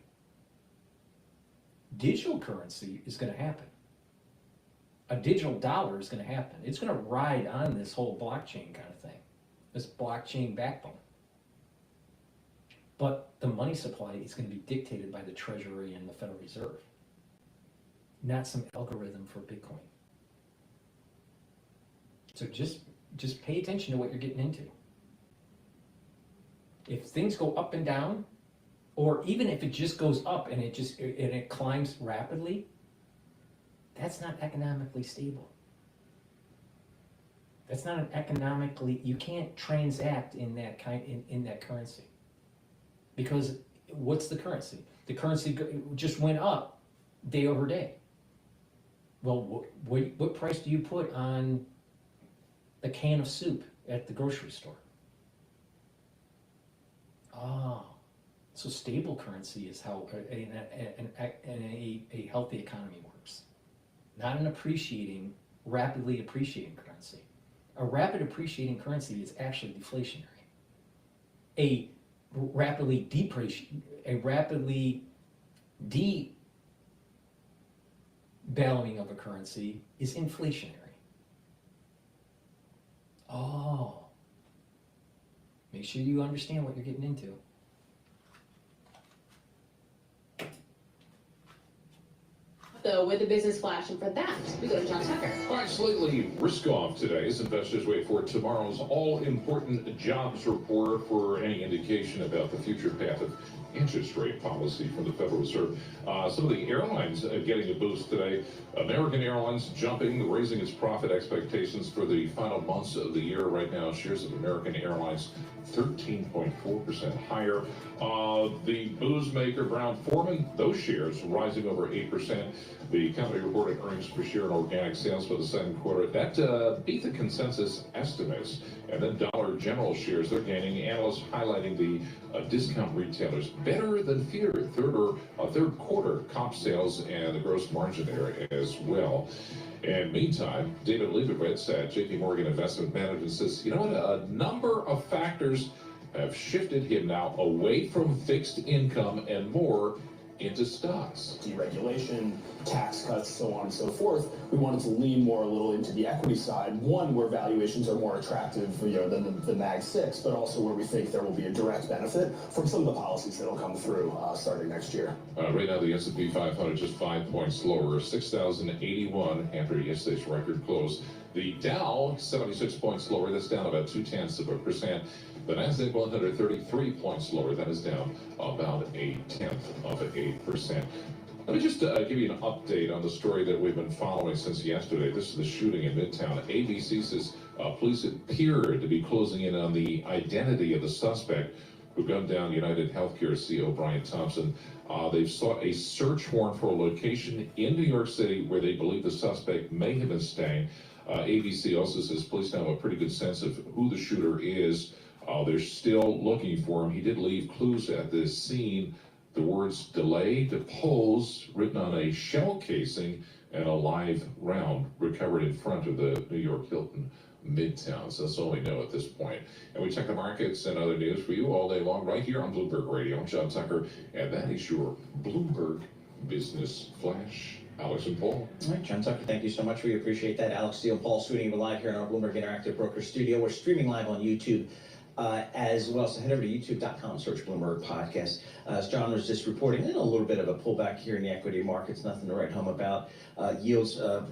Digital currency is going to happen. A digital dollar is going to happen. It's going to ride on this whole blockchain kind of thing, this blockchain backbone. But the money supply is going to be dictated by the Treasury and the Federal Reserve, not some algorithm for Bitcoin. So just pay attention to what you're getting into. If things go up and down, or even if it just goes up and it climbs rapidly, that's not economically stable. That's not an economically, you can't transact in that in that currency. Because what's the currency? The currency just went up day over day. Well, what price do you put on the can of soup at the grocery store? Oh, so stable currency is how a healthy economy works. Not an rapidly appreciating currency. A rapid appreciating currency is actually deflationary. A rapidly devaluing of a currency is inflationary. Oh, make sure you understand what you're getting into. So with the business flash, and for that, we go to John Tucker. All right, slightly risk off today as investors wait for tomorrow's all-important jobs report for any indication about the future path of interest rate policy from the Federal Reserve. Some of the airlines getting a boost today. American Airlines jumping, raising its profit expectations for the final months of the year. Right now, shares of American Airlines 13.4% higher. The booze maker Brown-Forman, those shares rising over 8%. The company reported earnings per share and organic sales for the second quarter. That beat the consensus estimates. And then Dollar General shares, they're gaining. Analysts highlighting the discount retailers better than feared. Third quarter comp sales and the gross margin there as well. And meantime, David Leibovitz at JP Morgan Investment Management says, you know what, a number of factors have shifted him now away from fixed income and more into stocks. Deregulation, tax cuts, so on and so forth. We wanted to lean more a little into the equity side, one where valuations are more attractive, than the Mag 6, but also where we think there will be a direct benefit from some of the policies that will come through starting next year. Right now, the S&P 500 just 5 points lower, 6,081 after yesterday's record close. The Dow 76 points lower. That's down about 0.2%. The Nasdaq 133 points lower. That is down about 0.1%. Let me just give you an update on the story that we've been following since yesterday. This is the shooting in Midtown. ABC says police appear to be closing in on the identity of the suspect who gunned down United Healthcare CEO Brian Thompson. They've sought a search warrant for a location in New York City where they believe the suspect may have been staying. ABC also says police now have a pretty good sense of who the shooter is. They're still looking for him. He did leave clues at this scene. The words delay to pose written on a shell casing and a live round recovered in front of the New York Hilton Midtown. So that's all we know at this point. And we check the markets and other news for you all day long right here on Bloomberg Radio. I'm John Tucker, and that is your Bloomberg Business Flash. Alex and Paul. All right, John Tucker, thank you so much. We appreciate that. Alex Steele, Paul Sweeney, we're live here in our Bloomberg Interactive Broker Studio. We're streaming live on YouTube as well. So head over to youtube.com, search Bloomberg Podcast. As John was just reporting, a little bit of a pullback here in the equity markets, nothing to write home about. Yields a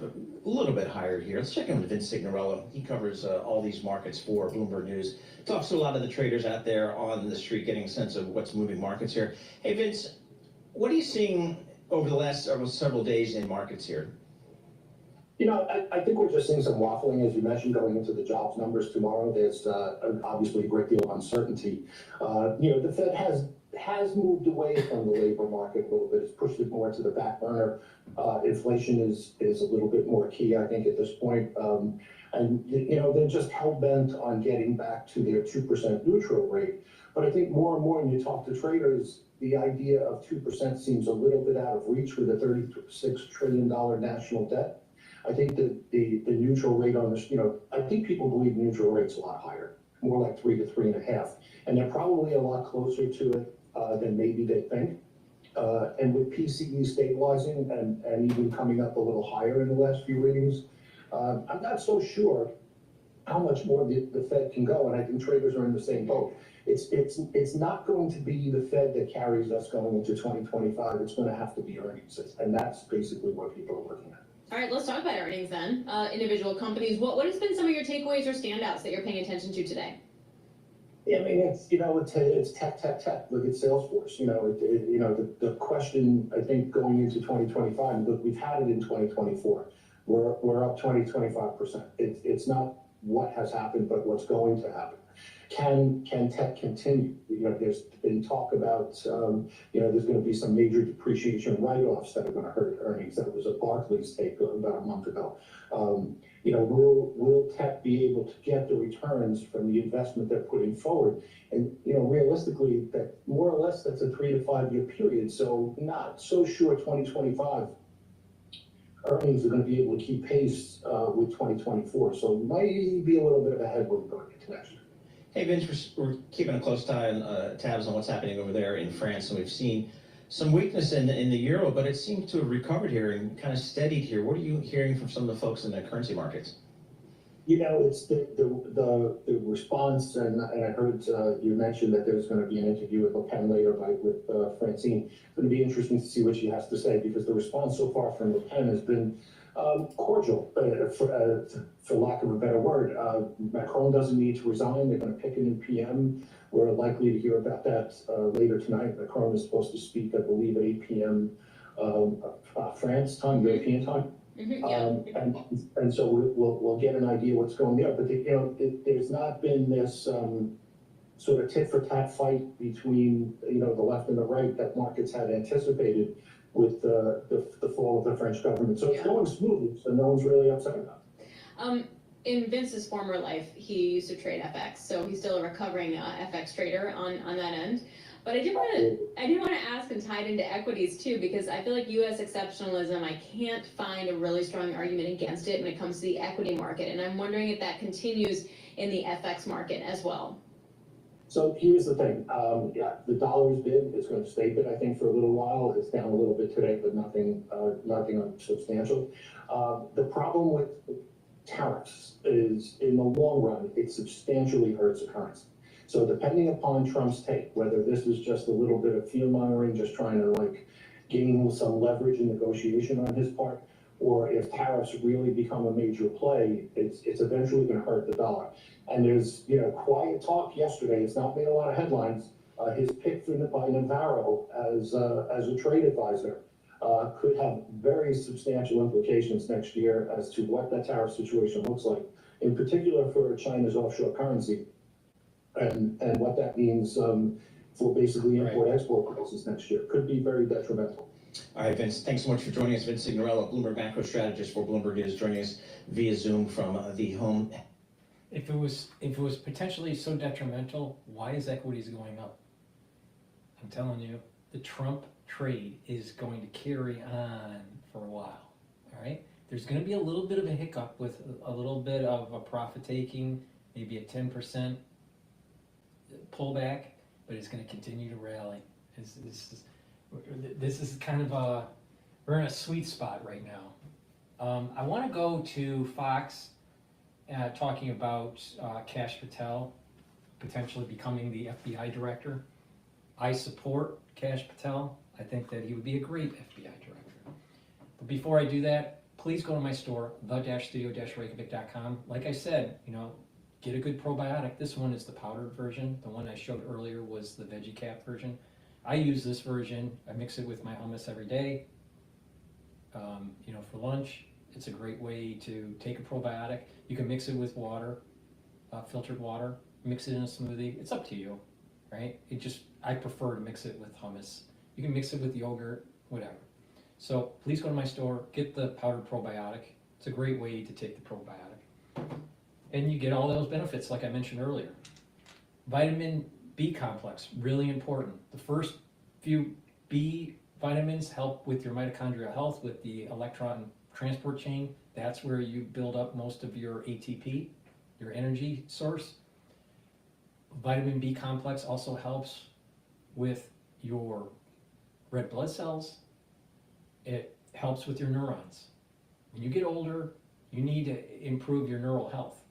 little bit higher here. Let's check in with Vince Signorello. He covers all these markets for Bloomberg News. Talks to a lot of the traders out there on the street, getting a sense of what's moving markets here. Hey, Vince, what are you seeing over the last several days in markets here? You know, I think we're just seeing some waffling, as you mentioned, going into the jobs numbers tomorrow. There's obviously a great deal of uncertainty. You know, the Fed has moved away from the labor market a little bit. It's pushed it more to the back burner. Inflation is a little bit more key, I think, at this point. And, you know, they're just hell-bent on getting back to their 2% neutral rate. But I think more and more when you talk to traders, the idea of 2% seems a little bit out of reach with a $36 trillion national debt. I think that the neutral rate on this, you know, I think people believe neutral rate's a lot higher, more like 3 to 3.5. And they're probably a lot closer to it than maybe they think. And with PCE stabilizing and even coming up a little higher in the last few readings, I'm not so sure how much more the Fed can go. And I think traders are in the same boat. It's not going to be the Fed that carries us going into 2025. It's going to have to be earnings. And that's basically what people are looking at. All right, let's talk about earnings then. Individual companies. What has been some of your takeaways or standouts that you're paying attention to today? Yeah, I mean, it's tech. Look at Salesforce. You know, the question I think going into 2025. Look, we've had it in 2024. We're up 25%. It's not what has happened, but what's going to happen. Can tech continue? You know, there's been talk about, you know, there's going to be some major depreciation write-offs that are going to hurt earnings. That was a Barclays take about a month ago. You know, will tech be able to get the returns from the investment they're putting forward? And, you know, realistically, that more or less that's a 3 to 5 year period. So not so sure 2025 earnings are going to be able to keep pace with 2024. So might be a little bit of a headwind going into next year. Hey, Vince, we're keeping a close tabs on what's happening over there in France, and we've seen some weakness in the euro, but it seems to have recovered here and kind of steadied here. What are you hearing from some of the folks in the currency markets? You know, it's the response, and I heard you mention that there's going to be an interview with Le Pen later with Francine. It's going to be interesting to see what she has to say, because the response so far from Le Pen has been cordial, for lack of a better word. Macron doesn't need to resign. They're going to pick a new PM. We're likely to hear about that later tonight. Macron is supposed to speak, I believe, at 8 p.m. France time, European time. And so we'll get an idea what's going there. But you know, there's not been this sort of tit for tat fight between, you know, the left and the right that markets had anticipated with the fall of the French government. So it's going smoothly, so no one's really upset about it. In Vince's former life, he used to trade FX, so he's still a recovering FX trader on that end. But I did want to ask and tie it into equities too, because I feel like U.S. exceptionalism, I can't find a really strong argument against it when it comes to the equity market, and I'm wondering if that continues in the FX market as well. So here's the thing. Yeah, the dollar is big. It's going to stay big, I think, for a little while. It's down a little bit today, but nothing substantial. The problem with tariffs is, in the long run, it substantially hurts the currency. So depending upon Trump's take, whether this is just a little bit of fear-mongering, just trying to like gain some leverage in negotiation on his part, or if tariffs really become a major play, it's eventually going to hurt the dollar. And there's, you know, quiet talk yesterday. It's not made a lot of headlines. His pick by Navarro as a trade advisor could have very substantial implications next year as to what that tariff situation looks like, in particular for China's offshore currency, and what that means for basically import-export prices next year. Could be very detrimental. All right, Vince, thanks so much for joining us. Vince Signorello, Bloomberg macro strategist for Bloomberg News, joining us via Zoom from the home. If it was potentially so detrimental, why is equities going up? I'm telling you, the Trump trade is going to carry on for a while. All right, There's going to be a little bit of a hiccup with a little bit of a profit taking, maybe a 10% pullback, but it's going to continue to rally. This is kind of we're in a sweet spot right now. I want to go to Fox talking about Kash Patel potentially becoming the FBI director. I support Kash Patel. I think that he would be a great FBI director. But before I do that, please go to my store, the-studio-reykjavik.com. Like I said, get a good probiotic. This one is the powdered version. The one I showed earlier was the veggie cap version. I use this version. I mix it with my hummus every day. For lunch, it's a great way to take a probiotic. You can mix it with water, filtered water, mix it in a smoothie. It's up to you, right? I prefer to mix it with hummus. You can mix it with yogurt, whatever. So please go to my store, get the powdered probiotic. It's a great way to take the probiotic. And you get all those benefits like I mentioned earlier. Vitamin B complex, really important. The first few B vitamins help with your mitochondrial health, with the electron transport chain. That's where you build up most of your ATP, your energy source. Vitamin B complex also helps with your red blood cells. It helps with your neurons. When you get older, you need to improve your neural health.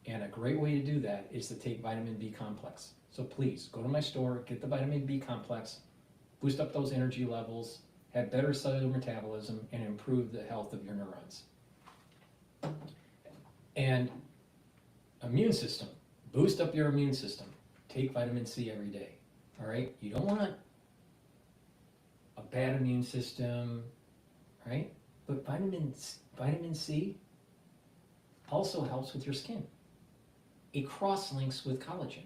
And a great way to do that is to take vitamin B complex. So please, go to my store, get the vitamin B complex, boost up those energy levels, have better cellular metabolism, and improve the health of your neurons. And immune system, boost up your immune system. Take vitamin C every day, all right? You don't want a bad immune system, right? But vitamin C also helps with your skin. It cross-links with collagen.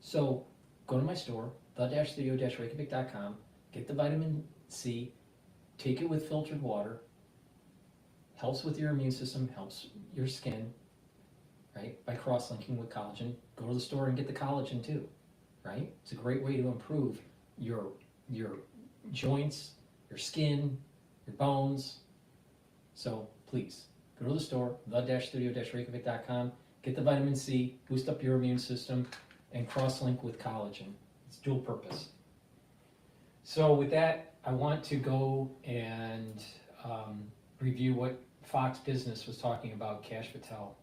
So go to my store, the-studio-reykjavik.com, get the vitamin C, take it with filtered water, helps with your immune system, helps your skin, right? By cross-linking with collagen. Go to the store and get the collagen too, right? It's a great way to improve your joints, your skin, your bones. So please, go to the store, the-studio-reykjavik.com, get the vitamin C, boost up your immune system, and cross-link with collagen. It's dual purpose. So with that, I want to go and review what Fox Business was talking about Kash Patel.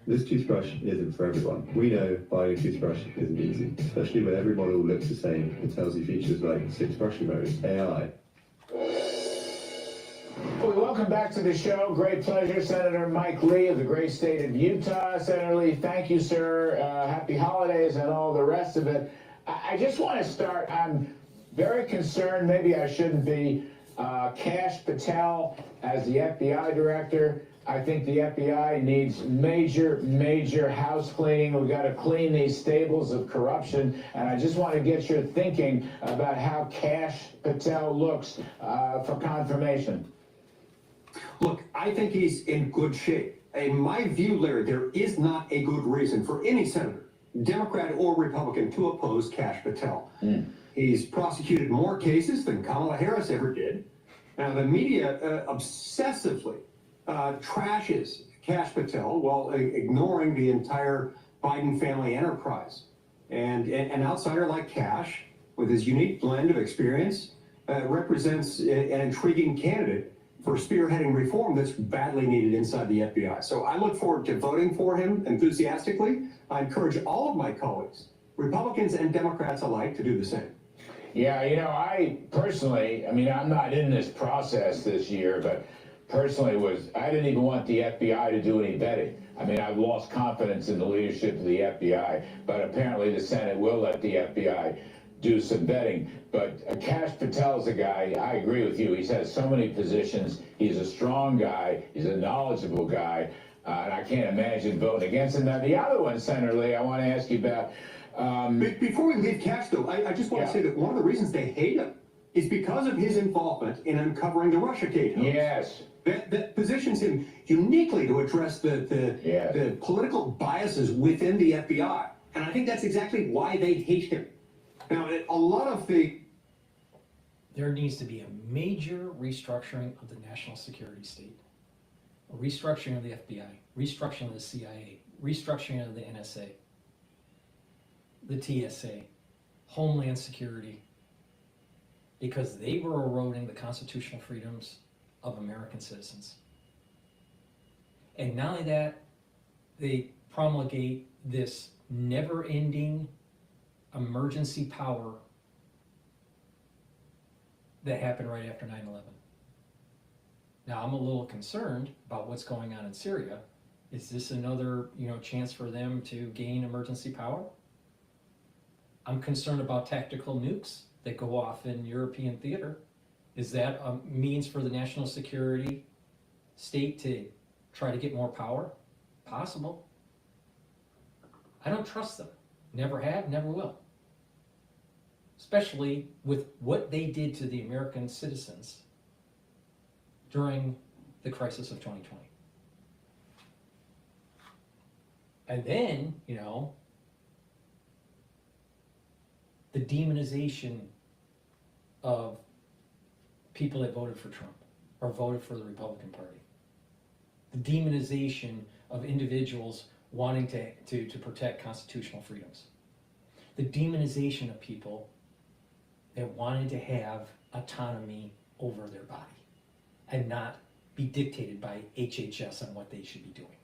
This toothbrush isn't for everyone. We know buying a toothbrush isn't easy, especially when every model looks the same and tells you features like 6 brushing modes, AI. Well, welcome back to the show. Great pleasure, Senator Mike Lee of the great state of Utah. Senator Lee, thank you, sir. Happy holidays and all the rest of it. I just want to start. I'm very concerned, maybe I shouldn't be, Kash Patel as the FBI director. I think the FBI needs major house cleaning. We've got to clean these stables of corruption. And I just want to get your thinking about how Kash Patel looks for confirmation. Look, I think he's in good shape. In my view, Larry, there is not a good reason for any senator, Democrat or Republican, to oppose Kash Patel. He's prosecuted more cases than Kamala Harris ever did. Now, the media obsessively trashes Kash Patel while ignoring the entire Biden family enterprise. And an outsider like Kash, with his unique blend of experience, represents an intriguing candidate for spearheading reform that's badly needed inside the FBI. So I look forward to voting for him enthusiastically. I encourage all of my colleagues, Republicans and Democrats alike, to do the same. Yeah, I personally, I'm not in this process this year, but personally I didn't even want the FBI to do any vetting. I've lost confidence in the leadership of the FBI, but apparently the Senate will let the FBI do some vetting. But Kash Patel's a guy, I agree with you, he's had so many positions, he's a strong guy, he's a knowledgeable guy, and I can't imagine voting against him. Now, the other one, Senator Lee, I want to ask you about... Before we leave Kash, though, I just want to say that one of the reasons they hate him is because of his involvement in uncovering the Russiagate hoax. Yes. That positions him uniquely to address the political biases within the FBI. And I think that's exactly why they hate him. Now, a lot of the there needs to be a major restructuring of the national security state, a restructuring of the FBI, restructuring of the CIA, restructuring of the NSA, the TSA, Homeland Security, because they were eroding the constitutional freedoms of American citizens. And not only that, they promulgate this never-ending emergency power that happened right after 9/11. Now, I'm a little concerned about what's going on in Syria. Is this another, chance for them to gain emergency power? I'm concerned about tactical nukes that go off in European theater. Is that a means for the national security state to try to get more power? Possible. I don't trust them. Never have, never will. Especially with what they did to the American citizens during the crisis of 2020. And then, the demonization of people that voted for Trump or voted for the Republican Party. The demonization of individuals wanting to protect constitutional freedoms. The demonization of people that wanted to have autonomy over their body and not be dictated by HHS on what they should be doing.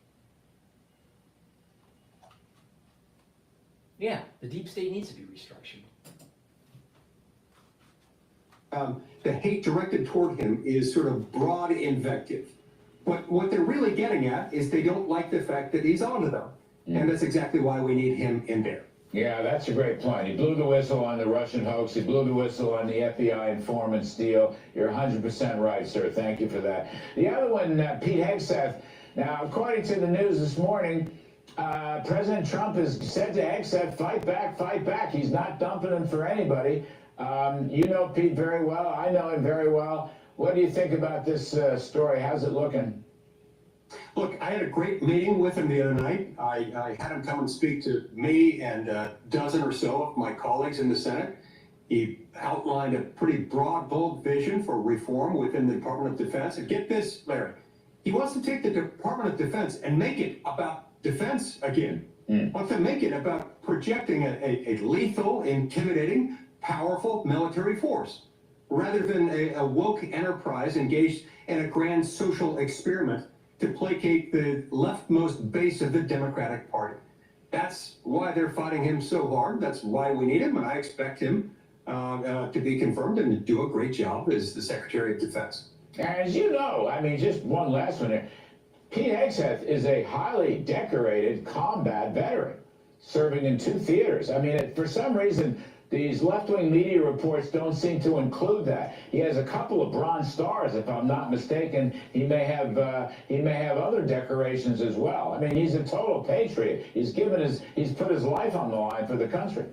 Yeah, the deep state needs to be restructured. The hate directed toward him is sort of broad invective. But what they're really getting at is they don't like the fact that he's onto them. And that's exactly why we need him in there. Yeah, that's a great point. He blew the whistle on the Russian hoax. He blew the whistle on the FBI informant deal. You're 100% right, sir. Thank you for that. The other one, Pete Hegseth. Now, according to the news this morning, President Trump has said to Hegseth, fight back, fight back. He's not dumping him for anybody. You know Pete very well. I know him very well. What do you think about this story? How's it looking? Look, I had a great meeting with him the other night. I had him come and speak to me and a dozen or so of my colleagues in the Senate. He outlined a pretty broad, bold vision for reform within the Department of Defense. And get this, Larry, he wants to take the Department of Defense and make it about defense again. Wants to make it about projecting a lethal, intimidating, powerful military force, rather than a woke enterprise engaged in a grand social experiment to placate the leftmost base of the Democratic Party. That's why they're fighting him so hard. That's why we need him, and I expect him to be confirmed and to do a great job as the Secretary of Defense. As you know, I mean, just one last one here. Pete Hegseth is a highly decorated combat veteran, serving in 2 theaters. I mean, for some reason, these left-wing media reports don't seem to include that. He has a couple of Bronze Stars, if I'm not mistaken. He may have other decorations as well. I mean, he's a total patriot. He's put his life on the line for the country.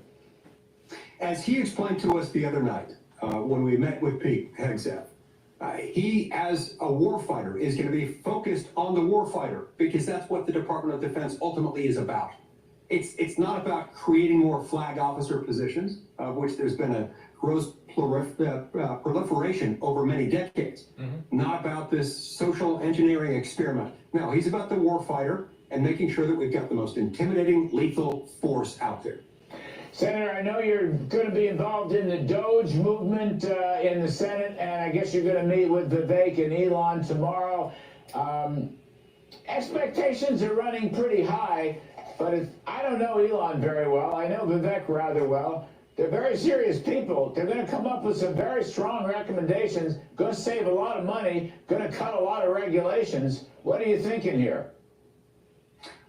As he explained to us the other night when we met with Pete Hegseth, he, as a warfighter, is going to be focused on the warfighter because that's what the Department of Defense ultimately is about. It's not about creating more flag officer positions, of which there's been a gross proliferation over many decades. Not about this social engineering experiment. No, he's about the warfighter and making sure that we've got the most intimidating, lethal force out there. Senator, I know you're going to be involved in the DOGE movement in the Senate, and I guess you're going to meet with Vivek and Elon tomorrow. Expectations are running pretty high. But I don't know Elon very well. I know Vivek rather well. They're very serious people. They're going to come up with some very strong recommendations, going to save a lot of money, going to cut a lot of regulations. What are you thinking here?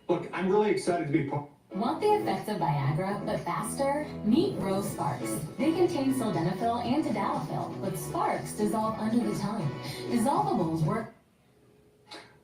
Look, I'm really excited to be part. Want the effects of Viagra, but faster? Meet Rose Sparks. They contain sildenafil and tadalafil, but Sparks dissolve under the tongue. Dissolvables work.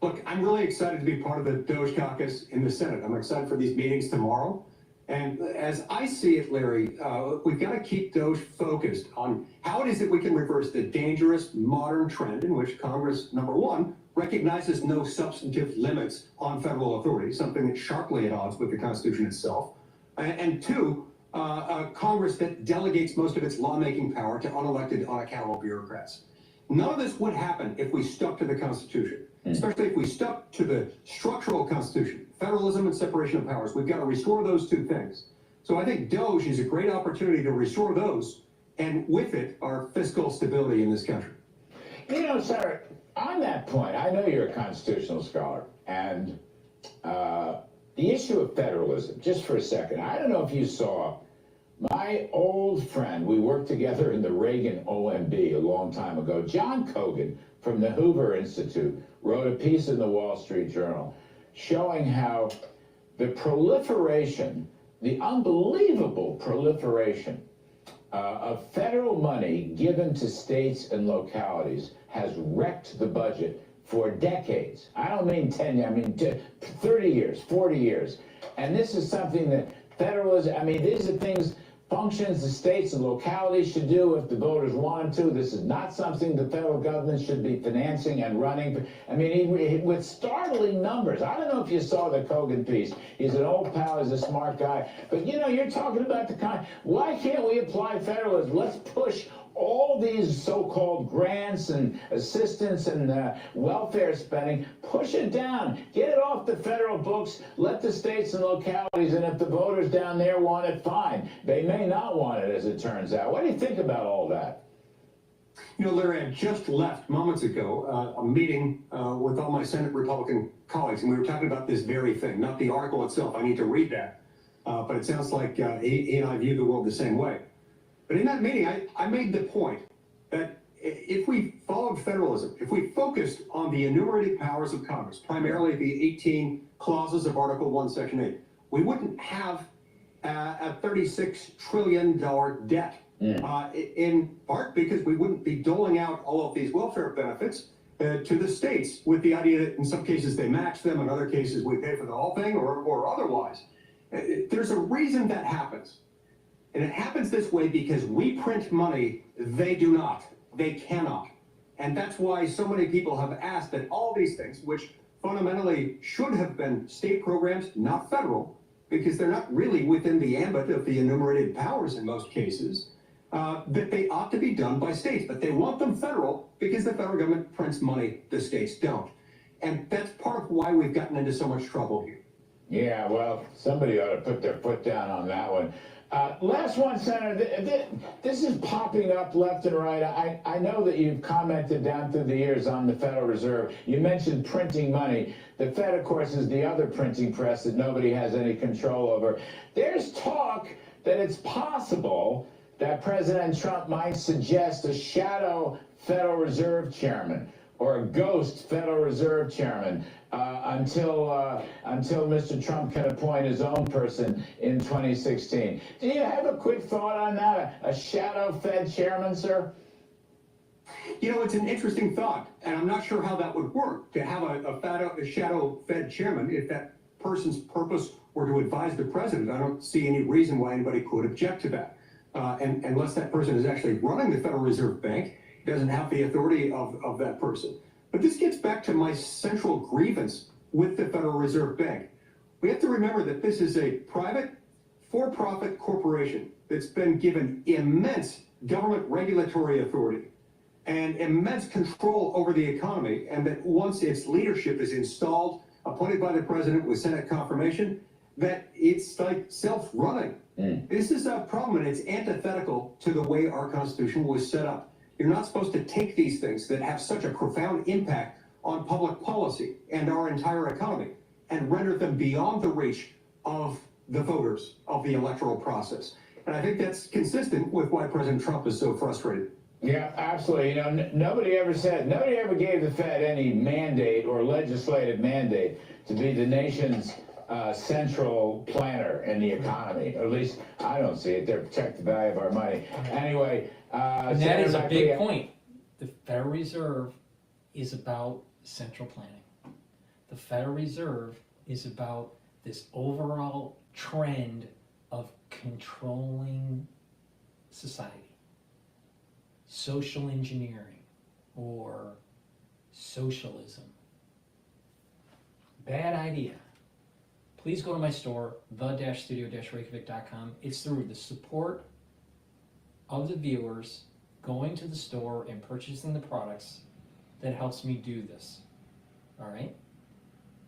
Look, I'm really excited to be part of the DOGE caucus in the Senate. I'm excited for these meetings tomorrow. And as I see it, Larry, we've got to keep DOGE focused on how it is that we can reverse the dangerous modern trend in which Congress, number one, recognizes no substantive limits on federal authority, something that's sharply at odds with the Constitution itself. And two, a Congress that delegates most of its lawmaking power to unelected, unaccountable bureaucrats. None of this would happen if we stuck to the Constitution, especially if we stuck to the structural Constitution, federalism and separation of powers. We've got to restore those two things. So I think DOGE is a great opportunity to restore those, and with it, our fiscal stability in this country. You know, sir, on that point, I know you're a constitutional scholar, and the issue of federalism, just for a second, I don't know if you saw my old friend, we worked together in the Reagan OMB a long time ago, John Cogan from the Hoover Institute, wrote a piece in the Wall Street Journal showing how the proliferation, the unbelievable proliferation of federal money given to states and localities has wrecked the budget for decades. I don't mean 10, I mean 30 years, 40 years. And this is something that federalism, I mean, these are things, functions the states and localities should do if the voters wanted to. This is not something the federal government should be financing and running. I mean, with startling numbers. I don't know if you saw the Kogan piece. He's an old pal, he's a smart guy. But you know, you're talking about the kind, why can't we apply federalism? Let's push all these so-called grants and assistance and welfare spending, push it down, get it off the federal books, let the states and localities, and if the voters down there want it, fine. They may not want it, as it turns out. What do you think about all that? You know, Larry, I just left moments ago a meeting with all my Senate Republican colleagues, and we were talking about this very thing, not the article itself. I need to read that. But it sounds like he and I view the world the same way. But in that meeting, I made the point that if we followed federalism, if we focused on the enumerated powers of Congress, primarily the 18 clauses of Article 1, Section 8, we wouldn't have a $36 trillion debt, in part because we wouldn't be doling out all of these welfare benefits to the states with the idea that in some cases they match them, in other cases we pay for the whole thing or otherwise. There's a reason that happens. And it happens this way because we print money, they do not, they cannot. And that's why so many people have asked that all these things, which fundamentally should have been state programs, not federal, because they're not really within the ambit of the enumerated powers in most cases, that they ought to be done by states. But they want them federal because the federal government prints money, the states don't. And that's part of why we've gotten into so much trouble here. Yeah, well, somebody ought to put their foot down on that one. Last one, Senator, this is popping up left and right. I know that you've commented down through the years on the Federal Reserve. You mentioned printing money. The Fed, of course, is the other printing press that nobody has any control over. There's talk that it's possible that President Trump might suggest a shadow Federal Reserve chairman or a ghost Federal Reserve chairman until Mr. Trump can appoint his own person in 2016. Do you have a quick thought on that? A shadow Fed chairman, sir? You know, it's an interesting thought, and I'm not sure how that would work, to have a shadow Fed chairman. If that person's purpose were to advise the president, I don't see any reason why anybody could object to that. And unless that person is actually running the Federal Reserve Bank, doesn't have the authority of that person. But this gets back to my central grievance with the Federal Reserve Bank. We have to remember that this is a private, for-profit corporation that's been given immense government regulatory authority and immense control over the economy, and that once its leadership is installed, appointed by the president with Senate confirmation, that it's like self-running. This is a problem, and it's antithetical to the way our Constitution was set up. You're not supposed to take these things that have such a profound impact on public policy and our entire economy and render them beyond the reach of the voters of the electoral process. And I think that's consistent with why President Trump is so frustrated. Yeah, absolutely. You know, nobody ever gave the Fed any mandate or legislative mandate to be the nation's central planner in the economy. Or at least I don't see it. They protect the value of our money. Anyway, and that is a big point. The Federal Reserve is about central planning. The Federal Reserve is about this overall trend of controlling society, social engineering, or socialism. Bad idea. please go to my store, the-studio-reykjavik.com. It's through the support of the viewers going to the store and purchasing the products that helps me do this. All right?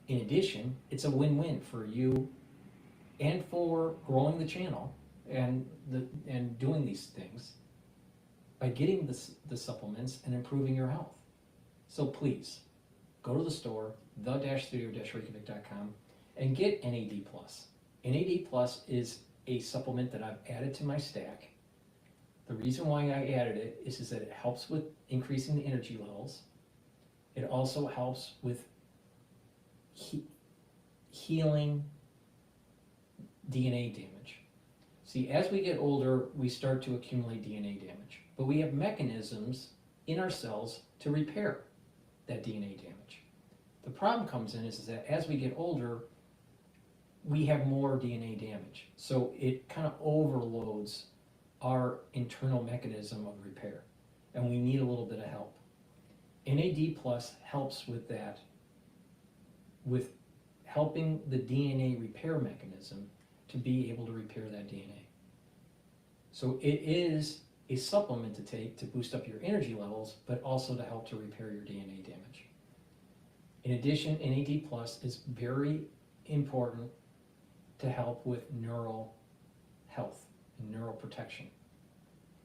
In addition, it's a win-win for you and for growing the channel and doing these things by getting the supplements and improving your health. So please, go to the store, the-studio-reykjavik.com, and get NAD+. NAD+ is a supplement that I've added to my stack. The reason why I added it is that it helps with increasing the energy levels. It also helps with healing DNA damage. See, as we get older, we start to accumulate DNA damage, but we have mechanisms in our cells to repair that DNA damage. The problem comes in is that as we get older, we have more DNA damage. So it kind of overloads our internal mechanism of repair, and we need a little bit of help. NAD+ helps with that, with helping the DNA repair mechanism to be able to repair that DNA. So it is a supplement to take to boost up your energy levels, but also to help to repair your DNA damage. In addition, NAD+ is very important to help with neural health and neural protection.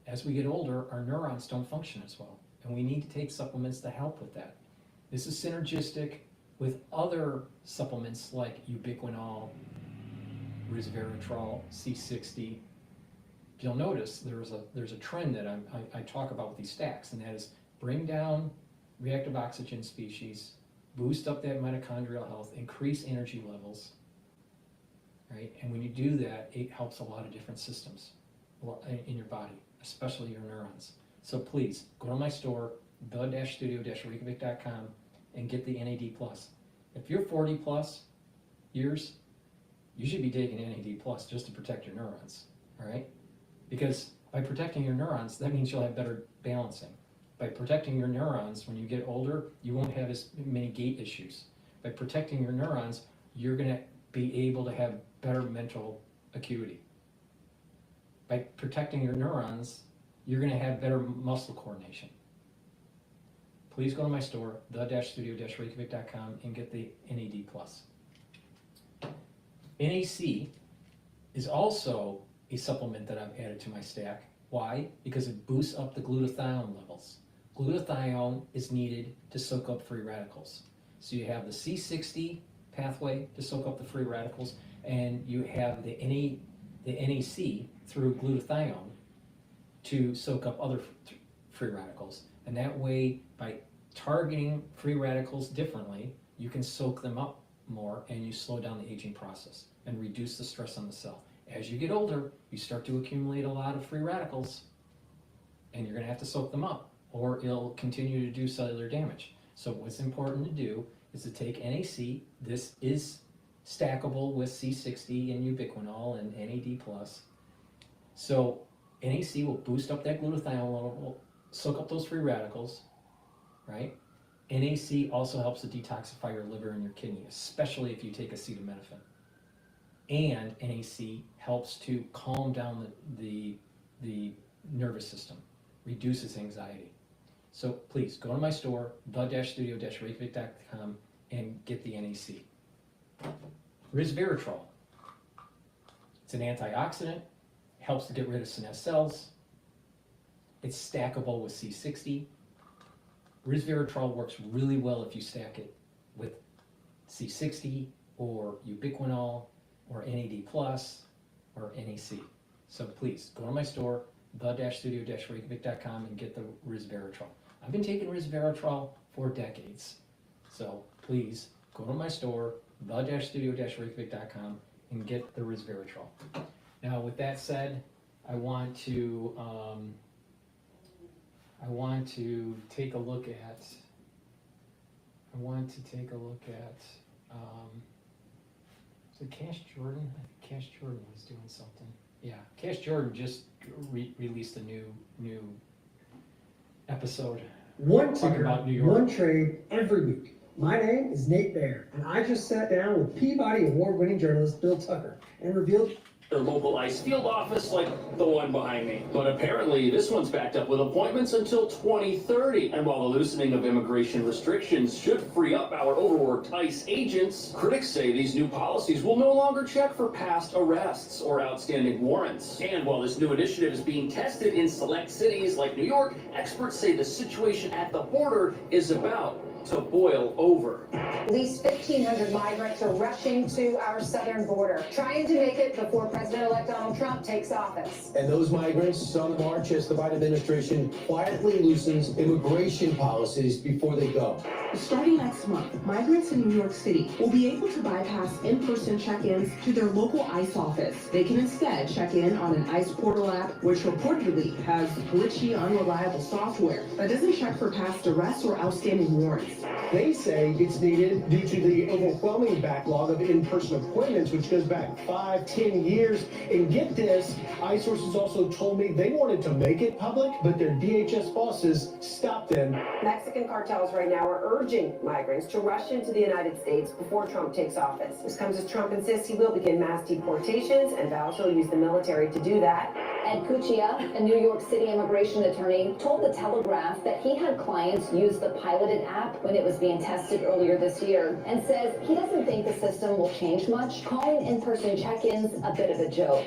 As we get older, our neurons don't function as well, and we need to take supplements to help with that. This is synergistic with other supplements like ubiquinol, resveratrol, C60. You'll notice there's a trend that I talk about with these stacks, and that is bring down reactive oxygen species, boost up that mitochondrial health, increase energy levels, right? And when you do that, it helps a lot of different systems in your body, especially your neurons. So please, go to my store, the-studio-reykjavik.com, and get the NAD+. If you're 40+ years, you should be taking NAD+ just to protect your neurons, all right? Because by protecting your neurons, that means you'll have better balancing. By protecting your neurons, when you get older, you won't have as many gait issues. By protecting your neurons, you're going to be able to have better mental acuity. By protecting your neurons, you're going to have better muscle coordination. Please go to my store, the-studio-reykjavik.com, and get the NAD+. NAC is also a supplement that I've added to my stack. Why? Because it boosts up the glutathione levels. Glutathione is needed to soak up free radicals. So you have the C60 pathway to soak up the free radicals, and you have the NAC through glutathione to soak up other free radicals. And that way, by targeting free radicals differently, you can soak them up more, and you slow down the aging process and reduce the stress on the cell. As you get older, you start to accumulate a lot of free radicals, and you're going to have to soak them up, or it'll continue to do cellular damage. So what's important to do is to take NAC. This is stackable with C60 and ubiquinol and NAD+. So NAC will boost up that glutathione level, soak up those free radicals, right? NAC also helps to detoxify your liver and your kidney, especially if you take acetaminophen. And NAC helps to calm down the nervous system, reduces anxiety. So please go to my store, the-studio-reykjavik.com, and get the NAC. Resveratrol. It's an antioxidant, helps to get rid of senescent cells. It's stackable with C60. Resveratrol works really well if you stack it with C60 or ubiquinol or NAD+ or NAC. So please go to my store, the-studio-reykjavik.com, and get the resveratrol. I've been taking resveratrol for decades. So please go to my store, the-studio-reykjavik.com, and get the resveratrol. Now, with that said, I want to take a look at. So Kash Jordan. I think Kash Jordan was doing something. Yeah, Kash Jordan just released a new episode. One talking ticker, about New York. one trade every week. My name is Nate Baird, and I just sat down with Peabody Award-winning journalist Bill Tucker and revealed their local ICE field office like the one behind me. But apparently this one's backed up with appointments until 2030. And while the loosening of immigration restrictions should free up our overworked ICE agents, critics say these new policies will no longer check for past arrests or outstanding warrants. And while this new initiative is being tested in select cities like New York, experts say the situation at the border is about to boil over. At least 1,500 migrants are rushing to our southern border, trying to make it before President-elect Donald Trump takes office. And those migrants on the march as the Biden administration quietly loosens immigration policies before they go. Starting next month, migrants in New York City will be able to bypass in-person check-ins to their local ICE office. They can instead check in on an ICE portal app, which reportedly has glitchy, unreliable software that doesn't check for past arrests or outstanding warrants. They say it's needed due to the overwhelming backlog of in-person appointments, which goes back 5-10 years. And get this, ICE sources also told me they wanted to make it public, but their DHS bosses stopped them. Mexican cartels right now are urging migrants to rush into the United States before Trump takes office. This comes as Trump insists he will begin mass deportations and vows he'll use the military to do that. Ed Cuccia, a New York City immigration attorney, told The Telegraph that he had clients use the piloted app when it was being tested earlier this year, and says he doesn't think the system will change much, calling in-person check-ins a bit of a joke.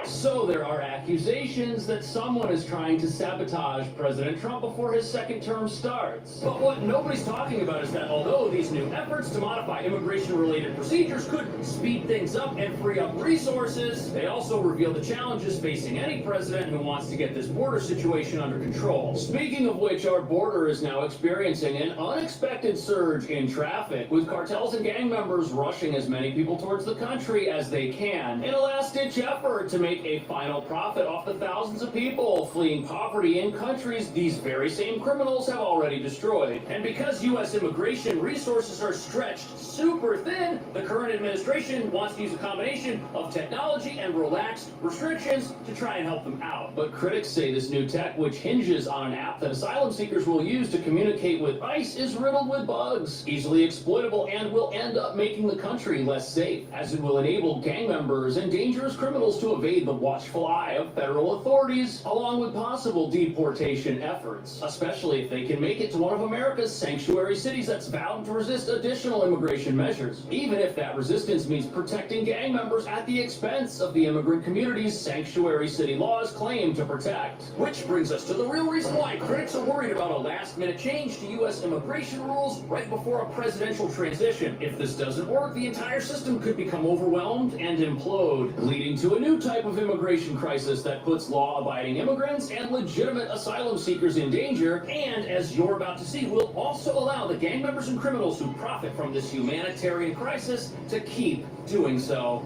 So there are accusations that someone is trying to sabotage President Trump before his second term starts. But what nobody's talking about is that although these new efforts to modify immigration-related procedures could speed things up and free up resources, they also reveal the challenges facing any president who wants to get this border situation under control. Speaking of which, our border is now experiencing an unexpected surge in traffic, with cartels and gang members rushing as many people towards the country as they can in a last-ditch effort to make a final profit off the thousands of people fleeing poverty in countries these very same criminals have already destroyed. And because U.S. immigration resources are stretched super thin, the current administration wants to use a combination of technology and relaxed restrictions to try and help them out. But critics say this new tech, which hinges on an app that asylum seekers will use to communicate with ICE, is riddled with bugs, easily exploitable, and will end up making the country less safe, as it will enable gang members and dangerous criminals to evade the watchful eye of federal authorities, along with possible deportation efforts, especially if they can make it to one of America's sanctuary cities that's vowed to resist additional immigration measures, even if that resistance means protecting gang members at the expense of the immigrant communities sanctuary city laws claim to protect. Which brings us to the real reason why critics are worried about a last-minute change to U.S. immigration rules right before a presidential transition. If this doesn't work, the entire system could become overwhelmed and implode, leading to a new type of immigration crisis that puts law-abiding immigrants and legitimate asylum seekers in danger, and, as you're about to see, will also allow the gang members and criminals who profit from this humanitarian crisis to keep doing so.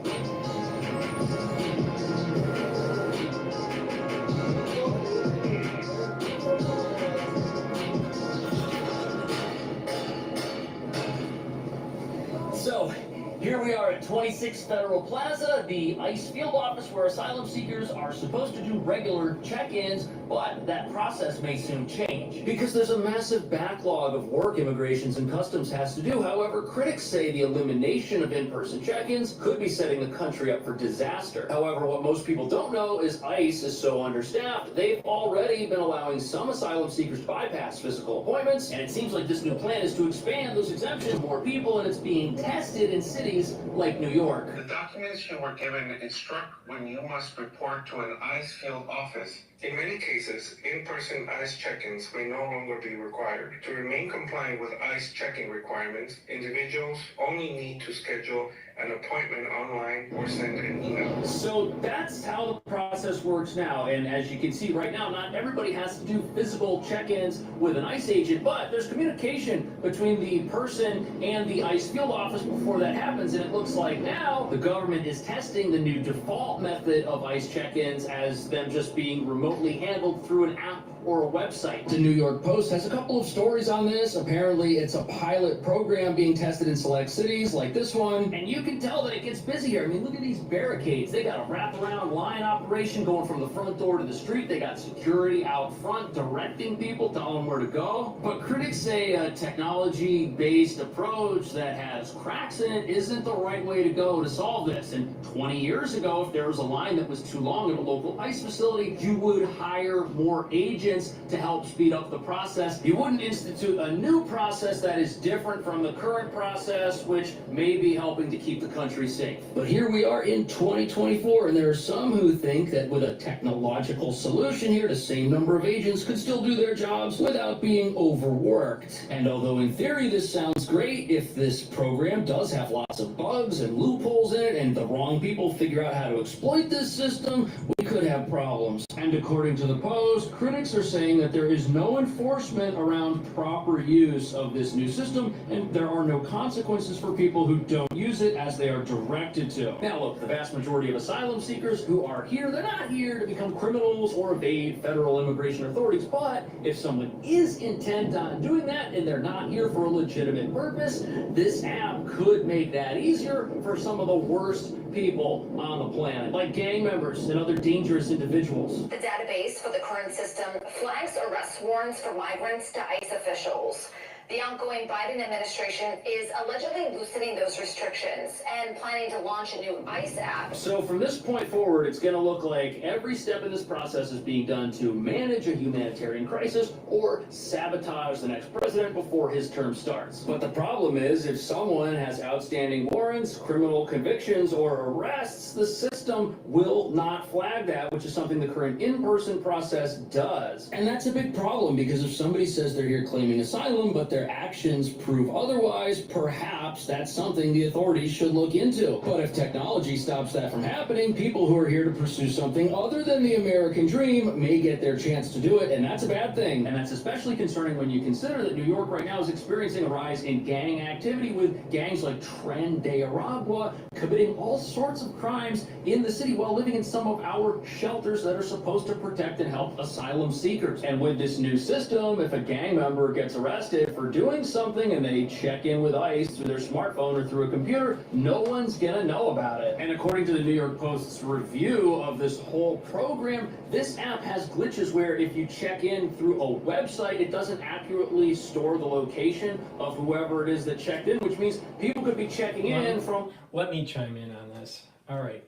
So, here we are at 26 Federal Plaza, the ICE field office where asylum seekers are supposed to do regular check-ins, but that process may soon change because there's a massive backlog of work Immigrations and Customs has to do. However, critics say the elimination of in-person check-ins could be setting the country up for disaster. However, what most people don't know is ICE is so understaffed, they've already been allowing some asylum seekers to bypass physical appointments, and it seems like this new plan is to expand those exemptions to more people, and it's being tested in cities like New York. The documents you were given instruct when you must report to an ICE field office. In many cases, in-person ICE check-ins may no longer be required. To remain compliant with ICE checking requirements, individuals only need to schedule an appointment online or send an email. So that's how the process works now, and as you can see right now, not everybody has to do physical check-ins with an ICE agent, but there's communication between the person and the ICE field office before that happens, and it looks like now the government is testing the new default method of ICE check-ins as them just being remotely handled through an app or a website. The New York Post has a couple of stories on this. Apparently, it's a pilot program being tested in select cities like this one. And you can tell that it gets busier. I mean, look at these barricades. They got a wraparound line operation going from the front door to the street. They got security out front directing people, telling them where to go. But critics say a technology-based approach that has cracks in it isn't the right way to go to solve this. And 20 years ago, if there was a line that was too long at a local ICE facility, you would hire more agents to help speed up the process. You wouldn't institute a new process that is different from the current process, which may be helping to keep the country safe. But here we are in 2024, and there are some who think that with a technological solution here, the same number of agents could still do their jobs without being overworked. And although in theory this sounds great, if this program does have lots of bugs and loopholes in it, and the wrong people figure out how to exploit this system, we could have problems. And according to the Post, critics are saying that there is no enforcement around proper use of this new system, and there are no consequences for people who don't use it as they are directed to. Now look, the vast majority of asylum seekers who are here, they're not here to become criminals or evade federal immigration authorities, but if someone is intent on doing that and they're not here for a legitimate purpose, this app could make that easier for some of the worst people on the planet, like gang members and other dangerous individuals. The database for the current system flags arrest warrants for migrants to ICE officials. The outgoing Biden administration is allegedly loosening those restrictions and planning to launch a new ICE app. So from this point forward, it's going to look like every step in this process is being done to manage a humanitarian crisis or sabotage the next president before his term starts. But the problem is, if someone has outstanding warrants, criminal convictions, or arrests, the system will not flag that, which is something the current in-person process does. And that's a big problem, because if somebody says they're here claiming asylum, but their actions prove otherwise, perhaps that's something the authorities should look into. But if technology stops that from happening, people who are here to pursue something other than the American dream may get their chance to do it, and that's a bad thing. And that's especially concerning when you consider that New York right now is experiencing a rise in gang activity, with gangs like Tren de Aragua committing all sorts of crimes in the city while living in some of our shelters that are supposed to protect and help asylum seekers. And with this new system, if a gang member gets arrested for doing something and they check in with ICE through their smartphone or through a computer, no one's gonna know about it. And according to the New York Post's review of this whole program, this app has glitches where if you check in through a website, it doesn't accurately store the location of whoever it is that checked in, which means people could be checking in from... Let me chime in on this. All right.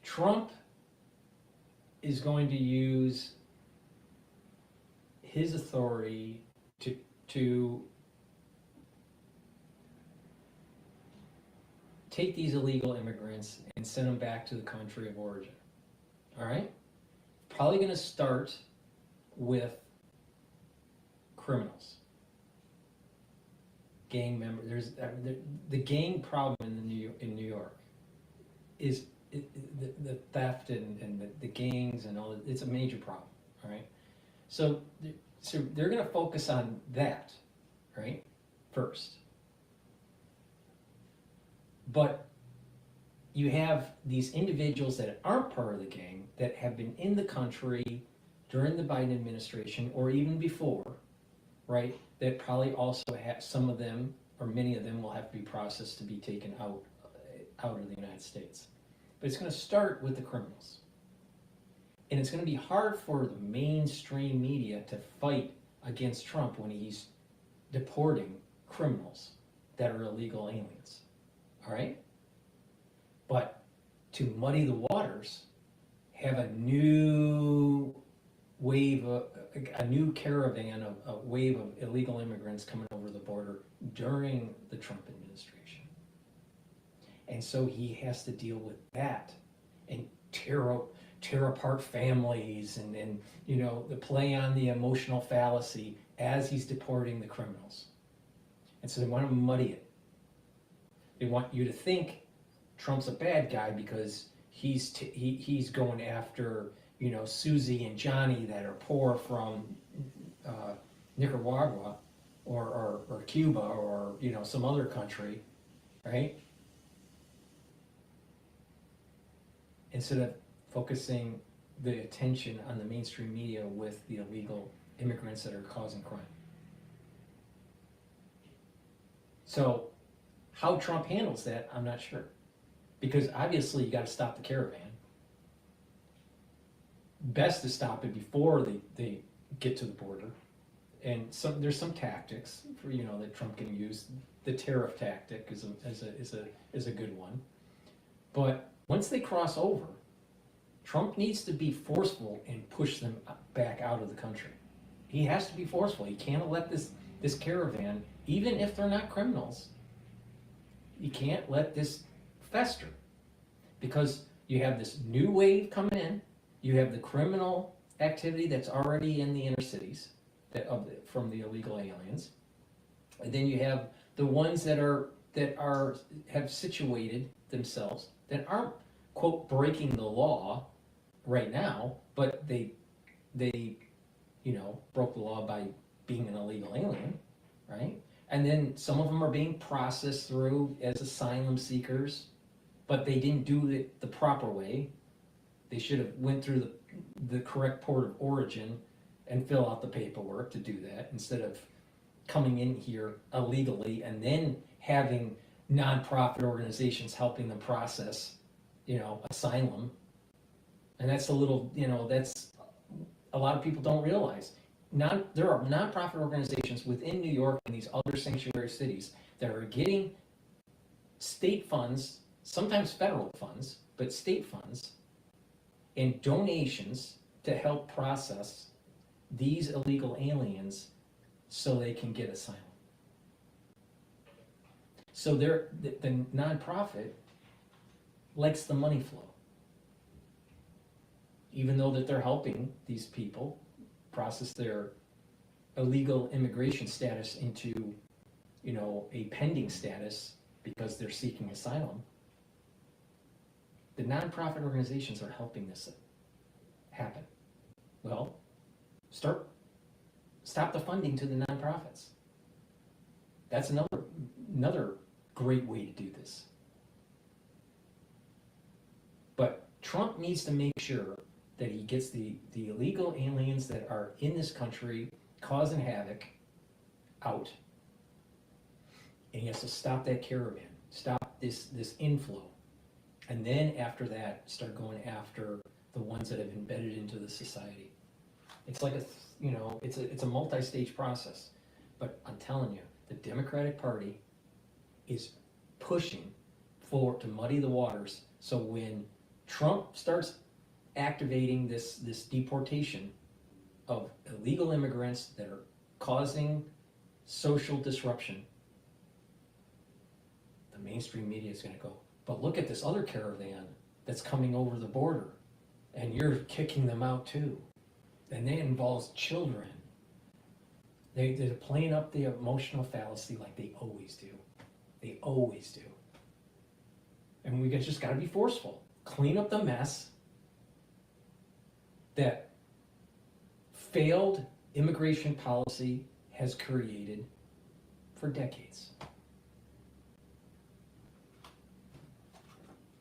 Trump is going to use his authority to take these illegal immigrants and send them back to the country of origin. All right? Probably going to start with criminals. Gang members. There's the gang problem in New York is the theft and the gangs and all that. It's a major problem. All right? So they're going to focus on that, right, first. But you have these individuals that aren't part of the gang that have been in the country during the Biden administration or even before, right, that probably also have, some of them or many of them will have to be processed to be taken out of the United States. But it's going to start with the criminals. And it's going to be hard for the mainstream media to fight against Trump when he's deporting criminals that are illegal aliens. All right? But to muddy the waters, have a new wave, a new caravan, a wave of illegal immigrants coming over the border during the Trump administration. And so he has to deal with that and tear apart families and you know, the play on the emotional fallacy as he's deporting the criminals. And so they want to muddy it. They want you to think Trump's a bad guy because he's going after, you know, Susie and Johnny that are poor from Nicaragua or Cuba or, you know, some other country, right? Instead of focusing the attention on the mainstream media with the illegal immigrants that are causing crime. So how Trump handles that, I'm not sure. Because obviously you got to stop the caravan. Best to stop it before they get to the border. And there's some tactics for, that Trump can use. The tariff tactic is a good one. But once they cross over, Trump needs to be forceful and push them back out of the country. He has to be forceful. He can't let this caravan, even if they're not criminals, you can't let this fester. Because you have this new wave coming in, you have the criminal activity that's already in the inner cities from the illegal aliens, and then you have the ones that have situated themselves that aren't, quote, breaking the law right now, but they broke the law by being an illegal alien, right? And then some of them are being processed through as asylum seekers, but they didn't do it the proper way. They should have went through the correct port of origin and fill out the paperwork to do that, instead of coming in here illegally and then having nonprofit organizations helping them process, asylum. And that's that's a lot of people don't realize. There are nonprofit organizations within New York and these other sanctuary cities that are getting state funds, sometimes federal funds, but state funds, and donations to help process these illegal aliens so they can get asylum. So the nonprofit likes the money flow. Even though that they're helping these people process their illegal immigration status into, a pending status because they're seeking asylum, the nonprofit organizations are helping this happen. Well, stop the funding to the nonprofits. That's another great way to do this. But Trump needs to make sure that he gets the illegal aliens that are in this country causing havoc out. And he has to stop that caravan, stop this inflow. And then after that, start going after the ones that have embedded into the society. It's like it's a multi-stage process. But I'm telling you, the Democratic Party is pushing forward to muddy the waters. So when Trump starts activating this deportation of illegal immigrants that are causing social disruption, the mainstream media is going to go, but look at this other caravan that's coming over the border, and you're kicking them out too. And that involves children. They're playing up the emotional fallacy like they always do. They always do. And we just got to be forceful. Clean up the mess that failed immigration policy has created for decades.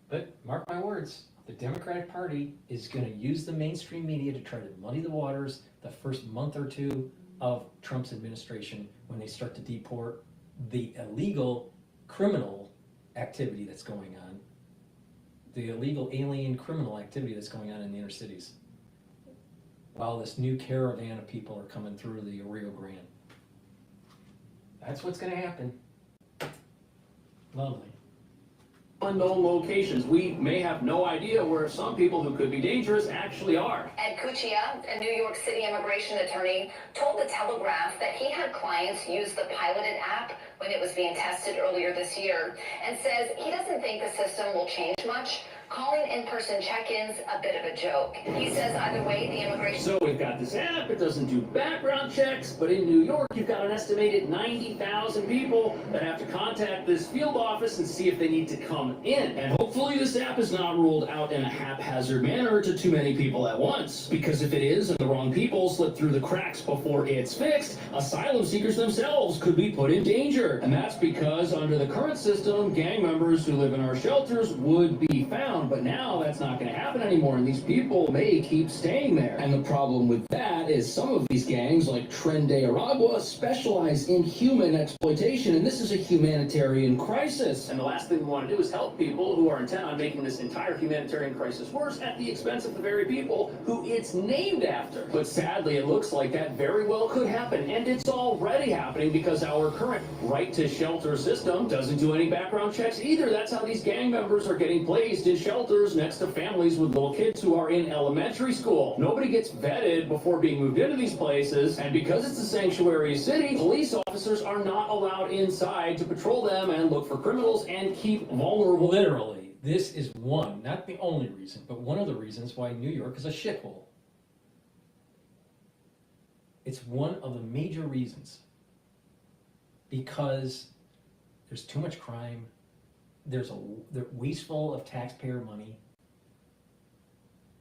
But mark my words, the Democratic Party is going to use the mainstream media to try to muddy the waters the first month or two of Trump's administration, when they start to deport the illegal criminal activity that's going on, the illegal alien criminal activity that's going on in the inner cities, while this new caravan of people are coming through the Rio Grande. That's what's going to happen. Lovely. Unknown locations. We may have no idea where some people who could be dangerous actually are. Ed Cuccia, a New York City immigration attorney, told The Telegraph that he had clients use the piloted app when it was being tested earlier this year, and says he doesn't think the system will change much, calling in-person check-ins a bit of a joke. He says either way, the immigration... So we've got this app, it doesn't do background checks, but in New York, you've got an estimated 90,000 people that have to contact this field office and see if they need to come in. And hopefully this app is not rolled out in a haphazard manner to too many people at once. Because if it is, and the wrong people slip through the cracks before it's fixed, asylum seekers themselves could be put in danger. And that's because under the current system, gang members who live in our shelters would be found down, but now that's not going to happen anymore, and these people may keep staying there. And the problem with that is some of these gangs, like Tren de Aragua, specialize in human exploitation, and this is a humanitarian crisis. And the last thing we want to do is help people who are intent on making this entire humanitarian crisis worse at the expense of the very people who it's named after. But sadly, it looks like that very well could happen, and it's already happening because our current right to shelter system doesn't do any background checks either. That's how these gang members are getting placed in shelters next to families with little kids who are in elementary school. Nobody gets vetted before being moved into these places, and because it's a sanctuary city, police officers are not allowed inside to patrol them and look for criminals and keep vulnerable. Literally, this is one, not the only reason, but one of the reasons why New York is a shithole. It's one of the major reasons. Because there's too much crime, they're wasteful of taxpayer money,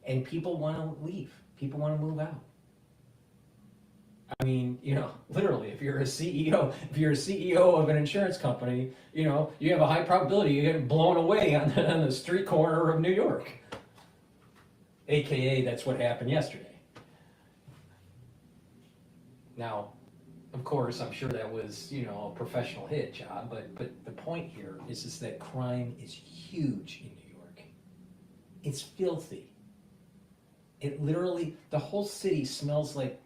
and people want to leave. People want to move out. I mean, you know, literally, if you're a CEO of an insurance company, you know, you have a high probability you get blown away on the street corner of New York. AKA, that's what happened yesterday. Now, of course, I'm sure that was, you know, a professional hit job, but the point here is that crime is huge in New York. It's filthy. It literally, the whole city smells like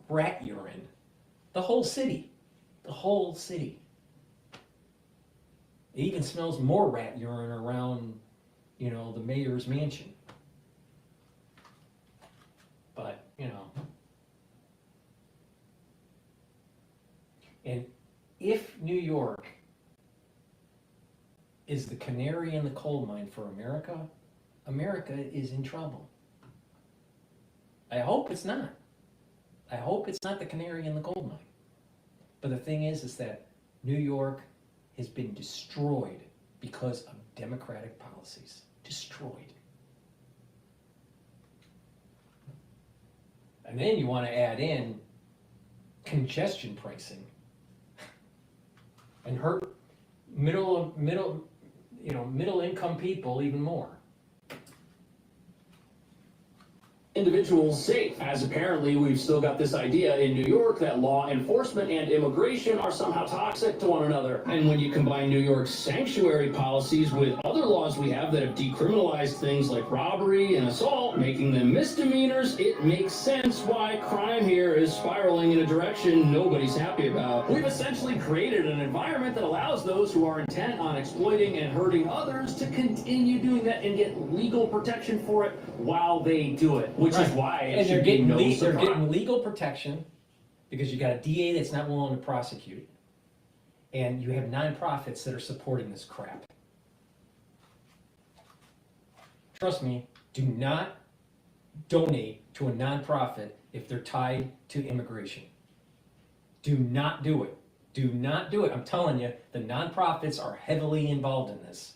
rat urine. The whole city. The whole city. It even smells more rat urine around, you know, the mayor's mansion. But, you know. And if New York is the canary in the coal mine for America, America is in trouble. I hope it's not. I hope it's not the canary in the coal mine. But the thing is that New York has been destroyed because of Democratic policies. Destroyed. And then you want to add in congestion pricing and hurt middle income people even more. Individuals safe, as apparently we've still got this idea in New York that law enforcement and immigration are somehow toxic to one another. And when you combine New York's sanctuary policies with other laws we have that have decriminalized things like robbery and assault, making them misdemeanors, it makes sense why crime here is spiraling in a direction nobody's happy about. We've essentially created an environment that allows those who are intent on exploiting and hurting others to continue doing that and get legal protection for it while they do it. Which is why it should be no surprise. They're getting legal protection because you got a DA that's not willing to prosecute, and you have nonprofits that are supporting this crap. Trust me, do not donate to a nonprofit if they're tied to immigration. Do not do it. Do not do it. I'm telling you, the nonprofits are heavily involved in this.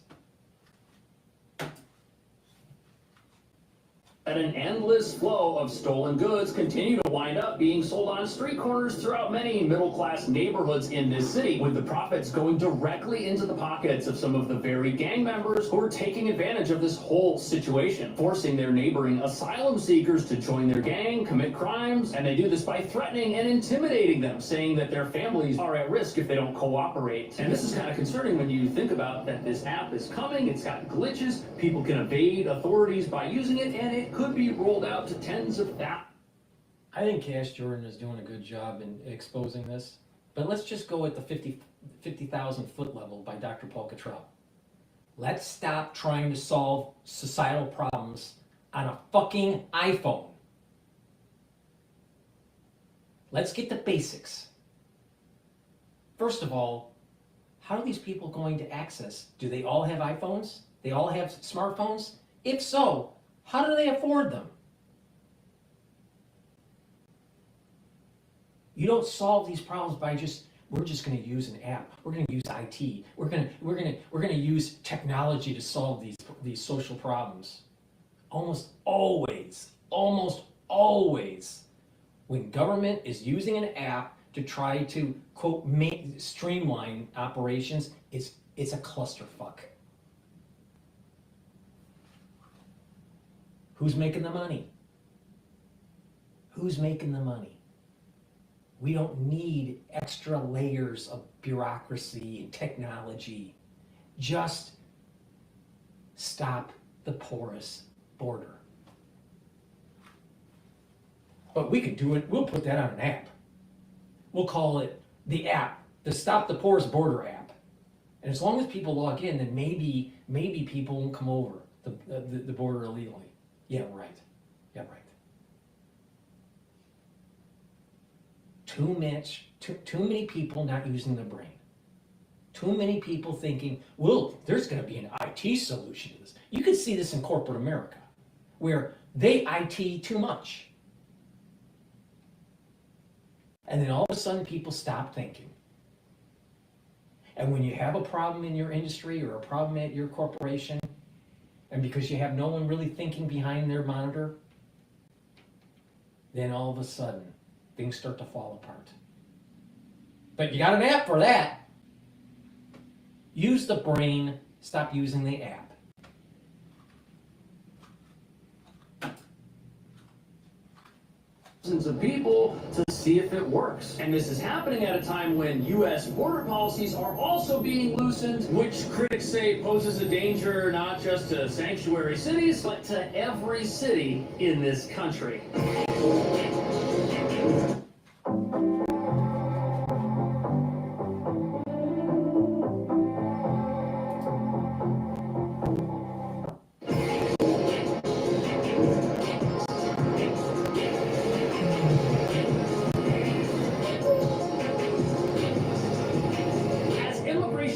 And an endless flow of stolen goods continue to wind up being sold on street corners throughout many middle-class neighborhoods in this city, with the profits going directly into the pockets of some of the very gang members who are taking advantage of this whole situation, forcing their neighboring asylum seekers to join their gang, commit crimes, and they do this by threatening and intimidating them, saying that their families are at risk if they don't cooperate. And this is kind of concerning when you think about that this app is coming, it's got glitches, people can evade authorities by using it, and it could be rolled out to tens of thousands. I think Kash Jordan is doing a good job in exposing this, but let's just go at the 50,000 foot level by DrPaulCottrell. Let's stop trying to solve societal problems on a fucking iPhone. Let's get the basics. First of all, how are these people going to access? Do they all have iPhones? They all have smartphones? If so, how do they afford them? You don't solve these problems by we're just going to use an app. We're going to use IT. We're going to use technology to solve these social problems. Almost always, when government is using an app to try to quote streamline operations, it's a clusterfuck. Who's making the money? Who's making the money? We don't need extra layers of bureaucracy and technology. Just stop the porous border. But we could do it, we'll put that on an app. We'll call it the app, the Stop the Porous Border app. And as long as people log in, then maybe people won't come over the border illegally. Yeah, right. Yeah, right. Too many people not using their brain. Too many people thinking, well, there's going to be an IT solution to this. You can see this in corporate America, where they IT too much. And then all of a sudden people stop thinking. And when you have a problem in your industry or a problem at your corporation, and because you have no one really thinking behind their monitor, then all of a sudden things start to fall apart. But you got an app for that. Use the brain, stop using the app. Thousands of people to see if it works. And this is happening at a time when U.S. border policies are also being loosened, which critics say poses a danger not just to sanctuary cities, but to every city in this country.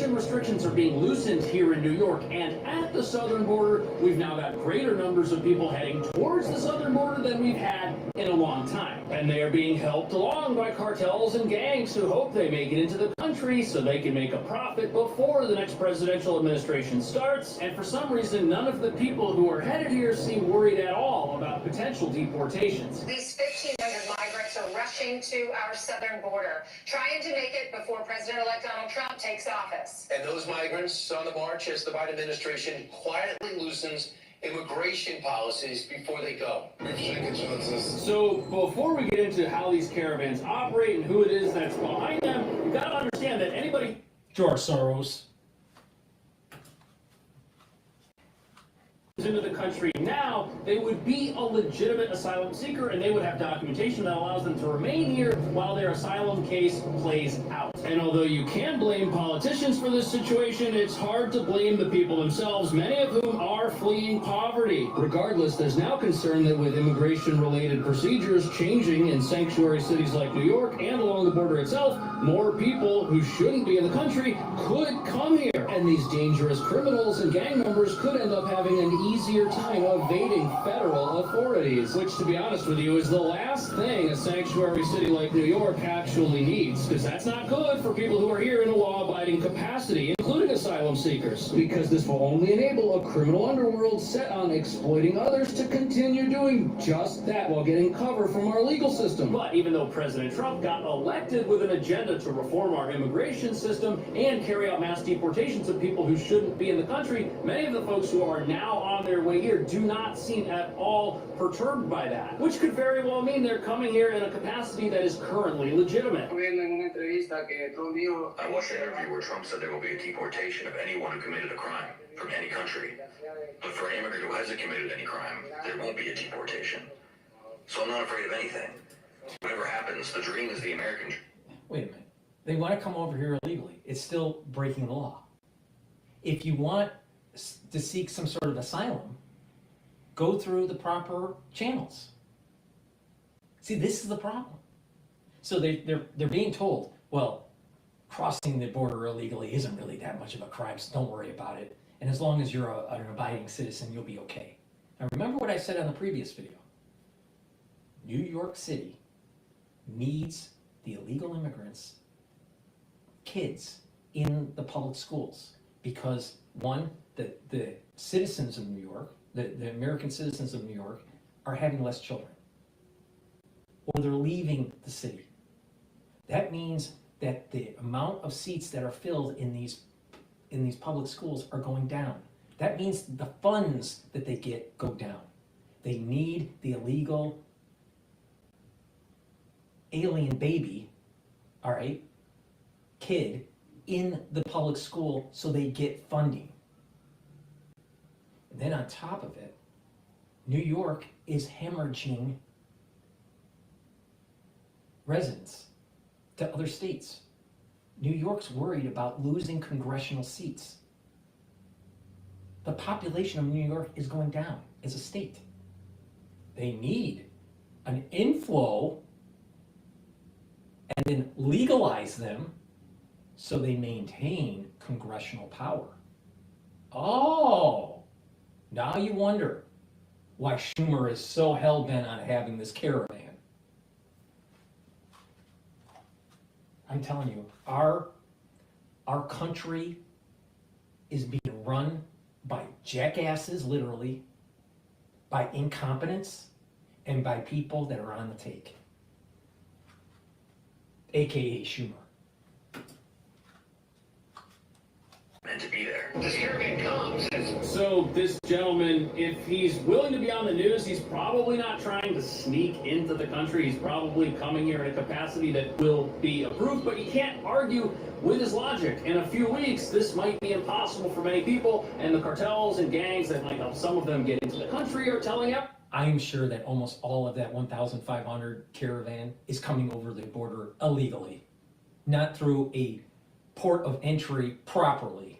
Restrictions are being loosened here in New York, and at the southern border, we've now got greater numbers of people heading towards the southern border than we've had in a long time. And they are being helped along by cartels and gangs who hope they make it into the country so they can make a profit before the next presidential administration starts. And for some reason, none of the people who are headed here seem worried at all about potential deportations. These 1,500 migrants are rushing to our southern border, trying to make it before President-elect Donald Trump takes office. And those migrants on the march as the Biden administration quietly loosens immigration policies before they go. So before we get into how these caravans operate and who it is that's behind them, you've got to understand that anybody... George Soros. into the country now, they would be a legitimate asylum seeker and they would have documentation that allows them to remain here while their asylum case plays out. And although you can blame politicians for this situation, it's hard to blame the people themselves, many of whom are fleeing poverty. Regardless, there's now concern that with immigration-related procedures changing in sanctuary cities like New York and along the border itself, more people who shouldn't be in the country could come here. And these dangerous criminals and gang members could end up having an easier time evading federal authorities, which, to be honest with you, is the last thing a sanctuary city like New York actually needs, because that's not good for people who are here in a law-abiding capacity, including asylum seekers, because this will only enable a criminal underworld set on exploiting others to continue doing just that while getting cover from our legal system. But even though President Trump got elected with an agenda to reform our immigration system and carry out mass deportations of people who shouldn't be in the country, many of the folks who are now on their way here do not seem at all perturbed by that, which could very well mean they're coming here in a capacity that is currently legitimate. I watched an interview where Trump said there will be a deportation of anyone who committed a crime from any country. But for an immigrant who hasn't committed any crime, there won't be a deportation. So I'm not afraid of anything. Whatever happens, the dream is the American dream. Wait a minute. They want to come over here illegally. It's still breaking the law. If you want to seek some sort of asylum, go through the proper channels. See, this is the problem. So they're being told, well, crossing the border illegally isn't really that much of a crime, so don't worry about it. And as long as you're an abiding citizen, you'll be okay. Now remember what I said on the previous video. New York City needs the illegal immigrants, kids, in the public schools. Because one, the citizens of New York, the American citizens of New York, are having less children. Or they're leaving the city. That means that the amount of seats that are filled in these public schools are going down. That means the funds that they get go down. They need the illegal alien baby, all right, kid in the public school so they get funding. And then on top of it, New York is hemorrhaging residents to other states. New York's worried about losing congressional seats. The population of New York is going down as a state. They need an inflow and then legalize them so they maintain congressional power. Oh, now you wonder why Schumer is so hell-bent on having this caravan. I'm telling you, our country is being run by jackasses, literally, by incompetence, and by people that are on the take, aka Schumer. Meant to be there. This caravan comes. So this gentleman, if he's willing to be on the news, he's probably not trying to sneak into the country. He's probably coming here in a capacity that will be approved, but you can't argue with his logic. In a few weeks, this might be impossible for many people, and the cartels and gangs that might help some of them get into the country are telling everyone. I'm sure that almost all of that 1,500 caravan is coming over the border illegally, not through a port of entry properly.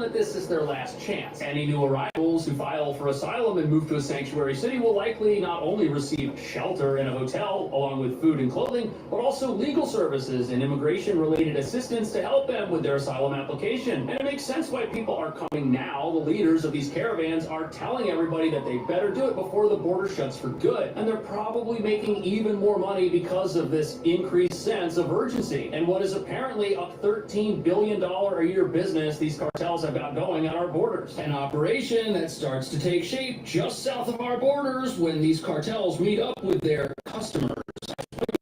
That this is their last chance. Any new arrivals who file for asylum and move to a sanctuary city will likely not only receive shelter in a hotel along with food and clothing, but also legal services and immigration-related assistance to help them with their asylum application. And it makes sense why people are coming now. The leaders of these caravans are telling everybody that they better do it before the border shuts for good. And they're probably making even more money because of this increased sense of urgency. And what is apparently a $13 billion a year business these cartels have got going on our borders. An operation that starts to take shape just south of our borders when these cartels meet up with their customers.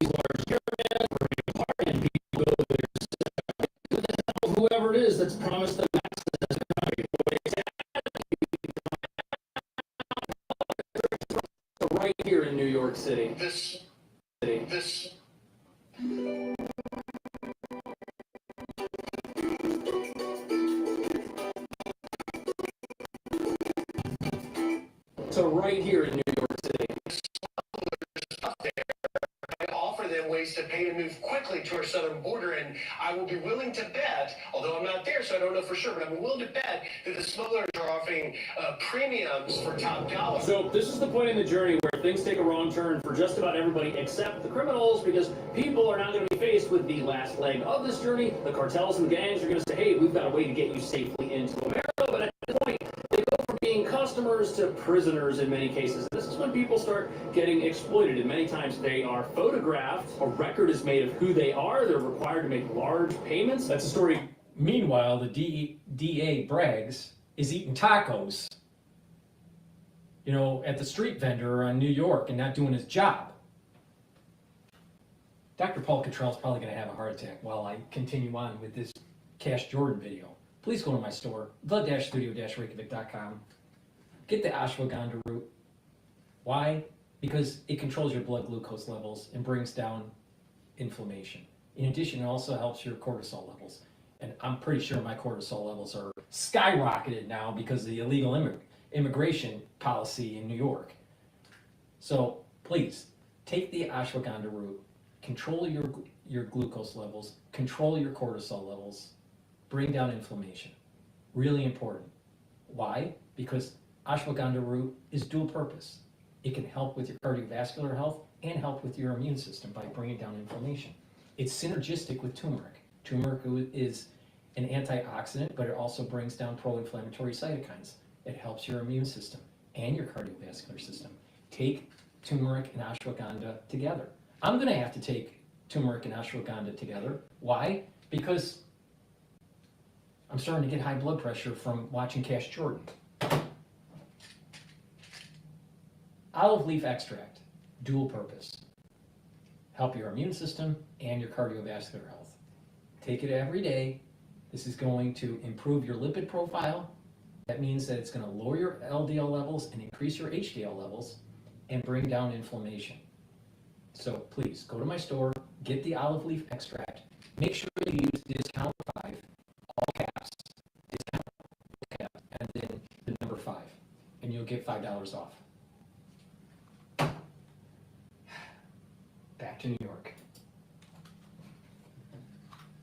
These large caravans bring apart and people go there. Whoever it is that's promised them access to the country. Right here in New York City. This. So right here in New York City. I offer them ways to pay to move quickly to our southern border, and I will be willing to bet, although I'm not there, so I don't know for sure, but I'm willing to bet that the smugglers are offering premiums for top dollar. So this is the point in the journey where things take a wrong turn for just about everybody except the criminals, because people are now going to be faced with the last leg of this journey. The cartels and the gangs are going to say, hey, we've got a way to get you safely into America, but at this point, they go from being customers to prisoners in many cases. This is when people start getting exploited, and many times they are photographed. A record is made of who they are. They're required to make large payments. That's a story. Meanwhile, the DA brags is eating tacos, you know, at the street vendor on New York and not doing his job. Dr. Paul Cottrell is probably going to have a heart attack while I continue on with this Kash Jordan video. Please go to my store, the-studio-reykjavik.com. Get the ashwagandha root. Why? Because it controls your blood glucose levels and brings down inflammation. In addition, it also helps your cortisol levels. And I'm pretty sure my cortisol levels are skyrocketed now because of the illegal immigration policy in New York. So please, take the ashwagandha root, control your glucose levels, control your cortisol levels, bring down inflammation. Really important. Why? Because ashwagandha root is dual purpose. It can help with your cardiovascular health and help with your immune system by bringing down inflammation. It's synergistic with turmeric. Turmeric is an antioxidant, but it also brings down pro-inflammatory cytokines. It helps your immune system and your cardiovascular system. Take turmeric and ashwagandha together. I'm going to have to take turmeric and ashwagandha together. Why? Because I'm starting to get high blood pressure from watching Kash Jordan. Olive leaf extract, dual purpose. Help your immune system and your cardiovascular health. Take it every day, This is going to improve your lipid profile. That means that it's going to lower your LDL levels and increase your HDL levels and bring down inflammation. So please go to my store, get the olive leaf extract. Make sure you use discount 5, all caps, discount cap, and then the number 5, and you'll get $5 off. Back to New York.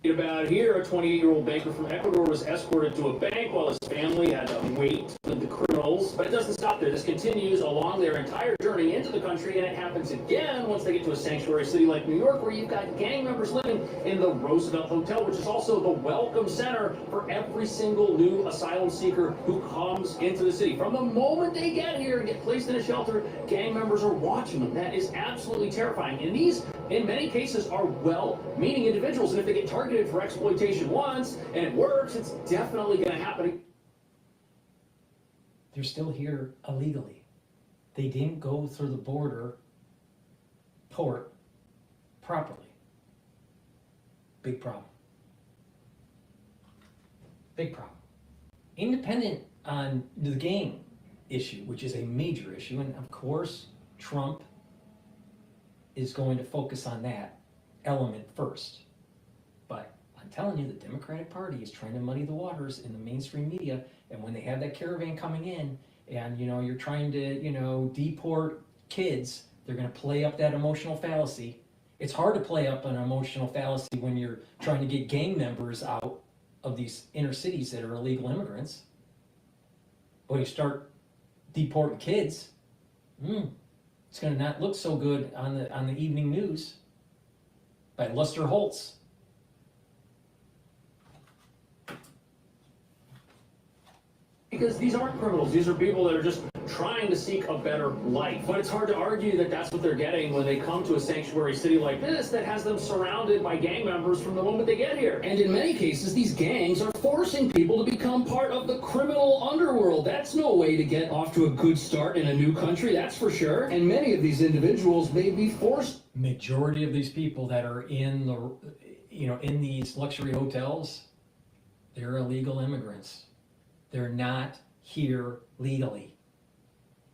About here, a 28-year-old banker from Ecuador was escorted to a bank while his family had to wait with the criminals. But it doesn't stop there. This continues along their entire journey into the country, and it happens again once they get to a sanctuary city like New York, where you've got gang members living in the Roosevelt Hotel, which is also the welcome center for every single new asylum seeker who comes into the city. From the moment they get here and get placed in a shelter, gang members are watching them. That is absolutely terrifying. And these, in many cases, are well-meaning individuals, and if they get targeted for exploitation once and it works, it's definitely going to happen. They're still here illegally. They didn't go through the border port properly. Big problem. Big problem. Independent on the gang issue, which is a major issue, and of course Trump is going to focus on that element first. But I'm telling you, the Democratic Party is trying to muddy the waters in the mainstream media, and when they have that caravan coming in, and you're trying to deport kids, they're going to play up that emotional fallacy. It's hard to play up an emotional fallacy when you're trying to get gang members out of these inner cities that are illegal immigrants. But you start deporting kids, it's going to not look so good on the evening news by Lester Holtz. Because these aren't criminals, these are people that are just trying to seek a better life. But it's hard to argue that that's what they're getting when they come to a sanctuary city like this that has them surrounded by gang members from the moment they get here. And in many cases, these gangs are forcing people to become part of the criminal underworld. That's no way to get off to a good start in a new country, that's for sure. And many of these individuals may be forced. Majority of these people that are in in these luxury hotels, they're illegal immigrants. They're not here legally.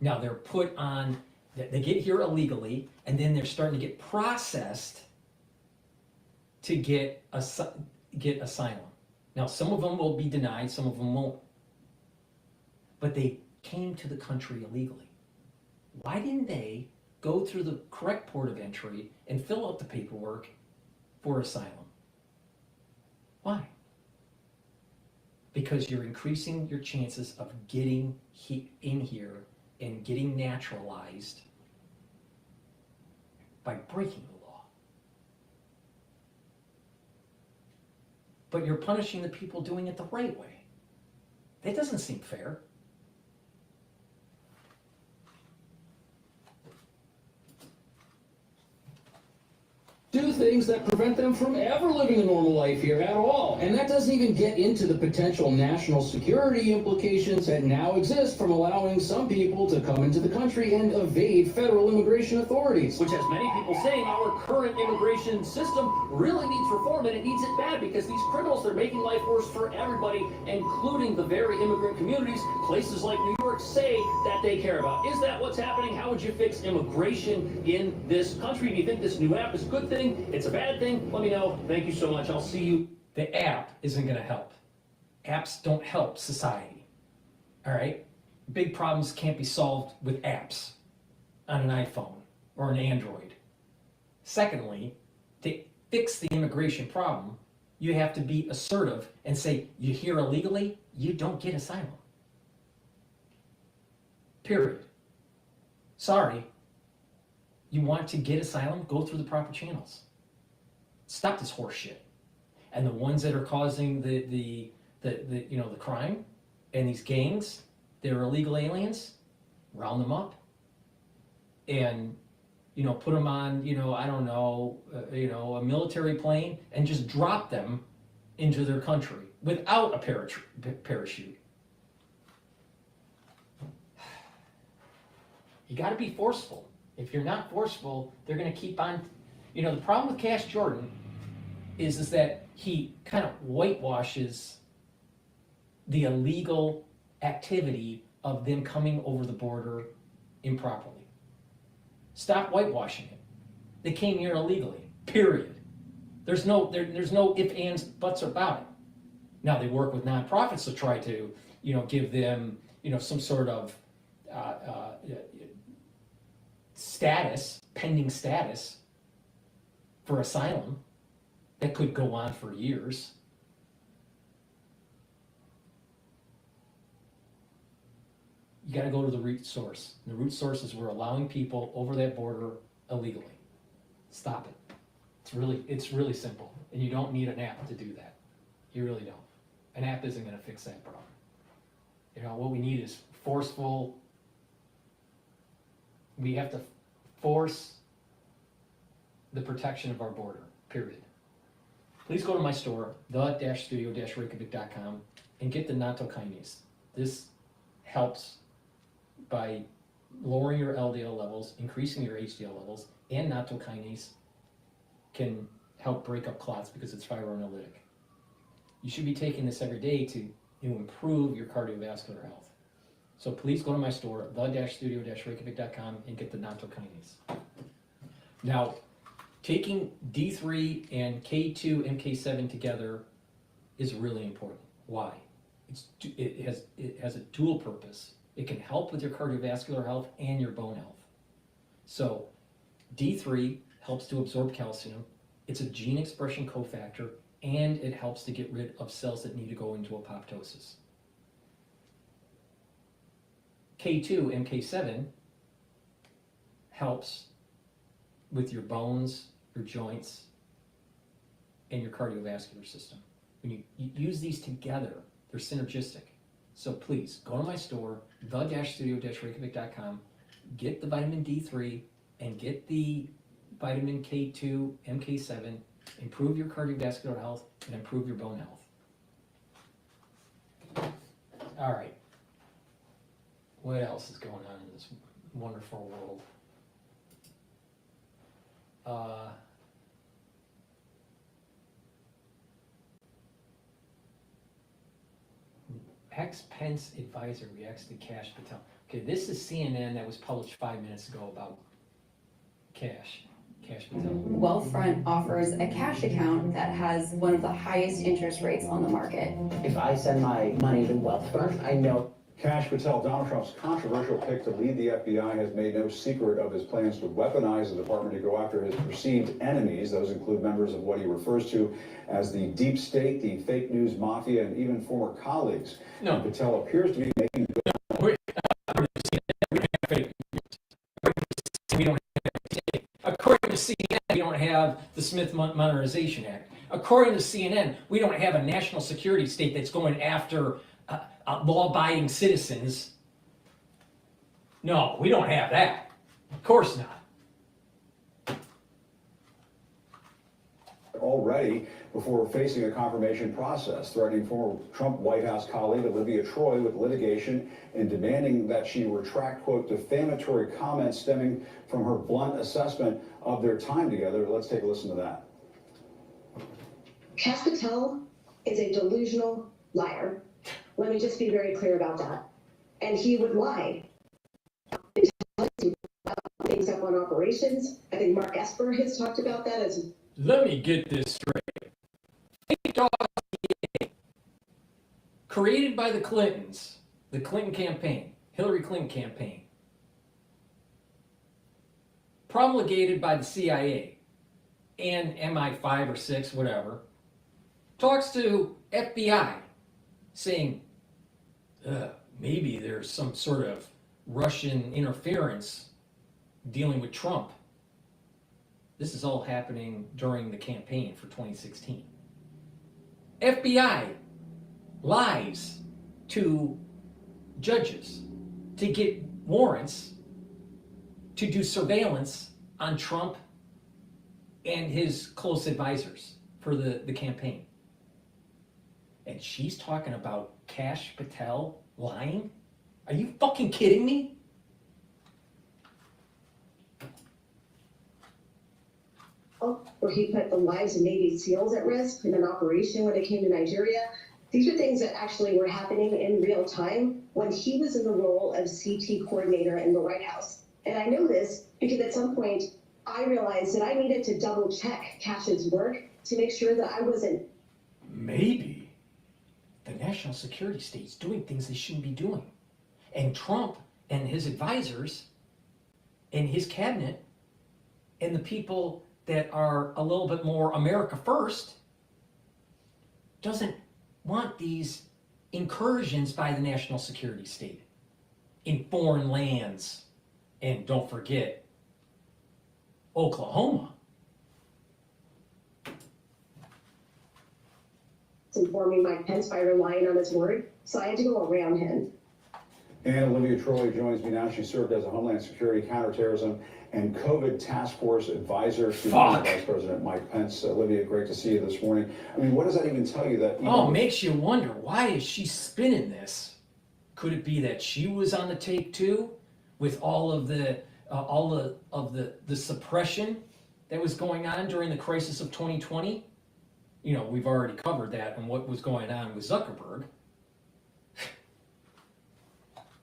Now they're put on, they get here illegally, and then they're starting to get processed to get asylum. Now some of them will be denied, some of them won't. But they came to the country illegally. Why didn't they go through the correct port of entry and fill out the paperwork for asylum? Why? Because you're increasing your chances of getting in here and getting naturalized by breaking the law. But you're punishing the people doing it the right way. That doesn't seem fair. Do things that prevent them from ever living a normal life here at all. And that doesn't even get into the potential national security implications that now exist from allowing some people to come into the country and evade federal immigration authorities. Which has many people saying our current immigration system really needs reform, and it needs it bad because these criminals, they're making life worse for everybody, including the very immigrant communities places like New York say that they care about. Is that what's happening? How would you fix immigration in this country? Do you think this new app is a good thing? It's a bad thing? Let me know. Thank you so much. I'll see you. The app isn't going to help. Apps don't help society. All right? Big problems can't be solved with apps on an iPhone or an Android. Secondly, to fix the immigration problem, you have to be assertive and say, you're here illegally, you don't get asylum. Period. Sorry. You want to get asylum? Go through the proper channels. Stop this horse shit. And the ones that are causing the crime and these gangs, they're illegal aliens, round them up and put them on a military plane and just drop them into their country without a parachute. You got to be forceful. If you're not forceful, they're going to keep on. The problem with Kash Jordan is that he kind of whitewashes the illegal activity of them coming over the border improperly. Stop whitewashing it. They came here illegally, period. There's no ifs, ands, buts about it. Now they work with nonprofits to try to, give them, some sort of status, pending status for asylum that could go on for years. You got to go to the root source. The root source is we're allowing people over that border illegally. Stop it. It's really simple, and you don't need an app to do that. You really don't. An app isn't going to fix that problem. What we need is forceful. We have to force the protection of our border, period. Please go to my store, the-studio-reykjavik.com, and get the nattokinase. This helps by lowering your LDL levels, increasing your HDL levels, and nattokinase can help break up clots because it's fibrinolytic. You should be taking this every day to improve your cardiovascular health. So please go to my store, the-studio-reykjavik.com, and get the nattokinase. Now, taking D3 and K2 and K7 together is really important. Why? It has a dual purpose. It can help with your cardiovascular health and your bone health. So D3 helps to absorb calcium. It's a gene expression cofactor, and it helps to get rid of cells that need to go into apoptosis. K2 and K7 helps with your bones, your joints, and your cardiovascular system. When you use these together, they're synergistic. So please, go to my store, the-studio-reykjavik.com, get the vitamin D3 and get the vitamin K2, MK7, improve your cardiovascular health and improve your bone health. All right. What else is going on in this wonderful world? Ex-Pence advisor reacts to Kash Patel. Okay, this is CNN that was published 5 minutes ago about Kash Patel. Wealthfront offers a cash account that has one of the highest interest rates on the market. If I send my money to Wealthfront, I know. Kash Patel, Donald Trump's controversial pick to lead the FBI, has made no secret of his plans to weaponize the department to go after his perceived enemies. Those include members of what he refers to as the deep state, the fake news mafia, and even former colleagues. No. And Patel appears to be making good. According to CNN, we don't have the Smith Modernization Act. According to CNN, we don't have a national security state that's going after law-abiding citizens. No, we don't have that. Of course not. Already before facing a confirmation process, threatening former Trump White House colleague Olivia Troy with litigation and demanding that she retract, quote, defamatory comments stemming from her blunt assessment of their time together. Let's take a listen to that. Kash Patel is a delusional liar. Let me just be very clear about that. And he would lie. Things up on operations. I think Mark Esper has talked about that as. Let me get this straight. Fake dog created by the Clintons, the Clinton campaign, Hillary Clinton campaign, promulgated by the CIA and MI5 or 6, whatever, talks to FBI saying, maybe there's some sort of Russian interference dealing with Trump. This is all happening during the campaign for 2016. FBI lies to judges to get warrants to do surveillance on Trump and his close advisors for the campaign. And she's talking about Kash Patel lying? Are you fucking kidding me? where he put the lives of Navy SEALs at risk in an operation when they came to Nigeria. These are things that actually were happening in real time when he was in the role of CT coordinator in the White House. And I know this because at some point I realized that I needed to double check Kash's work to make sure that I wasn't. Maybe the national security state's doing things they shouldn't be doing. And Trump and his advisors and his cabinet and the people that are a little bit more America first doesn't want these incursions by the national security state in foreign lands. And don't forget, Oklahoma. Informing Mike Pence by relying on his word, so I had to go around him. And Olivia Troy joins me now. She served as a Homeland Security, Counterterrorism, and COVID Task Force Advisor to Vice President Mike Pence. Olivia, great to see you this morning. I mean, what does that even tell you? That Makes you wonder, why is she spinning this? Could it be that she was on the take too, with all of the suppression that was going on during the crisis of 2020? You know, we've already covered that and what was going on with Zuckerberg.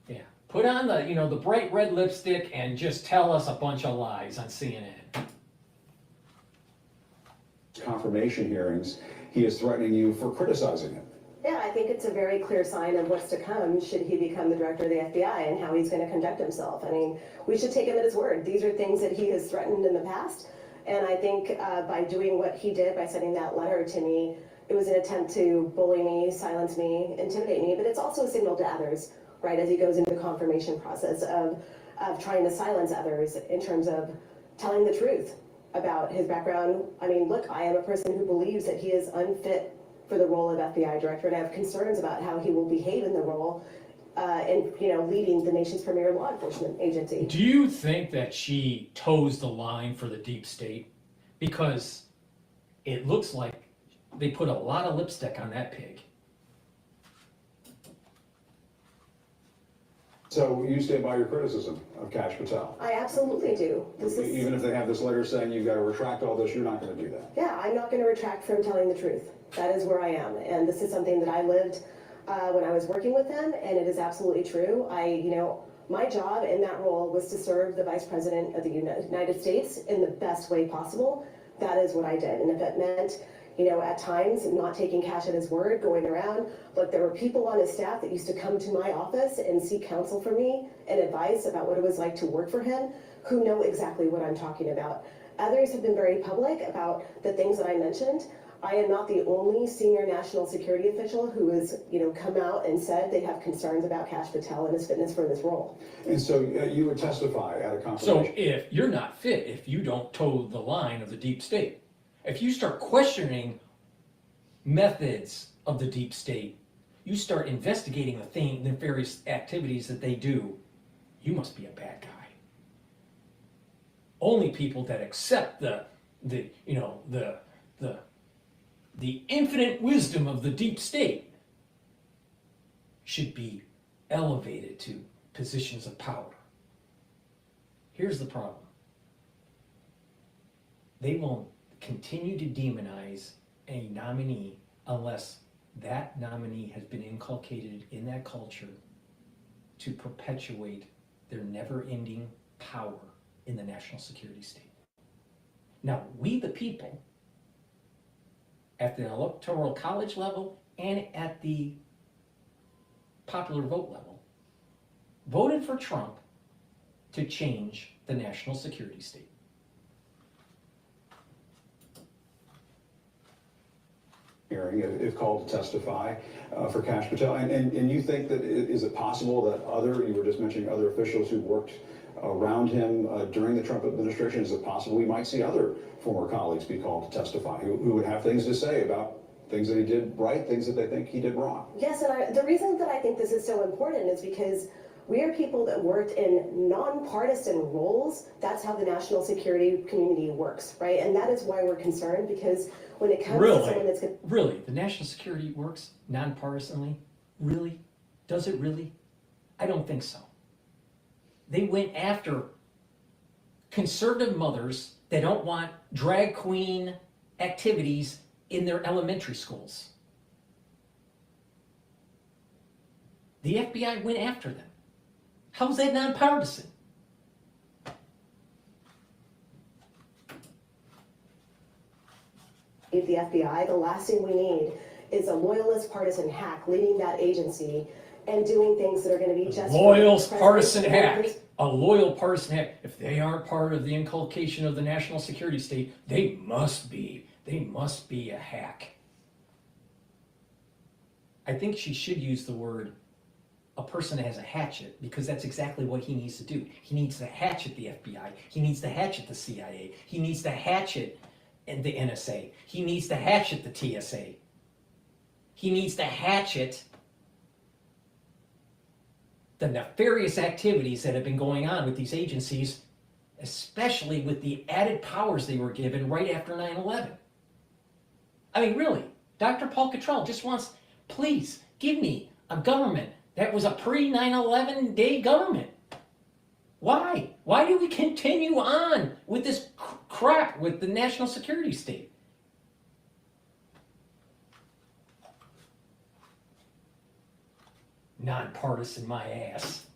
Yeah, put on the bright red lipstick and just tell us a bunch of lies on CNN. Confirmation hearings, he is threatening you for criticizing him. Yeah, I think it's a very clear sign of what's to come should he become the director of the FBI and how he's going to conduct himself. I mean, we should take him at his word. These are things that he has threatened in the past. And I think by doing what he did, by sending that letter to me, it was an attempt to bully me, silence me, intimidate me. But it's also a signal to others, right, as he goes into the confirmation process of trying to silence others in terms of telling the truth about his background. I mean, look, I am a person who believes that he is unfit for the role of FBI director, and I have concerns about how he will behave in the role and leading the nation's premier law enforcement agency. Do you think that she toes the line for the deep state? Because it looks like they put a lot of lipstick on that pig. So you stand by your criticism of Kash Patel? I absolutely do. Even if they have this letter saying you've got to retract all this, you're not going to do that? Yeah, I'm not going to retract from telling the truth. That is where I am. And this is something that I lived when I was working with him, and it is absolutely true. My job in that role was to serve the Vice President of the United States in the best way possible. That is what I did. And if it meant, at times not taking Kash at his word, going around, look, there were people on his staff that used to come to my office and seek counsel from me and advice about what it was like to work for him, who know exactly what I'm talking about. Others have been very public about the things that I mentioned. I am not the only senior national security official who has, come out and said they have concerns about Kash Patel and his fitness for this role. And so you would testify at a confirmation. So if you're not fit, if you don't toe the line of the deep state, if you start questioning methods of the deep state, you start investigating the nefarious activities that they do, you must be a bad guy. Only people that accept the infinite wisdom of the deep state should be elevated to positions of power. Here's the problem. They won't continue to demonize a nominee unless that nominee has been inculcated in that culture to perpetuate their never-ending power in the national security state. Now, we the people, at the electoral college level and at the popular vote level, voted for Trump to change the national security state. Hearing, if called to testify for Kash Patel, and you think that is it possible that you were just mentioning other officials who worked around him during the Trump administration, is it possible we might see other former colleagues be called to testify who would have things to say about things that he did right, things that they think he did wrong? Yes, and the reason that I think this is so important is because we are people that worked in nonpartisan roles. That's how the national security community works, right? And that is why we're concerned, because when it comes to someone that's... Really? The national security works nonpartisanly? Really? Does it really? I don't think so. They went after conservative mothers They don't want drag queen activities in their elementary schools. The FBI went after them. How's that nonpartisan? The FBI, the last thing we need is a loyalist partisan hack leading that agency and doing things that are going to be just loyal partisan hack. A loyal partisan hack. If they aren't part of the inculcation of the national security state, they must be a hack. I think she should use the word a person that has a hatchet, because that's exactly what he needs to do. He needs to hatchet the FBI. He needs to hatchet the CIA. He needs to hatchet the NSA. He needs to hatchet the TSA. He needs to hatchet the nefarious activities that have been going on with these agencies, especially with the added powers they were given right after 9/11. I mean, really, DrPaulCottrell just wants, please, give me a government that was a pre-9/11 day government. Why? Why do we continue on with this crap with the national security state? Nonpartisan my ass.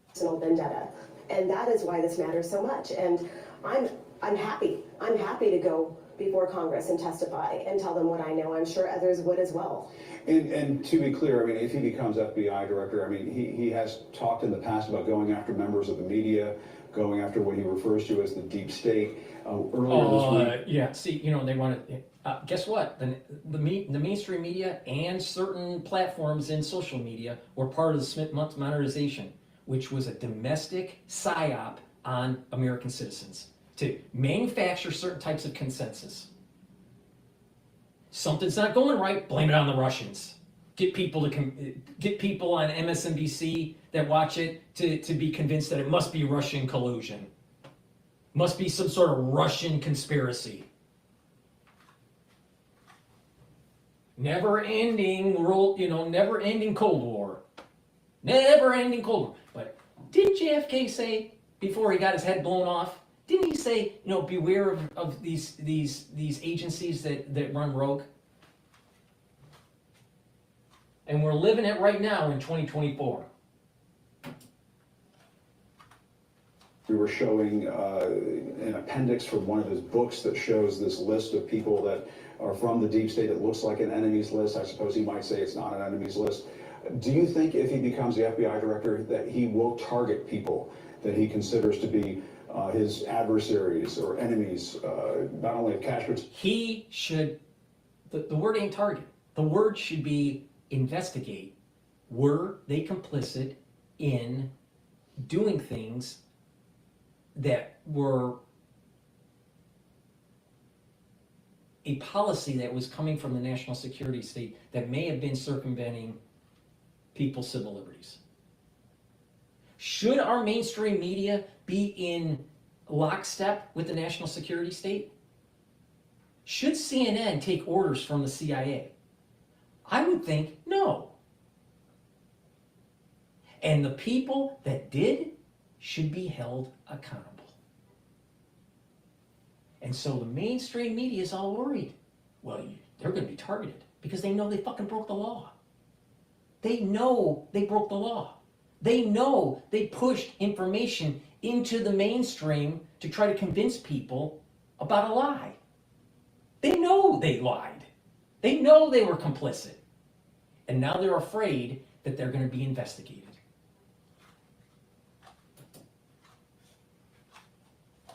Personal vendetta, and that is why this matters so much. And I'm happy. I'm happy to go before Congress and testify and tell them what I know. I'm sure others would as well. And to be clear, I mean, if he becomes FBI director, I mean, he has talked in the past about going after members of the media, going after what he refers to as the deep state. Earlier this week. Yeah, see, you know, they want to, guess what? The mainstream media and certain platforms in social media were part of the Smith modernization, which was a domestic psyop on American citizens to manufacture certain types of consensus. Something's not going right, blame it on the Russians. Get people on MSNBC that watch it to be convinced that it must be Russian collusion. Must be some sort of Russian conspiracy. Never-ending world, never-ending Cold War. Never-ending Cold War. But didn't JFK say, before he got his head blown off, didn't he say, beware of these agencies that run rogue? And we're living it right now in 2024. We were showing an appendix from one of his books that shows this list of people that are from the deep state. It looks like an enemies list. I suppose he might say it's not an enemies list. Do you think if he becomes the FBI director that he will target people that he considers to be his adversaries or enemies, not only of Kash, but... He should, the word ain't target. The word should be investigate. Were they complicit in doing things that were a policy that was coming from the national security state that may have been circumventing people's civil liberties? Should our mainstream media be in lockstep with the national security state? Should CNN take orders from the CIA? I would think no. And the people that did should be held accountable. And so the mainstream media is all worried. Well, they're going to be targeted because they know they fucking broke the law. They know they broke the law. They know they pushed information into the mainstream to try to convince people about a lie. They know they lied. They know they were complicit. And now they're afraid that they're going to be investigated.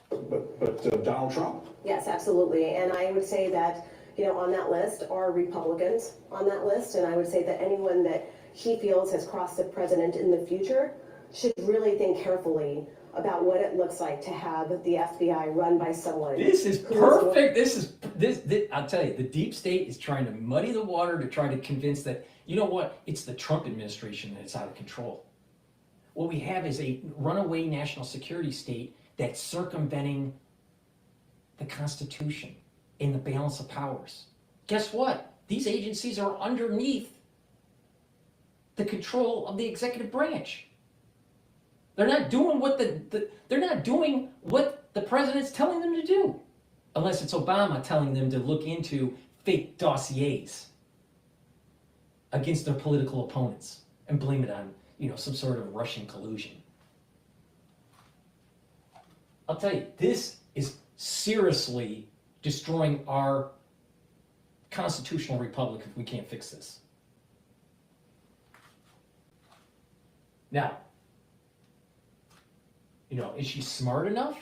But Donald Trump? Yes, absolutely. And I would say that, on that list are Republicans on that list. And I would say that anyone that he feels has crossed the president in the future should really think carefully about what it looks like to have the FBI run by someone. This is perfect. This, I'll tell you, the deep state is trying to muddy the water to try to convince that, you know what, it's the Trump administration that's out of control. What we have is a runaway national security state that's circumventing the Constitution and the balance of powers. Guess what? These agencies are underneath the control of the executive branch. They're not doing what they're not doing what the president's telling them to do, unless it's Obama telling them to look into fake dossiers against their political opponents and blame it on, some sort of Russian collusion. I'll tell you, this is seriously destroying our constitutional republic if we can't fix this. Now, is she smart enough?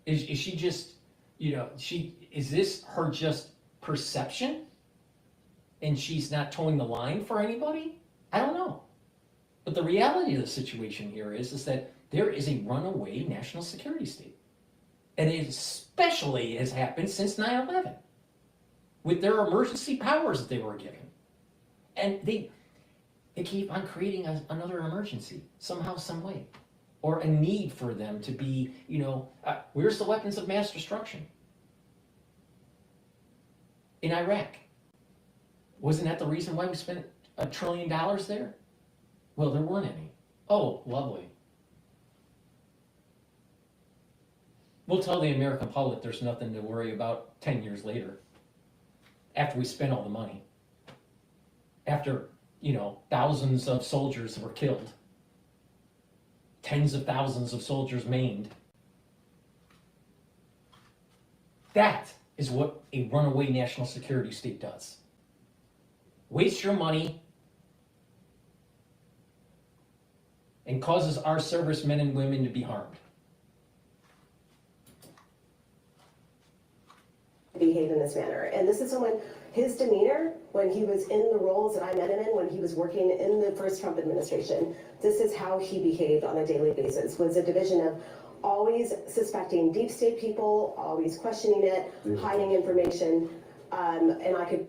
Is she just, is this her just perception? And she's not towing the line for anybody? I don't know. But the reality of the situation here is that there is a runaway national security state. And it especially has happened since 9/11 with their emergency powers that they were given. And they keep on creating another emergency somehow, some way. Or a need for them to be, where's the weapons of mass destruction? In Iraq. Wasn't that the reason why we spent $1 trillion there? Well, there weren't any. Oh, lovely. We'll tell the American public there's nothing to worry about 10 years later, after we spend all the money. After, thousands of soldiers were killed. Tens of thousands of soldiers maimed. That is what a runaway national security state does. Waste your money and causes our servicemen and women to be harmed. Behave in this manner. And this is someone, his demeanor when he was in the roles that I met him in, when he was working in the first Trump administration, this is how he behaved on a daily basis, was a division of always suspecting deep state people, always questioning it, hiding information, and I could...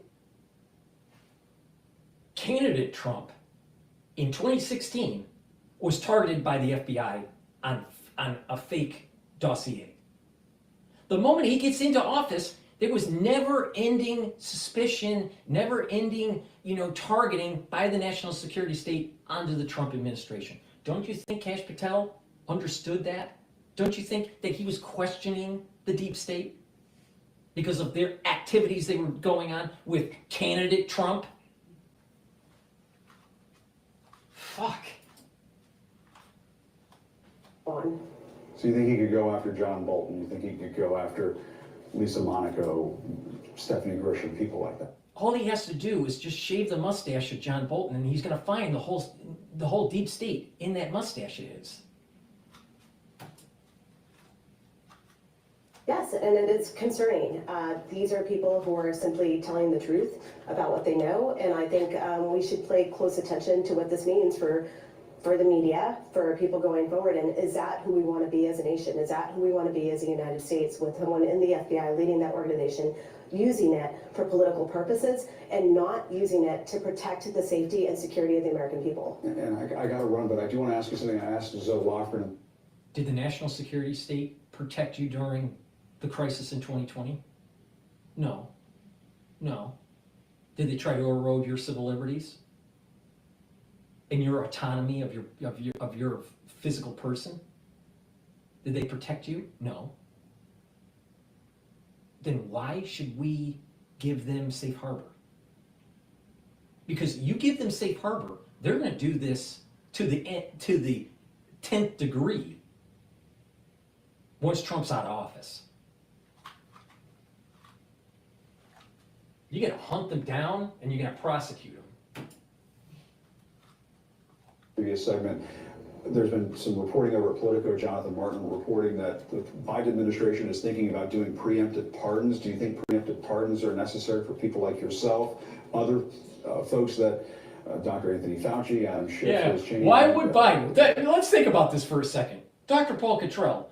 Candidate Trump in 2016 was targeted by the FBI on a fake dossier. The moment he gets into office, there was never-ending suspicion, never-ending, targeting by the national security state onto the Trump administration. Don't you think Kash Patel understood that? Don't you think that he was questioning the deep state because of their activities they were going on with candidate Trump? Fuck. On. So you think he could go after John Bolton? You think he could go after Lisa Monaco, Stephanie Grisham, people like that? All he has to do is just shave the mustache of John Bolton, and he's going to find the whole deep state in that mustache of his. Yes, and it is concerning. These are people who are simply telling the truth about what they know, and I think we should pay close attention to what this means for the media, for people going forward. And is that who we want to be as a nation? Is that who we want to be as a United States, with someone in the FBI leading that organization, using it for political purposes and not using it to protect the safety and security of the American people? And I got to run, but I do want to ask you something I asked Zoe Lofgren. Did the national security state protect you during the crisis in 2020? No. No. Did they try to erode your civil liberties and your autonomy of your physical person? Did they protect you? No. Then why should we give them safe harbor? Because you give them safe harbor, they're going to do this to the 10th degree once Trump's out of office. You're going to hunt them down and you're going to prosecute them. Previous segment, there's been some reporting over at Politico, Jonathan Martin reporting that the Biden administration is thinking about doing preemptive pardons. Do you think preemptive pardons are necessary for people like yourself, other folks that Dr. Anthony Fauci, Adam Schiff, has changed? Why would Biden? Let's think about this for a second. Dr. Paul Cottrell,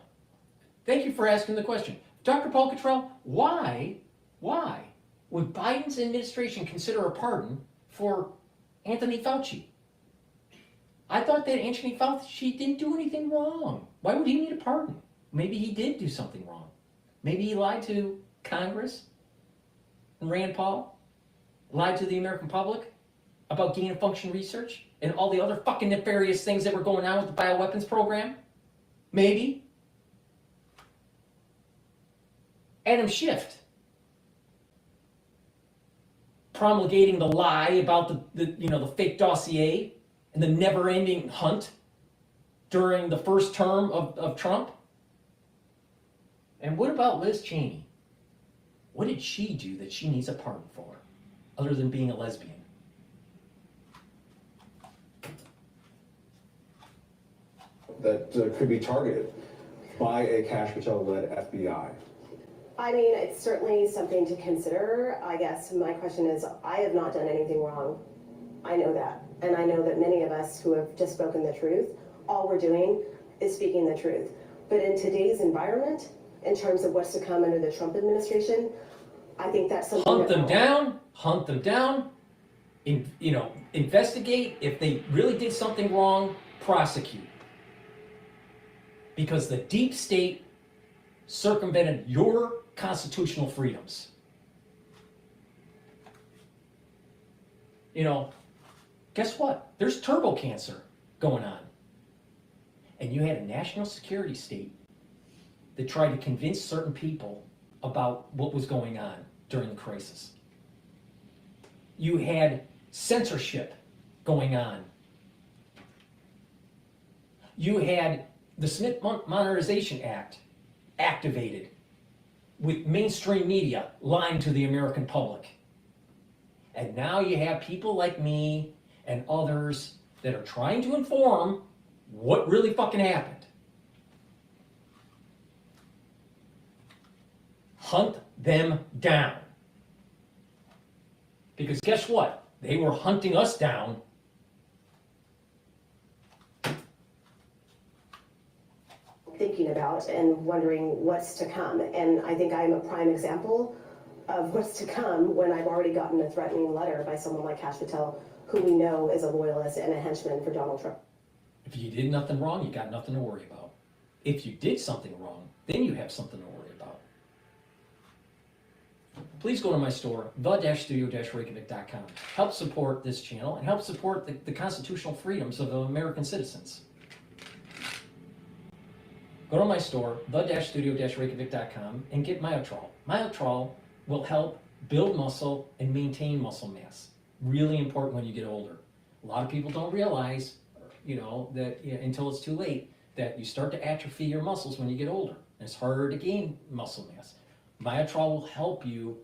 thank you for asking the question. Dr. Paul Cottrell, why would Biden's administration consider a pardon for Anthony Fauci? I thought that Anthony Fauci didn't do anything wrong. Why would he need a pardon? Maybe he did do something wrong. Maybe he lied to Congress and Rand Paul, lied to the American public about gain of function research. and all the other fucking nefarious things that were going on with the bioweapons program? Maybe. Adam Schiff promulgating the lie about the fake dossier and the never-ending hunt during the first term of Trump. And what about Liz Cheney? What did she do that she needs a pardon for, other than being a lesbian? That could be targeted by a Kash Patel-led FBI. I mean, it's certainly something to consider. I guess my question is, I have not done anything wrong. I know that. And I know that many of us who have just spoken the truth, all we're doing is speaking the truth. But in today's environment, in terms of what's to come under the Trump administration, I think that's something hunt them down, investigate. If they really did something wrong, prosecute. Because the deep state circumvented your constitutional freedoms. Guess what? There's turbo cancer going on. And you had a national security state that tried to convince certain people about what was going on during the crisis. You had censorship going on. You had the Smith Modernization Act activated with mainstream media lying to the American public. And now you have people like me and others that are trying to inform what really fucking happened. Hunt them down. Because guess what? They were hunting us down. Thinking about and wondering what's to come. And I think I'm a prime example of what's to come when I've already gotten a threatening letter by someone like Kash Patel, who we know is a loyalist and a henchman for Donald Trump. If you did nothing wrong, you got nothing to worry about. If you did something wrong, then you have something to worry about. Please go to my store, the-studio-reykjavik.com. Help support this channel and help support the constitutional freedoms of American citizens. Go to my store, the-studio-reykjavik.com, and get Myotrol. Myotrol will help build muscle and maintain muscle mass. Really important when you get older. A lot of people don't realize, that until it's too late, that you start to atrophy your muscles when you get older. And it's harder to gain muscle mass. Myotrol will help you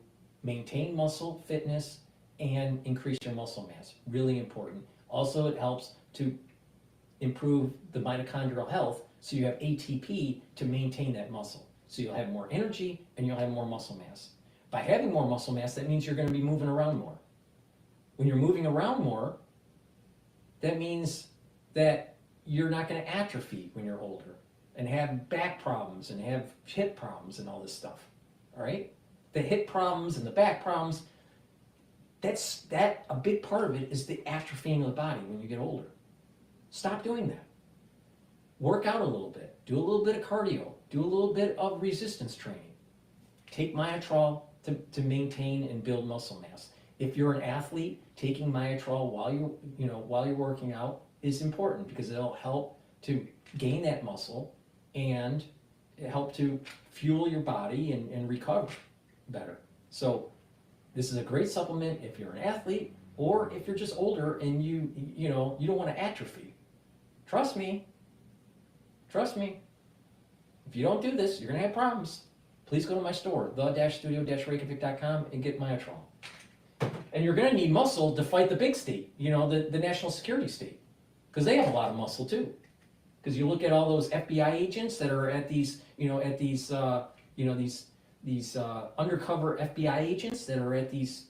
maintain muscle fitness and increase your muscle mass. Really important. Also, it helps to improve the mitochondrial health, so you have ATP to maintain that muscle. So you'll have more energy and you'll have more muscle mass. By having more muscle mass, that means you're going to be moving around more. When you're moving around more, that means that you're not going to atrophy when you're older and have back problems and have hip problems and all this stuff. All right? The hip problems and the back problems, a big part of it is the atrophying of the body when you get older. Stop doing that. Work out a little bit. Do a little bit of cardio. Do a little bit of resistance training. Take Myotrol to maintain and build muscle mass. If you're an athlete, taking Myotrol while you're working out is important because it'll help to gain that muscle and help to fuel your body and recover better. So this is a great supplement if you're an athlete or if you're just older and you don't want to atrophy. Trust me. If you don't do this, you're going to have problems. Please go to my store, the-studio-reykjavik.com, and get Myotrol. And you're going to need muscle to fight the big state, the national security state, because they have a lot of muscle too. Because you look at all those FBI agents that are at these undercover FBI agents that are at these,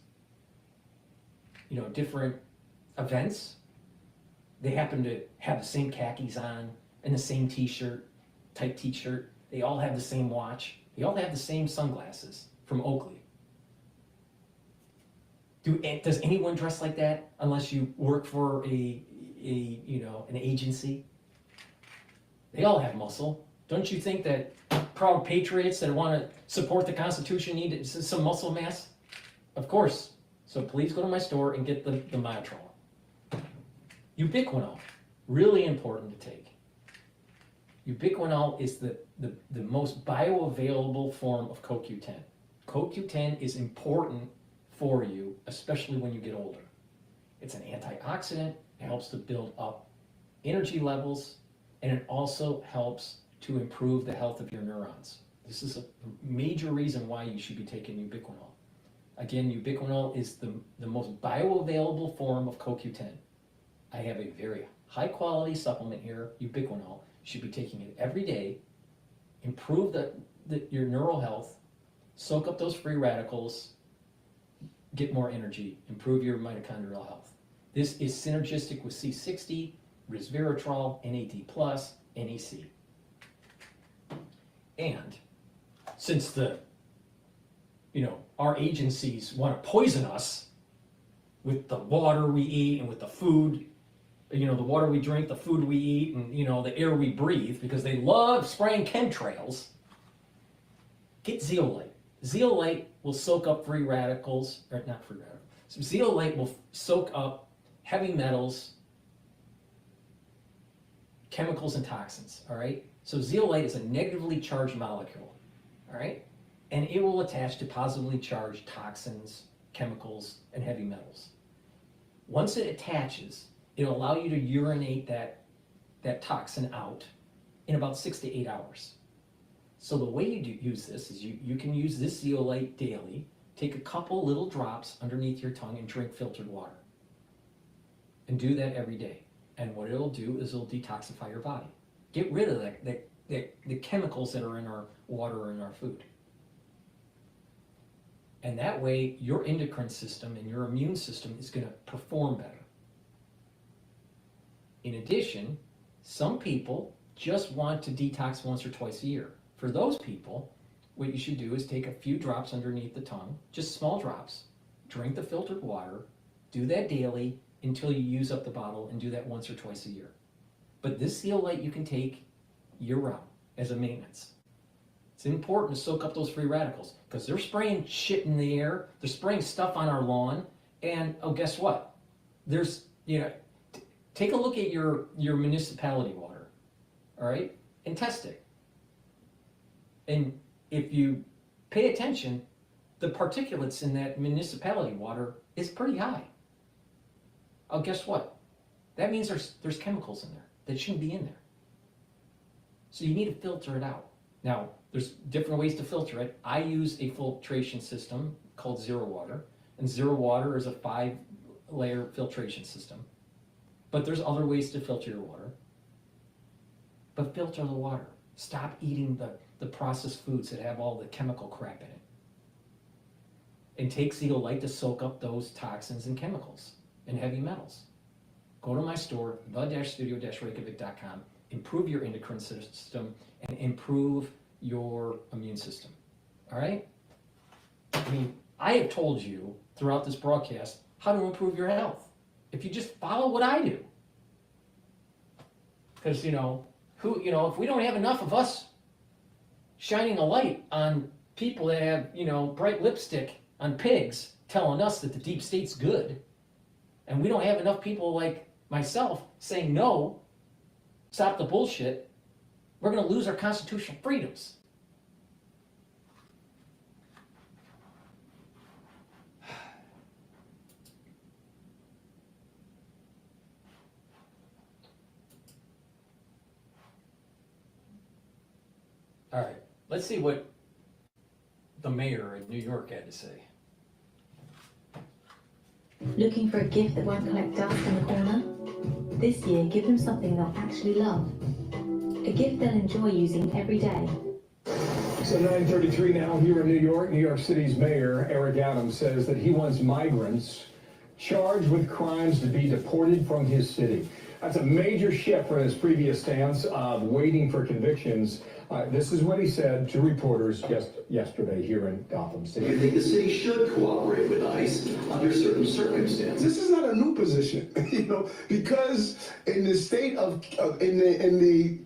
different events. They happen to have the same khakis on and the same tight t-shirt. They all have the same watch. They all have the same sunglasses from Oakley. Does anyone dress like that unless you work for an agency? They all have muscle. Don't you think that proud patriots that want to support the Constitution need some muscle mass? Of course. So please go to my store and get the Myotrol. Ubiquinol, really important to take. Ubiquinol is the most bioavailable form of CoQ10. CoQ10 is important for you, especially when you get older. It's an antioxidant, it helps to build up energy levels, and it also helps to improve the health of your neurons. This is a major reason why you should be taking ubiquinol. Again, ubiquinol is the most bioavailable form of CoQ10. I have a very high quality supplement here, ubiquinol. You should be taking it every day, improve your neural health, soak up those free radicals, get more energy, improve your mitochondrial health. This is synergistic with C60, resveratrol, NAD+, NEC. And since our agencies want to poison us with the water we eat and with the food, the water we drink, the food we eat, and the air we breathe, because they love spraying chemtrails, get zeolite. Zeolite will soak up free radicals, or not free radicals. So zeolite will soak up heavy metals, chemicals, and toxins, all right? So zeolite is a negatively charged molecule, all right? And it will attach to positively charged toxins, chemicals, and heavy metals. Once it attaches, it'll allow you to urinate that toxin out in about 6 to 8 hours. So the way you use this is you can use this zeolite daily, take a couple little drops underneath your tongue and drink filtered water. And do that every day. And what it'll do is it'll detoxify your body. Get rid of the chemicals that are in our water or in our food. And that way, your endocrine system and your immune system is going to perform better. In addition, some people just want to detox once or twice a year. For those people, what you should do is take a few drops underneath the tongue, just small drops, drink the filtered water, do that daily until you use up the bottle, and do that once or twice a year. But this zeolite you can take year-round as a maintenance. It's important to soak up those free radicals because they're spraying shit in the air, they're spraying stuff on our lawn, and guess what? There's, take a look at your municipality water, all right, and test it. And if you pay attention, the particulates in that municipality water is pretty high. Oh, guess what? That means there's chemicals in there that shouldn't be in there. So you need to filter it out. Now, there's different ways to filter it. I use a filtration system called Zero Water, and Zero Water is a 5-layer filtration system. But there's other ways to filter your water. But filter the water. Stop eating the processed foods that have all the chemical crap in it. And take zeolite to soak up those toxins and chemicals and heavy metals. Go to my store, the-studio-reykjavik.com, improve your endocrine system and improve your immune system. All right? I mean, I have told you throughout this broadcast how to improve your health. If you just follow what I do. Because, if we don't have enough of us shining a light on people that have, bright lipstick on pigs telling us that the deep state's good, and we don't have enough people like myself saying no, stop the bullshit, we're going to lose our constitutional freedoms. All right, let's see what the mayor of New York had to say. Looking for a gift that won't collect dust in the corner? This year, give them something they'll actually love. A gift they'll enjoy using every day. So 9:33 now here in New York. New York City's mayor, Eric Adams, says that he wants migrants charged with crimes to be deported from his city. That's a major shift from his previous stance of waiting for convictions. This is what he said to reporters just yesterday here in Gotham City. I think the city should cooperate with ICE under certain circumstances. This is not a new position, because in the state of in the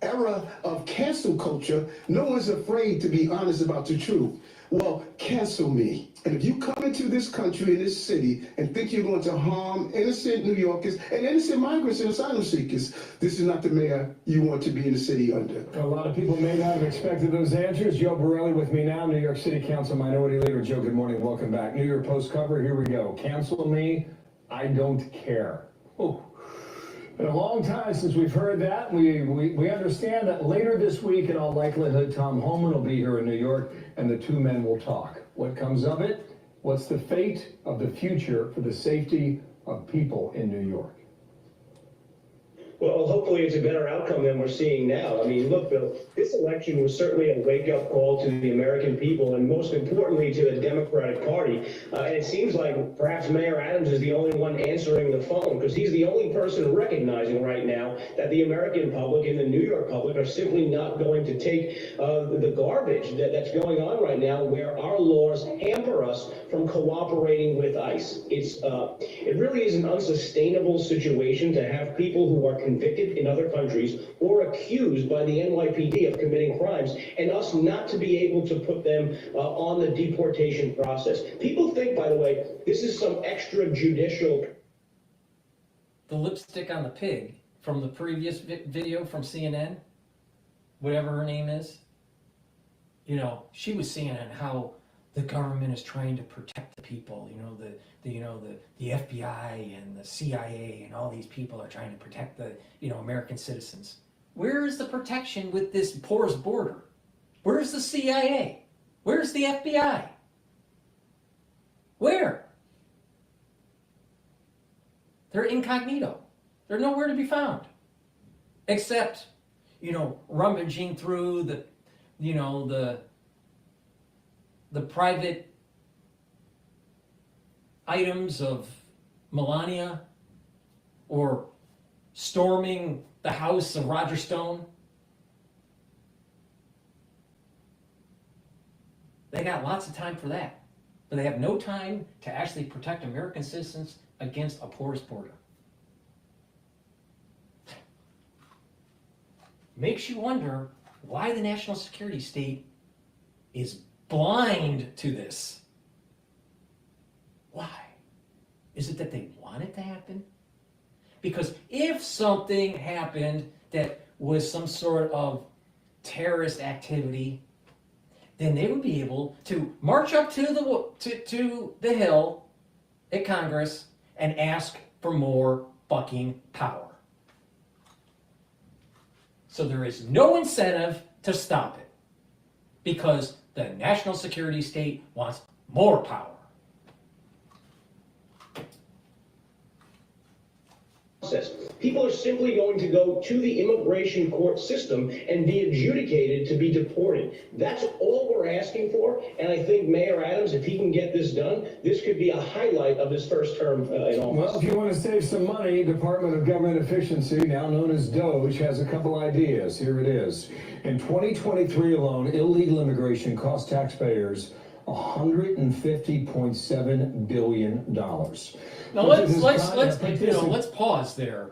era of cancel culture, no one's afraid to be honest about the truth. Well, cancel me. And if you come into this country, in this city, and think you're going to harm innocent New Yorkers and innocent migrants and asylum seekers, this is not the mayor you want to be in the city under. A lot of people may not have expected those answers. Joe Borelli with me now, New York City Council Minority Leader. Joe, good morning. Welcome back. New York Post cover. Here we go. Cancel me. I don't care. Oh. Been a long time since we've heard that. We understand that later this week, in all likelihood, Tom Homan will be here in New York, and the two men will talk. What comes of it? What's the fate of the future for the safety of people in New York? Well, hopefully it's a better outcome than we're seeing now. I mean, look, Bill, this election was certainly a wake-up call to the American people and most importantly to the Democratic Party. And it seems like perhaps Mayor Adams is the only one answering the phone because he's the only person recognizing right now that the American public and the New York public are simply not going to take the garbage that's going on right now where our laws hamper us from cooperating with ICE. It really is an unsustainable situation to have people who are convicted in other countries or accused by the NYPD of committing crimes and us not to be able to put them on the deportation process. People think, by the way, this is some extrajudicial. The lipstick on the pig from the previous video from CNN, whatever her name is, you know, she was saying how the government is trying to protect the people, the FBI and the CIA and all these people are trying to protect the, American citizens. Where is the protection with this porous border? Where's the CIA? Where's the FBI? Where? They're incognito. They're nowhere to be found. Except, rummaging through the private items of Melania or storming the house of Roger Stone. They got lots of time for that, but they have no time to actually protect American citizens against a porous border. Makes you wonder why the national security state is blind to this. Why? Is it that they want it to happen? Because if something happened that was some sort of terrorist activity, then they would be able to march up to the Hill at Congress and ask for more fucking power. So there is no incentive to stop it because the national security state wants more power. People are simply going to go to the immigration court system and be adjudicated to be deported. That's all we're asking for, and I think Mayor Adams, if he can get this done, this could be a highlight of his first term in office. Well, if you want to save some money, Department of Government Efficiency, now known as DOGE, has a couple ideas. Here it is. In 2023 alone, illegal immigration cost taxpayers $150.7 billion. Now let's pause there.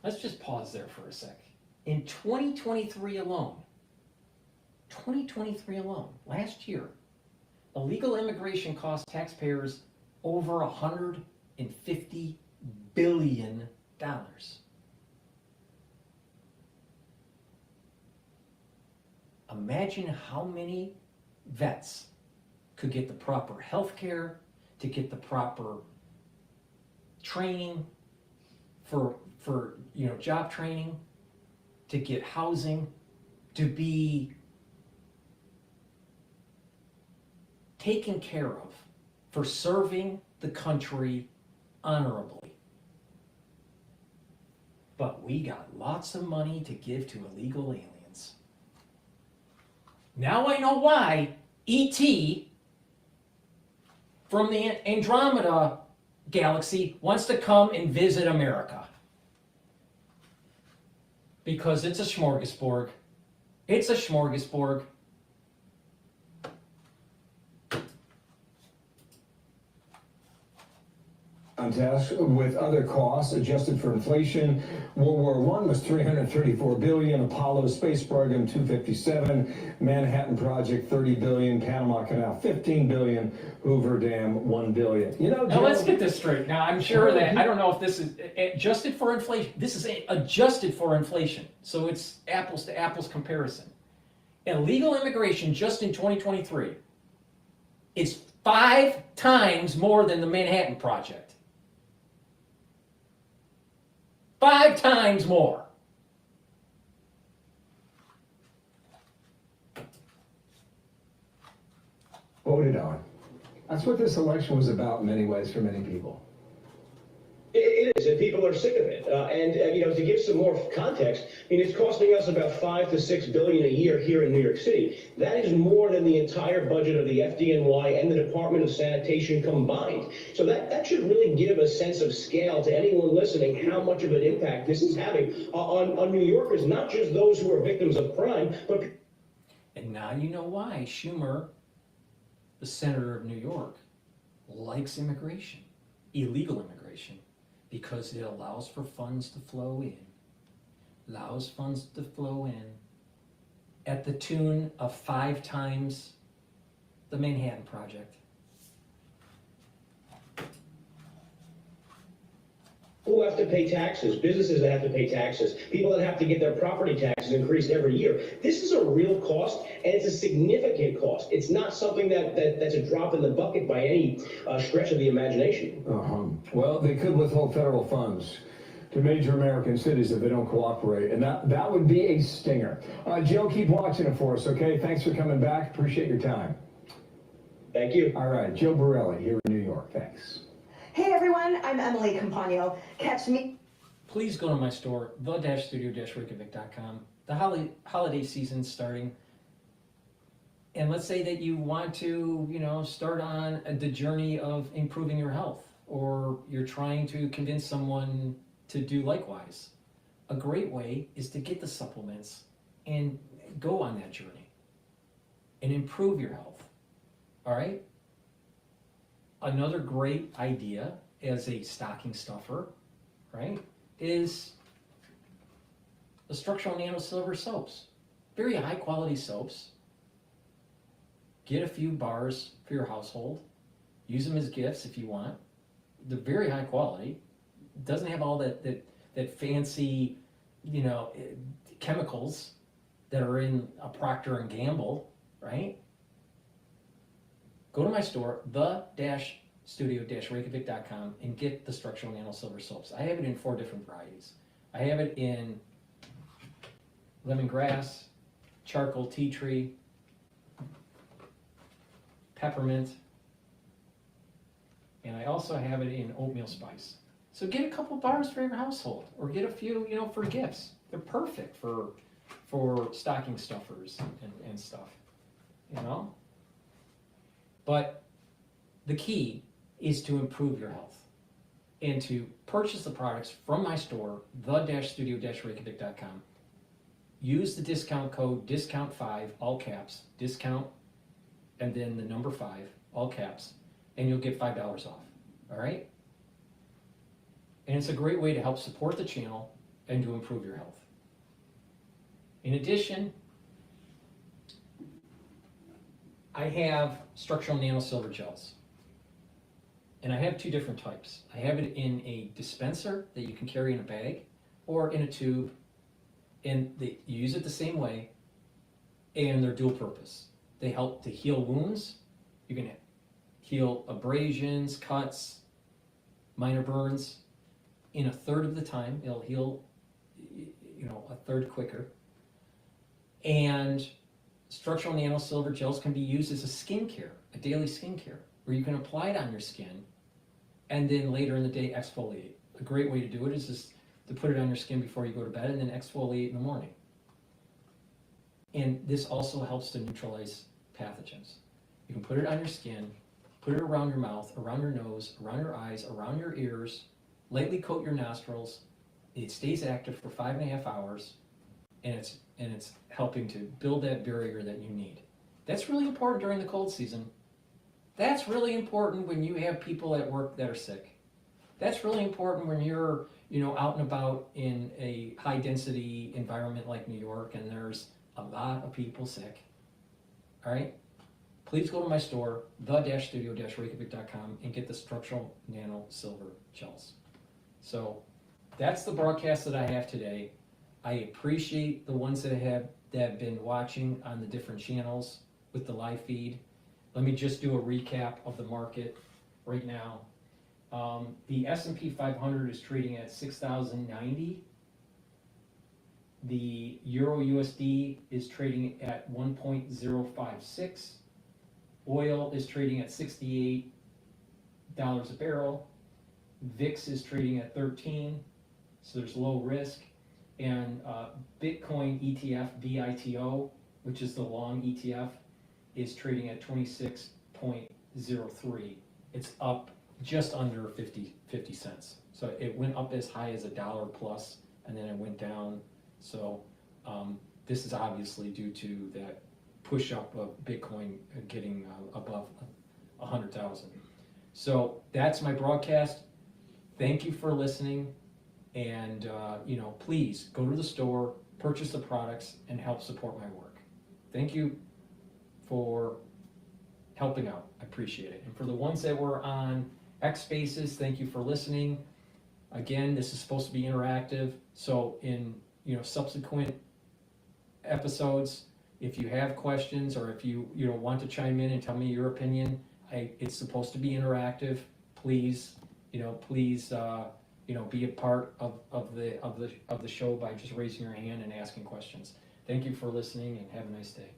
Let's just pause there for a sec. In 2023 alone, last year, illegal immigration cost taxpayers over $150 billion. Imagine how many vets could get the proper health care, to get the proper training for job training, to get housing, to be taken care of for serving the country honorably. But we got lots of money to give to illegal aliens. Now I know why E.T. from the Andromeda galaxy wants to come and visit America. Because it's a smorgasbord. It's a smorgasbord. contest with other costs adjusted for inflation. World War I was $334 billion, Apollo space program $257, Manhattan Project $30 billion, Panama Canal $15 billion, Hoover Dam $1 billion. You know, now let's get this straight. Now I'm sure that, I don't know if this is adjusted for inflation. This is adjusted for inflation. So it's apples to apples comparison. Illegal immigration just in 2023 is 5 times more than the Manhattan Project. 5 times more. Voted on. That's what this election was about in many ways for many people. It is, and people are sick of it. To give some more context, it's costing us about $5 to $6 billion a year here in New York City. That is more than the entire budget of the FDNY and the Department of Sanitation combined. So that should really give a sense of scale to anyone listening how much of an impact this is having on New Yorkers, not just those who are victims of crime, but... And now you know why Schumer, the senator of New York, likes immigration, illegal immigration. Because it allows for funds to flow in, at the tune of 5 times the Manhattan Project. Who have to pay taxes, businesses that have to pay taxes, people that have to get their property taxes increased every year. This is a real cost, and it's a significant cost. It's not something that's a drop in the bucket by any stretch of the imagination. Well, they could withhold federal funds to major American cities if they don't cooperate, and that would be a stinger. Joe, keep watching it for us, okay? Thanks for coming back. Appreciate your time. Thank you. All right, Joe Borelli here in New York. Thanks. Hey everyone, I'm Emily Campagno. Catch me. Please go to my store, the-studio-reykjavik.com. The holiday season's starting. And let's say that you want to, start on the journey of improving your health, or you're trying to convince someone to do likewise. A great way is to get the supplements and go on that journey and improve your health. All right? Another great idea as a stocking stuffer, right, is the structural nano silver soaps. Very high quality soaps. Get a few bars for your household. Use them as gifts if you want. They're very high quality. It doesn't have all that fancy, chemicals that are in a Procter & Gamble, right? Go to my store, the-studio-reykjavik.com, and get the structural nano silver soaps. I have it in 4 different varieties. I have it in lemongrass, charcoal tea tree, peppermint, and I also have it in oatmeal spice. So get a couple bars for your household, or get a few, for gifts. They're perfect for stocking stuffers and stuff, But the key is to improve your health and to purchase the products from my store, the-studio-reykjavik.com. Use the discount code DISCOUNT5, all caps, discount, and then the number 5, all caps, and you'll get $5 off, all right? And it's a great way to help support the channel and to improve your health. In addition, I have structural nano silver gels. And I have 2 different types. I have it in a dispenser that you can carry in a bag or in a tube. And you use it the same way, and they're dual purpose. They help to heal wounds. You can heal abrasions, cuts, minor burns. In a third of the time, it'll heal, a third quicker. And structural nano silver gels can be used as a skincare, a daily skincare, where you can apply it on your skin and then later in the day exfoliate. A great way to do it is just to put it on your skin before you go to bed and then exfoliate in the morning. And this also helps to neutralize pathogens. You can put it on your skin, put it around your mouth, around your nose, around your eyes, around your ears, lightly coat your nostrils. It stays active for 5.5 hours, and it's helping to build that barrier that you need. That's really important during the cold season. That's really important when you have people at work that are sick. That's really important when you're, out and about in a high density environment like New York and there's a lot of people sick. All right? Please go to my store, the-studio-reykjavik.com, and get the structural nano silver gels. So that's the broadcast that I have today. I appreciate the ones that have been watching on the different channels with the live feed. Let me just do a recap of the market right now. The S&P 500 is trading at 6,090. The Euro USD is trading at 1.056. Oil is trading at $68 a barrel. VIX is trading at 13, so there's low risk. And Bitcoin ETF, BITO, which is the long ETF, is trading at 26.03. It's up just under 50 cents. So it went up as high as $1 plus, and then it went down. So this is obviously due to that push up of Bitcoin getting above 100,000. So that's my broadcast. Thank you for listening. And, please go to the store, purchase the products, and help support my work. Thank you for helping out. I appreciate it. And for the ones that were on X Spaces, thank you for listening. Again, this is supposed to be interactive. So in, subsequent episodes, if you have questions or if you, want to chime in and tell me your opinion, it's supposed to be interactive. Please, be a part of the show by just raising your hand and asking questions. Thank you for listening and have a nice day.